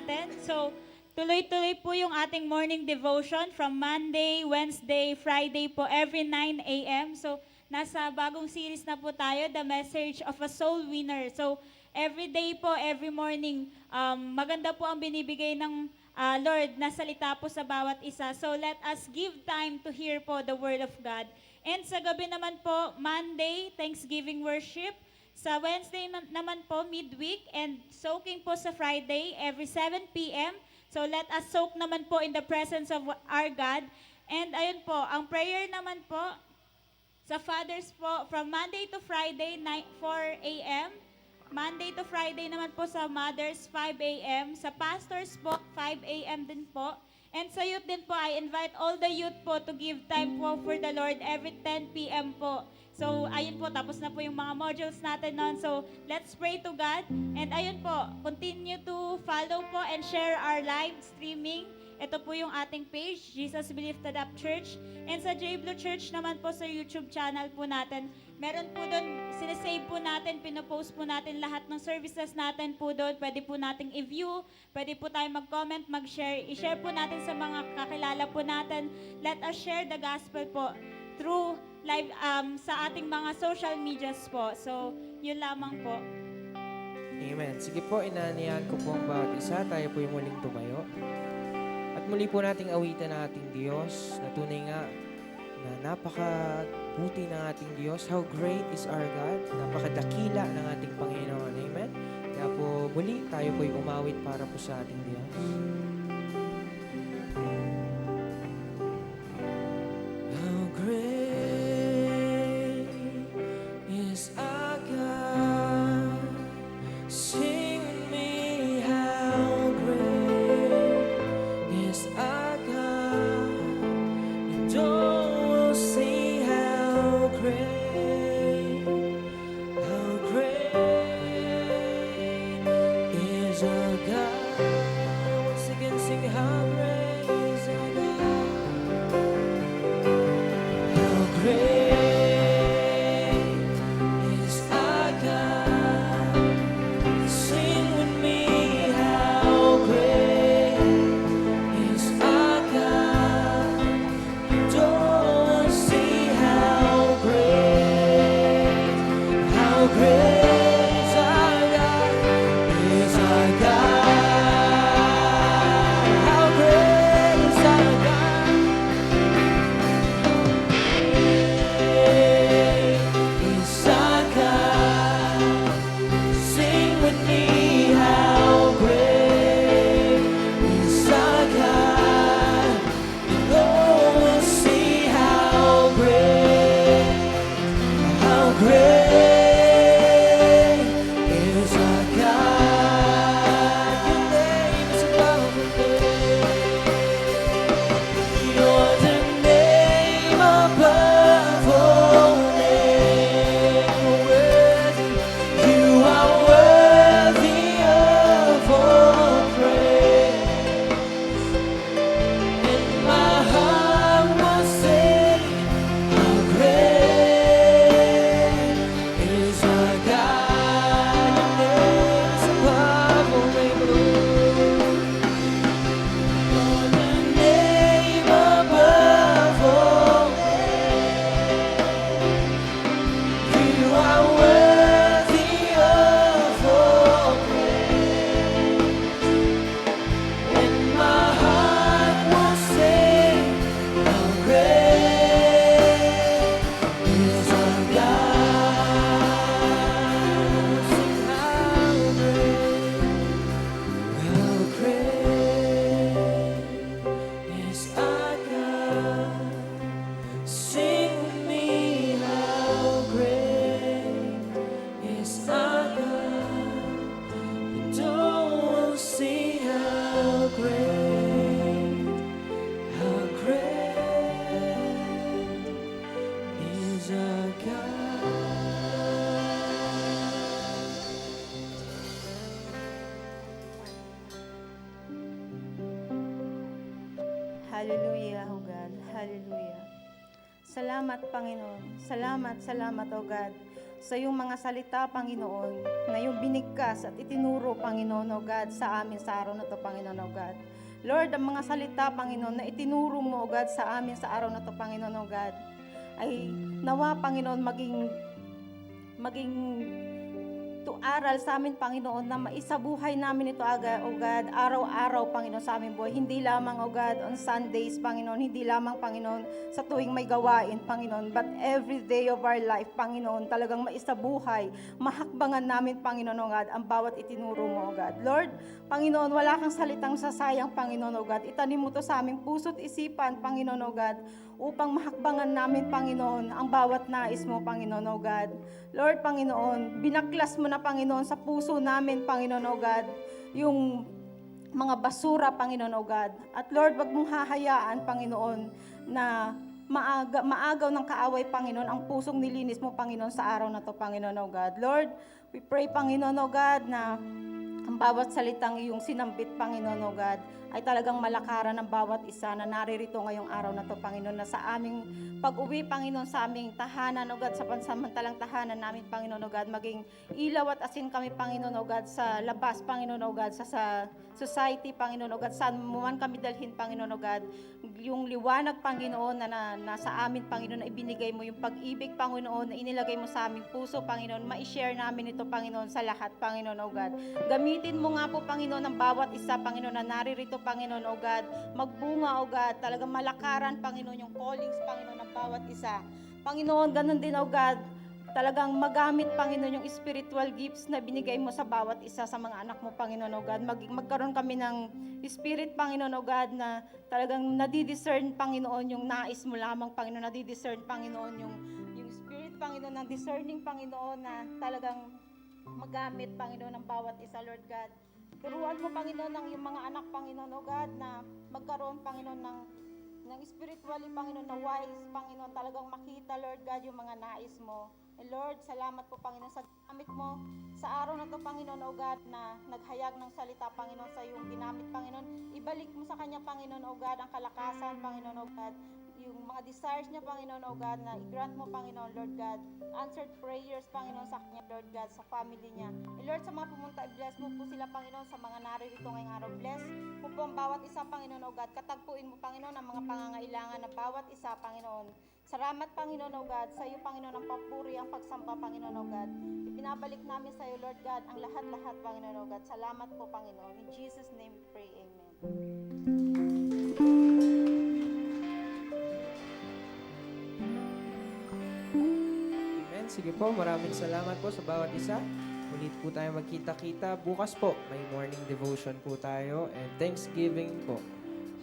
natin. So, tuloy-tuloy po yung ating morning devotion from Monday, Wednesday, Friday po, every 9 a.m. So, nasa bagong series na po tayo, The Message of a Soul Winner. So, every day po, every morning, maganda po ang binibigay ng Lord na salita po sa bawat isa. So, let us give time to hear po the Word of God. And sa gabi naman po, Monday, Thanksgiving Worship. Sa Wednesday naman po, midweek, and soaking po sa Friday, every 7 p.m. So let us soak naman po in the presence of our God. And ayun po, ang prayer naman po, sa fathers po, from Monday to Friday, 4 a.m. Monday to Friday naman po sa mothers, 5 a.m. Sa pastors po, 5 a.m. din po. And sa youth din po, I invite all the youth po to give time po for the Lord every 10 p.m. po. So, ayun po, tapos na po yung mga modules natin noon. So, let's pray to God. And ayun po, continue to follow po and share our live streaming. Ito po yung ating page, Jesus Be Lifted Up Church. And sa JBLU Church naman po sa YouTube channel po natin, meron po doon, sinesave po natin, pinopost po natin lahat ng services natin po doon. Pwede po nating i-view, pwede po tayo mag-comment, mag-share. I-share po natin sa mga kakilala po natin. Let us share the gospel po through live sa ating mga social medias po. So, yun lamang po. Amen. Sige po, inanihan ko po ang bawat isa. Tayo po yung muling tumayo. At muli po nating awitan ng ating Diyos na tunay nga na napakabuti ng ating Diyos. How great is our God. Napakadakila ng ating Panginoon. Amen. Kaya po muli tayo po yung umawit para po sa ating Diyos. How great is our God. Sing with me, how great is our God. And all will see how great is our God. Once again, sing how great is our God. How great is our God. Sing with me, how great is our God. And all will see how great is our God. Is our God. How great is our God. Is our God. Sing with me, how great is our God. And all will see how great is our God. Your name is above the name. You're the name above all names. You are worthy of all praise. And my heart will sing, how great is our God. Your name is above all names. You're the name above all names. You are worthy of all praise. And my heart will sing, how great is our God. Sing how great is our God. Sing with me, how great is our God. And all will see how great is our God. Hallelujah, O God. Hallelujah. Salamat, Panginoon. Salamat, O God. sa iyong mga salita, Panginoon, na iyong binigkas at itinuro, Panginoon, O God, sa amin sa araw na to, Panginoon, O God. Lord, ang mga salita, Panginoon, na itinuro mo, O God, sa amin sa araw na to, Panginoon, O God, ay nawa, Panginoon, maging aral sa amin, Panginoon, na maisabuhay namin ito, O God, araw-araw, Panginoon, sa aming buhay. Hindi lamang, O God, on Sundays, Panginoon, hindi lamang, Panginoon, sa tuwing may gawain, Panginoon, but every day of our life, Panginoon, talagang maisabuhay, mahakbangan namin, Panginoon, O God, ang bawat itinuro mo, O God. Lord, Panginoon, wala kang salitang sasayang, Panginoon, O God. Itanim mo to sa aming puso't isipan, Panginoon, O God, upang mahakbangan namin, Panginoon, ang bawat nais mo, Panginoon, O God. Lord, Panginoon, binaklas mo na, Panginoon, sa puso namin, Panginoon, O God, yung mga basura, Panginoon, O God. At Lord, wag mong hahayaan, Panginoon, na maagaw ng kaaway, Panginoon, ang pusong nilinis mo, Panginoon, sa araw na to, Panginoon, O God. Lord, we pray, Panginoon, O God, na ang bawat salitang iyong sinambit, Panginoon, O God, ay talagang malakaran ng bawat isa na naririto ngayong araw na to, Panginoon, na sa aming pag-uwi, Panginoon, sa aming tahanan, O God, sa pansamantalang tahanan namin, Panginoon, O God, maging ilaw at asin kami, Panginoon, O God, sa labas, Panginoon, O God, sa society, Panginoon, O God, saan mo man kami dalhin, Panginoon, O God, yung liwanag, Panginoon, na nasa amin, Panginoon, na ibinigay mo, yung pag-ibig, Panginoon, na inilagay mo sa aming puso, Panginoon, ma-share namin ito, Panginoon, sa lahat, Panginoon, O God. Gamitin mo nga po, Panginoon, ang bawat isa, Panginoon, na naririto, Panginoon, O God, magbunga, O God, talagang malakaran, Panginoon, yung callings, Panginoon, ng bawat isa. Panginoon, ganun din, O God, talagang magamit, Panginoon, yung spiritual gifts na binigay mo sa bawat isa sa mga anak mo, Panginoon, O God. Magkaroon kami ng spirit, Panginoon, O God, na talagang nadidiscern, Panginoon, yung nais mo lamang, Panginoon, nadidiscern, Panginoon, yung spirit, Panginoon, ng discerning, Panginoon, na talagang magamit, Panginoon, ng bawat isa, Lord God. Turuan mo, Panginoon, ng yung mga anak, Panginoon, O God, na magkaroon, Panginoon, ng spiritually, Panginoon, na wise, Panginoon, talagang makita, Lord God, yung mga nais mo. And Lord, salamat po, Panginoon, sa ginamit mo sa araw na to, Panginoon, O God, na naghayag ng salita, Panginoon, sa iyong ginamit, Panginoon. Ibalik mo sa kanya, Panginoon, O God, ang kalakasan, Panginoon, O God, yung mga desires niya, Panginoon, O God, na i-grant mo, Panginoon, Lord God, answered prayers, Panginoon, sa kanya, Lord God, sa family niya. And Lord, sa mga pumunta, bless mo po sila, Panginoon, sa mga naririto ngayong araw. Bless mo po ang bawat isa, Panginoon, O God. Katagpuin mo, Panginoon, ang mga pangangailangan ng bawat isa, Panginoon. Salamat, Panginoon, O God, sa iyo, Panginoon, ang papuri, ang pagsamba, Panginoon, O God. Ibinabalik namin sa iyo, Lord God, ang lahat-lahat, Panginoon, O God. Salamat po, Panginoon. In Jesus' name we pray, Amen. Amen. Sige po, maraming salamat po sa bawat isa. Ulit po tayo magkita-kita. Bukas po, may morning devotion po tayo and Thanksgiving po.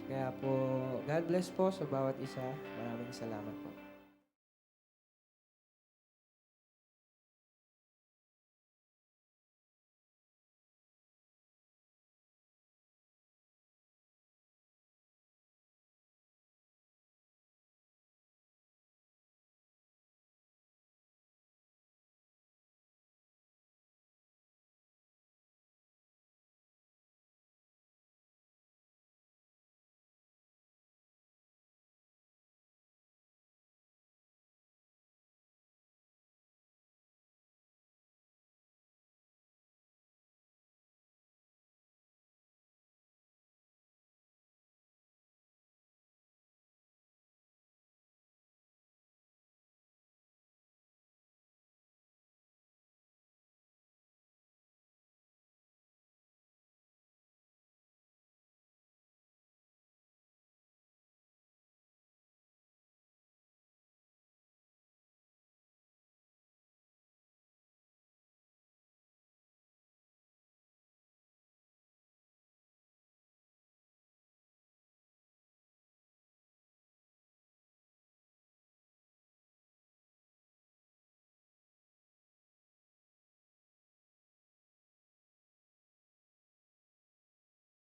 Kaya po, God bless po sa bawat isa. Maraming salamat po.